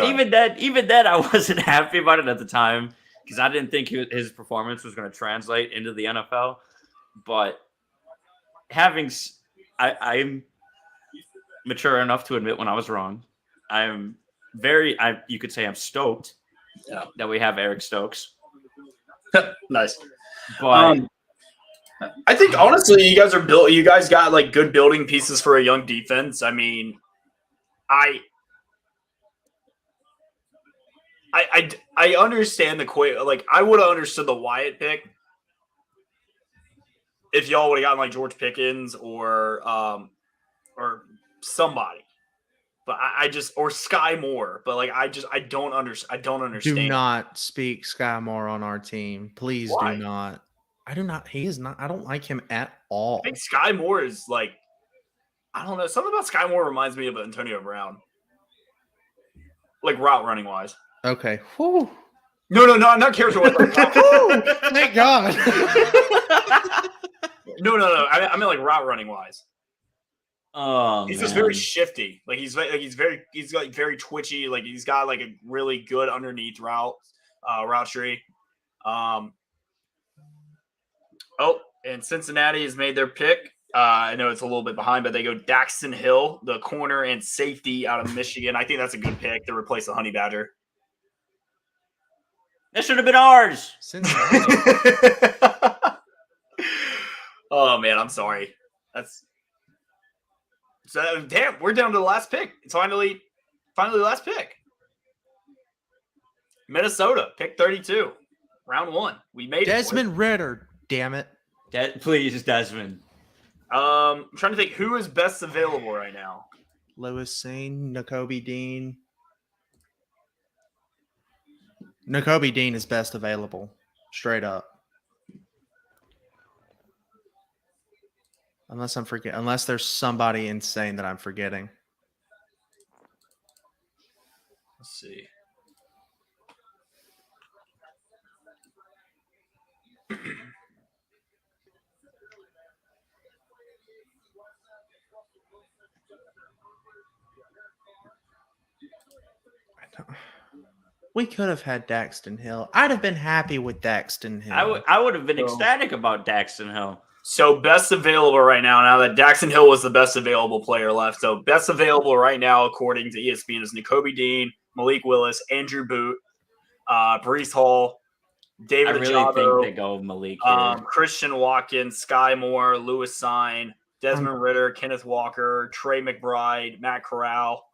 Even then, I wasn't happy about it at the time because I didn't think his performance was going to translate into the NFL. But I'm mature enough to admit when I was wrong. You could say I'm stoked that we have Eric Stokes. Nice. But I think honestly, you guys are built. You guys got like good building pieces for a young defense. I mean, I understand like I would have understood the Wyatt pick if y'all would have gotten like George Pickens or somebody. But I just or Sky Moore. But like I don't understand. Do not speak Sky Moore on our team. Please Why? do not. I do not. He is not. I don't like him at all. I think Sky Moore is like, I don't know. Something about Sky Moore reminds me of Antonio Brown. Like route running wise. Okay. Whew. No, not character wise. Thank God. No. I mean like route running wise. He's just very shifty. Like he's like very twitchy. Like he's got like a really good underneath route tree. And Cincinnati has made their pick. I know it's a little bit behind, but they go Daxton Hill, the corner and safety out of Michigan. I think that's a good pick to replace the Honey Badger. that should have been ours. Cincinnati. Oh man, I'm sorry. Damn. We're down to the last pick. It's finally the last pick. Minnesota, pick 32, round 1. We made Desmond Ritter. Damn it. Please, Desmond. I'm trying to think who is best available right now. Lewis Sane, Nakobe Dean. Nakobe Dean is best available. Straight up. Unless there's somebody insane that I'm forgetting. Let's see. We could have had Daxton Hill. I'd have been happy with Daxton Hill. I would have been ecstatic about Daxton Hill. So best available right now that Daxton Hill was the best available player left. So best available right now, according to ESPN, is Nakobe Dean, Malik Willis, Andrew Boot, Breece Hall, David I really Ojabo, think they go Malik here. Christian Watkins, Sky Moore, Lewis Sine, Desmond Ritter, Kenneth Walker, Trey McBride, Matt Corral.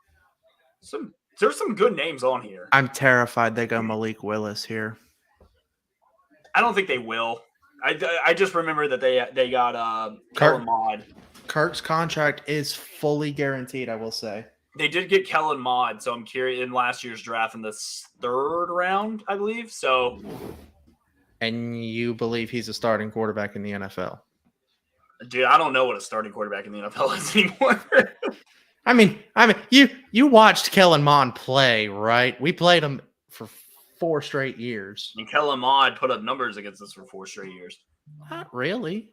There's some good names on here. I'm terrified they go Malik Willis here. I don't think they will. I just remember that they got Kellen Mond. Kirk's contract is fully guaranteed, I will say. They did get Kellen Mond, so I'm curious in last year's draft in the 3rd round, I believe. So, and you believe he's a starting quarterback in the NFL? Dude, I don't know what a starting quarterback in the NFL is anymore. I mean, you watched Kellen Mond play, right? We played him for 4 straight years. And Kellen Mond put up numbers against us for 4 straight years. Not really.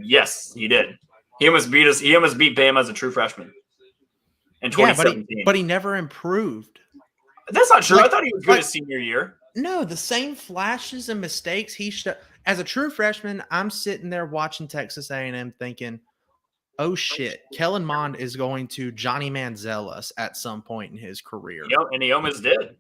Yes, he did. He almost beat us. He almost beat Bama as a true freshman in 2017. Yeah, but he never improved. That's not true. I thought he was good his senior year. No, the same flashes and mistakes he should. As a true freshman, I'm sitting there watching Texas A&M thinking, oh shit, Kellen Mond is going to Johnny Manziel us at some point in his career. Yep, and he almost did.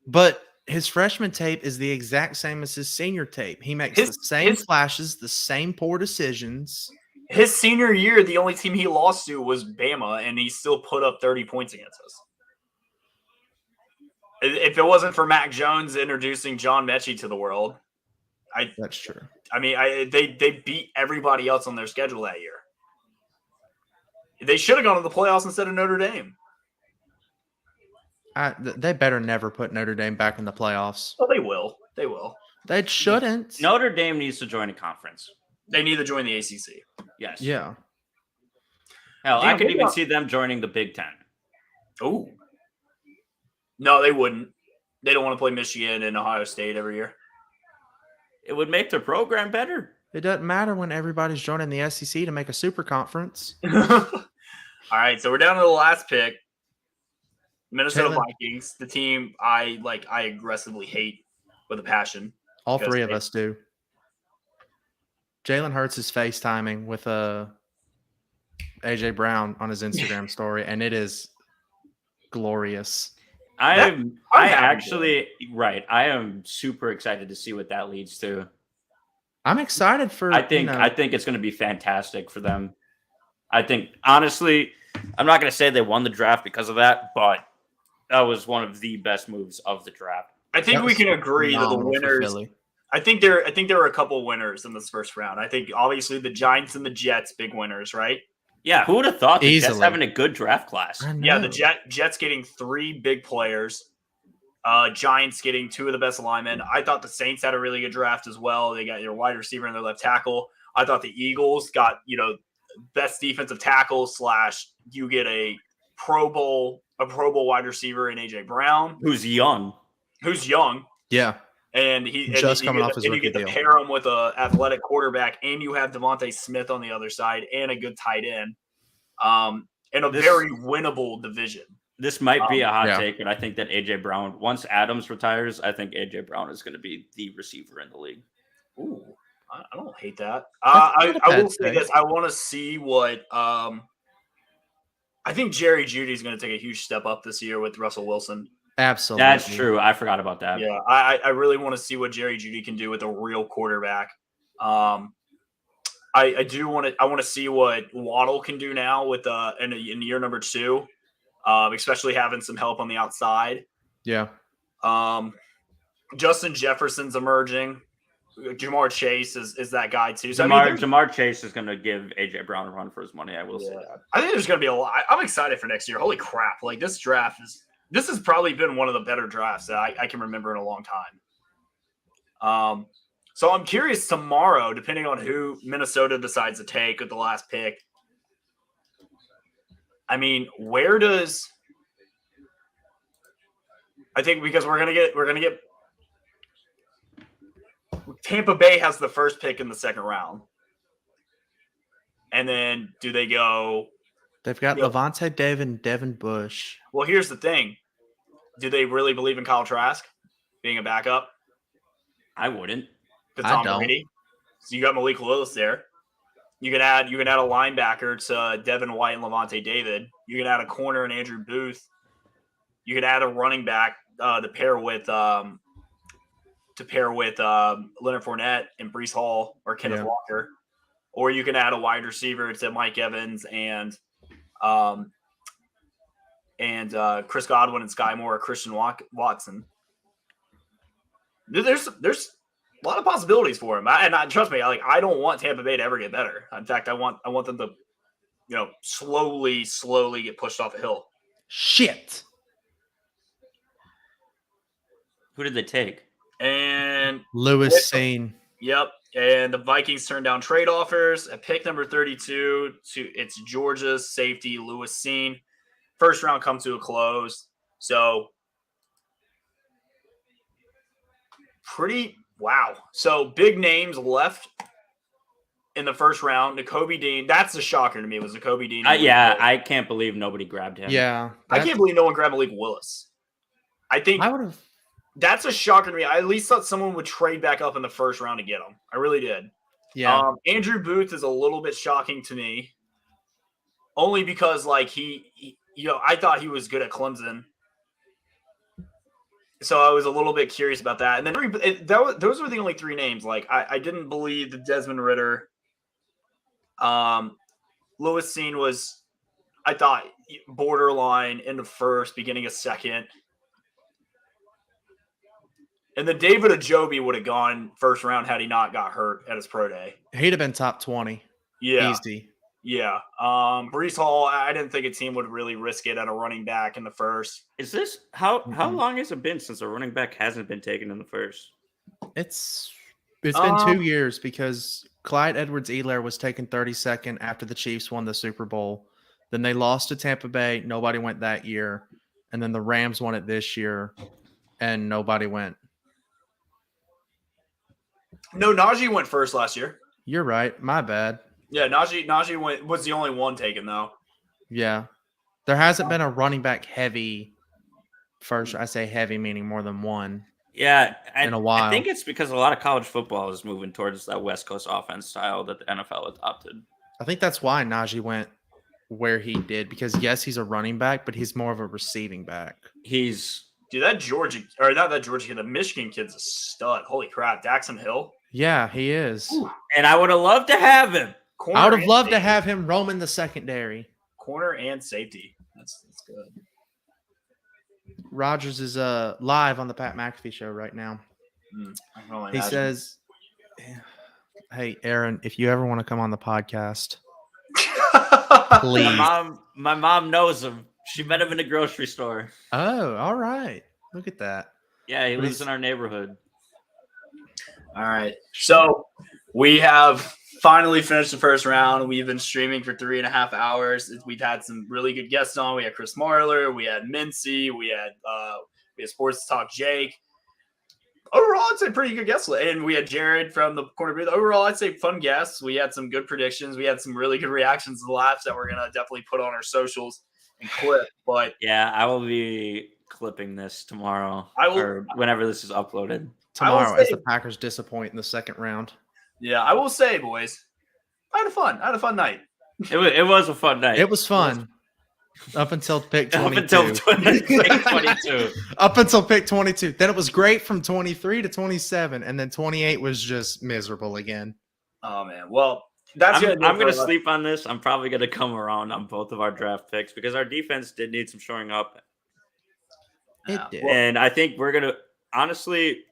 But his freshman tape is the exact same as his senior tape. He makes the same flashes, the same poor decisions. His senior year, the only team he lost to was Bama, and he still put up 30 points against us. If it wasn't for Mac Jones introducing John Mechie to the world, That's true. I mean, they beat everybody else on their schedule that year. They should have gone to the playoffs instead of Notre Dame. They better never put Notre Dame back in the playoffs. Well, they will. They will. They shouldn't. Notre Dame needs to join a conference. They need to join the ACC. Yes. Yeah. Hell, Damn, I could they even got- see them joining the Big Ten. Oh. No, they wouldn't. They don't want to play Michigan and Ohio State every year. It would make their program better. It doesn't matter when everybody's joining the SEC to make a super conference. All right, so we're down to the last pick. Minnesota Taylor- Vikings, the team I aggressively hate with a passion. All Because three of they- us do. Jalen Hurts is FaceTiming with AJ Brown on his Instagram story, and it is glorious. I happy am super excited to see what that leads to. I'm excited for. I think it's going to be fantastic for them. I think honestly, I'm not going to say they won the draft because of that, but that was one of the best moves of the draft. I think That we was can agree that the phenomenal for winners. Philly. I think there were a couple winners in this first round. I think obviously the Giants and the Jets, big winners, right? Yeah, who would have thought the Jets Easily. having a good draft class? I Yeah, know. the Jets getting 3 big players. Giants getting 2 of the best linemen. I thought the Saints had a really good draft as well. They got their wide receiver and their left tackle. I thought the Eagles got, best defensive tackle / you get a Pro Bowl wide receiver in AJ Brown, Who's young? who's young, Yeah. and Just coming off his and you rookie get to deal. pair him with a athletic quarterback, and you have Devontae Smith on the other side and a good tight end, in a very winnable division. This might be a hot Yeah. take, but I think that AJ Brown, once Adams retires, I think AJ Brown is going to be the receiver in the league. Ooh, I don't hate that. That's I not a will bad say take. this. I want to see what I think Jerry Jeudy is going to take a huge step up this year with Russell Wilson. Absolutely. That's true. I forgot about that. Yeah, I really want to see what Jerry Jeudy can do with a real quarterback. I want to see what Waddle can do now with in year number 2, especially having some help on the outside. Yeah. Justin Jefferson's emerging. Jamar Chase is that guy too. So, I mean, Jamar Chase is going to give AJ Brown a run for his money. I will say that. I think there's going to be a lot. I'm excited for next year. Holy crap! Like this has probably been one of the better drafts that I can remember in a long time. So I'm curious tomorrow, depending on who Minnesota decides to take with the last pick. I mean, where does I think because we're gonna get Tampa Bay has the first pick in the second round. And then do they go? They've got Yep. Levante David and Devin Bush. Well, here's the thing. Do they really believe in Kyle Trask being a backup I wouldn't. to I Tom don't. Brady? So you got Malik Willis there. You can add a linebacker to Devin White and Levante David. You can add a corner in Andrew Booth. You can add a running back to pair with Leonard Fournette and Breece Hall or Kenneth Yeah. Walker. Or you can add a wide receiver to Mike Evans and Chris Godwin and Sky Moore or Christian Watson. There's a lot of possibilities for him. Trust me, I don't want Tampa Bay to ever get better. In fact, I want them to, slowly get pushed off a hill. Shit. Who did they take? And Lewis With- Sane. yep, and the Vikings turned down trade offers. At pick number 32, it's Georgia's safety Lewis Seen. First round come to a close. So wow. So big names left in the first round. Nakobe Dean. That's a shocker to me. Was Nakobe Dean? I can't believe nobody grabbed him. Yeah. I can't believe no one grabbed Malik Willis. I think I would have. that's a shocker to me. I at least thought someone would trade back up in the first round to get him. I really did. Yeah. Andrew Booth is a little bit shocking to me, only because he I thought he was good at Clemson, so I was a little bit curious about that. And then those were the only 3 names. I didn't believe the Desmond Ridder. Lewis Seen was, I thought, borderline in the first, beginning of second. And then David Ajobi would have gone first round had he not got hurt at his pro day. He'd have been top 20. Yeah. Easy. Yeah. Brees Hall, I didn't think a team would really risk it at a running back in the first. Is this how long has it been since a running back hasn't been taken in the first? It's been 2 years because Clyde Edwards-Helaire was taken 32nd after the Chiefs won the Super Bowl. Then they lost to Tampa Bay. Nobody went that year. And then the Rams won it this year, and nobody went. No, Najee went first last year. You're right. My bad. Yeah, Najee was the only one taken, though. Yeah. There hasn't been a running back heavy first. I say heavy, meaning more than one. Yeah, in a while. I think it's because a lot of college football is moving towards that West Coast offense style that the NFL adopted. I think that's why Najee went where he did, because yes, he's a running back, but he's more of a receiving back. Dude, that Georgia, or not that Georgia kid, the Michigan kid's a stud. Holy crap, Daxon Hill. Yeah, he is. And I would have loved to have him. I would have loved to have him roaming the secondary. Corner and safety. That's good. Rogers is live on the Pat McAfee show right now. I can only He imagine. says, "Hey, Aaron, if you ever want to come on the podcast, please." My mom knows him. She met him in a grocery store. Oh, all right. Look at that. Yeah, he lives in our neighborhood. All right. So we have finally finished the first round. We've been streaming for 3.5 hours. We've had some really good guests on. We had Chris Marler, we had Mincy, we had Sports Talk Jake. Overall, I'd say pretty good guests. And we had Jared from the corner booth. Overall, I'd say fun guests. We had some good predictions. We had some really good reactions to the laughs that we're going to definitely put on our socials and clip. But yeah, I will be clipping this tomorrow or whenever this is uploaded. Tomorrow, as the Packers disappoint in the second round. Yeah, I will say, boys, I had a fun night. It was a fun night. It was fun. Up until pick 22. Up until 22. Up until pick 22. Then it was great from 23 to 27. And then 28 was just miserable again. Oh, man. Well, I'm going to sleep on this. I'm probably going to come around on both of our draft picks because our defense did need some shoring up. It did. And I think we're going to, honestly,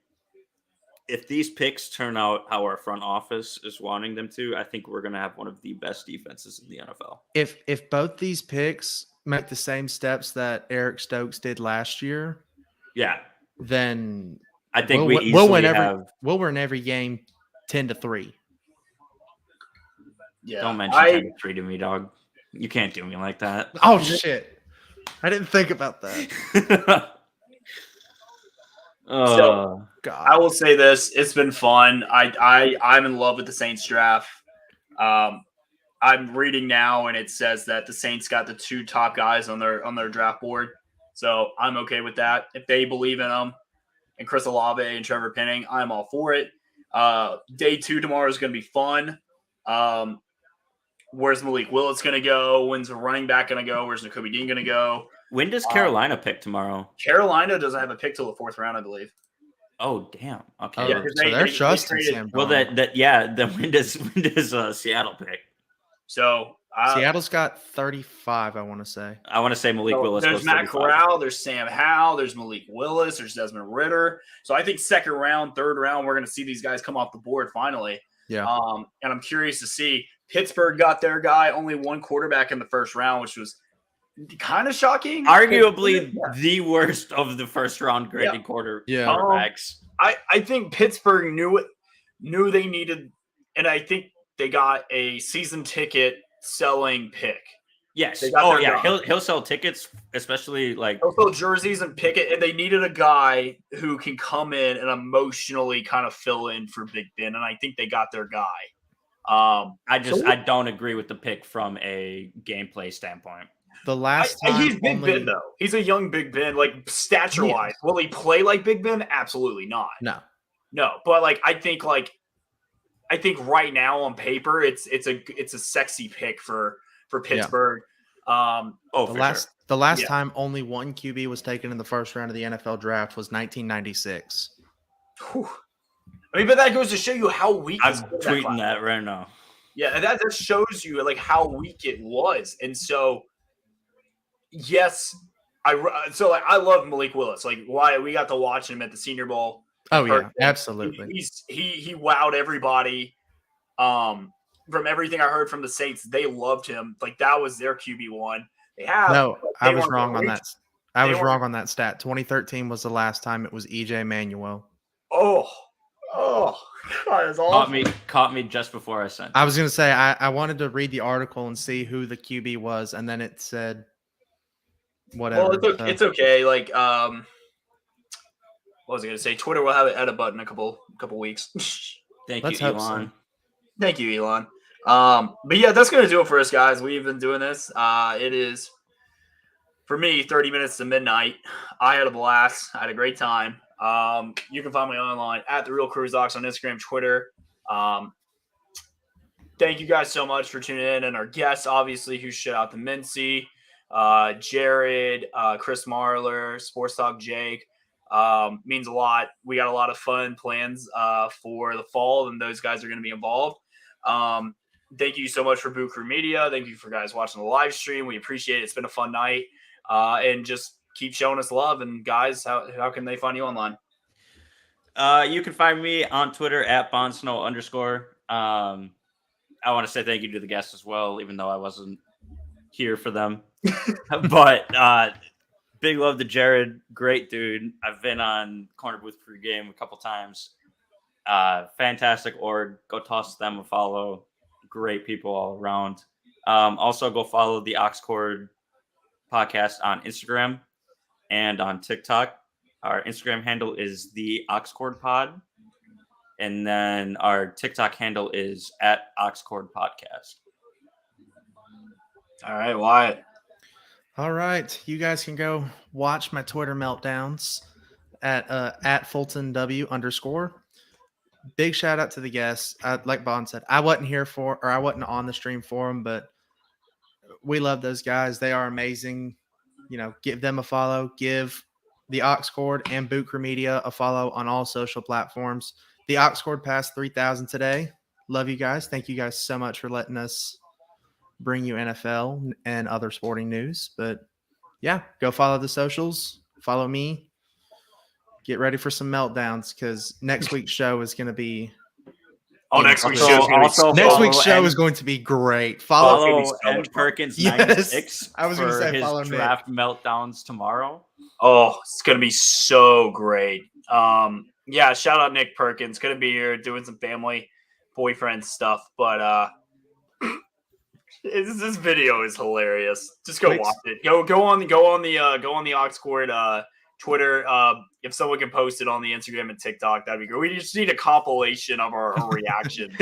if these picks turn out how our front office is wanting them to, I think we're going to have one of the best defenses in the NFL. If both these picks make the same steps that Eric Stokes did last year, then I think we'll win every game 10-3. Yeah, don't mention 10-3 to me, dog. You can't do me like that. Oh shit! I didn't think about that. So, God. I will say this: it's been fun. I'm in love with the Saints draft. I'm reading now, and it says that the Saints got the 2 top guys on their draft board. So I'm okay with that. If they believe in them, and Chris Olave and Trevor Penning, I'm all for it. Day 2 tomorrow is going to be fun. Where's Malik Willis going to go? When's the running back going to go? Where's Nakobe Dean going to go? When does Carolina pick tomorrow? Carolina doesn't have a pick till the 4th round, I believe. Oh, damn. Okay. Yeah, so they're trusting Sam. Well, then when does Seattle pick? So Seattle's got 35, I want to say. I want to say Malik Willis. There's Matt Corral, there's Sam Howell, there's Malik Willis, there's Desmond Ridder. So I think 2nd round, 3rd round, we're going to see these guys come off the board finally. Yeah. And I'm curious to see. Pittsburgh got their guy, only 1 quarterback in the 1st round, which was kind of shocking. Arguably the worst of the 1st round graded quarterbacks. I think Pittsburgh knew they needed, and I think they got a season ticket selling pick. Yes. Oh yeah, he'll sell tickets, especially like he'll sell jerseys and pick it. And they needed a guy who can come in and emotionally kind of fill in for Big Ben, and I think they got their guy. I don't agree with the pick from a gameplay standpoint. The last time he's Big Ben though. He's a young Big Ben, like stature wise. Will he play like Big Ben? Absolutely not. No. But I think right now on paper, it's a sexy pick for Pittsburgh. The last time only 1 QB was taken in the 1st round of the NFL draft was 1996. Whew. I mean, but that goes to show you how weak. I'm tweeting that right now. Yeah, that just shows you how weak it was, and so yes, I love Malik Willis. Why we got to watch him at the Senior Bowl. Oh yeah, person. absolutely. He wowed everybody. From everything I heard from the Saints, they loved him. Like that was their QB1. No, I was weren't wrong on great. that. I They was weren't- wrong on that stat. 2013 was the last time it was EJ Manuel. Oh, God, that's awful. Caught me just before I sent. I was gonna say I wanted to read the article and see who the QB was, and then it said whatever. Well, it's okay. Like, what was I gonna say? Twitter will have an edit button in a couple weeks. Thank Let's you, hope so. Elon. Thank you, Elon. But yeah, that's gonna do it for us, guys. We've been doing this. It is for me 30 minutes to midnight. I had a blast. I had a great time. You can find me online at The Real Cruise Docs on Instagram, Twitter. Thank you guys so much for tuning in, and our guests, obviously, who shout out to Mincy, Jared, Chris Marler, Sports Talk Jake. Means a lot. We got a lot of fun plans for the fall, and those guys are going to be involved. Thank you so much for Boot Crew Media. Thank you for guys watching the live stream. We appreciate it. It's been a fun night. And just keep showing us love. And guys, how can they find you online? You can find me on Twitter at @BondSnow_. I want to say thank you to the guests as well, even though I wasn't here for them. But big love to Jared. Great dude. I've been on Corner Booth pregame a couple times. Fantastic org. Go toss them a follow. Great people all around. Also, go follow the Oxcord podcast on Instagram and on TikTok. Our Instagram handle is the Oxcord Pod. And then our TikTok handle is at Oxcord Podcast. All right, Wyatt. All right, you guys can go watch my Twitter meltdowns at @FultonW_. Big shout out to the guests. Like Bond said, I wasn't on the stream for them, but we love those guys. They are amazing. Give them a follow. Give the Oxcord and Boot Crew Media a follow on all social platforms. The Oxcord passed 3,000 today. Love you guys. Thank you guys so much for letting us bring you NFL and other sporting news. But yeah, go follow the socials. Follow me. Get ready for some meltdowns because next week's show is going to be. Next week's show is going to be great. Follow N Perkins Yes. 96. I was going to for say his follow Nick. draft meltdowns tomorrow. Oh, it's going to be so great. Yeah, shout out Nick Perkins. Going to be here doing some family boyfriend stuff. But this video is hilarious. Just go watch it. Go on the Oxcord Twitter. If someone can post it on the Instagram and TikTok, that'd be great. We just need a compilation of our reaction.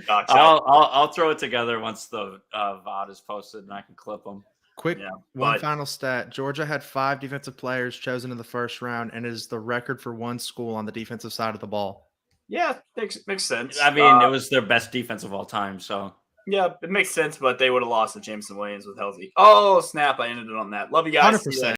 I'll throw it together once the VOD is posted and I can clip them. Quick, one final stat. Georgia had 5 defensive players chosen in the first round and is the record for one school on the defensive side of the ball. Yeah, makes sense. I mean, it was their best defense of all time, so. Yeah, it makes sense, but they would have lost to Jameson Williams with healthy. Oh, snap. I ended it on that. Love you guys. 100%.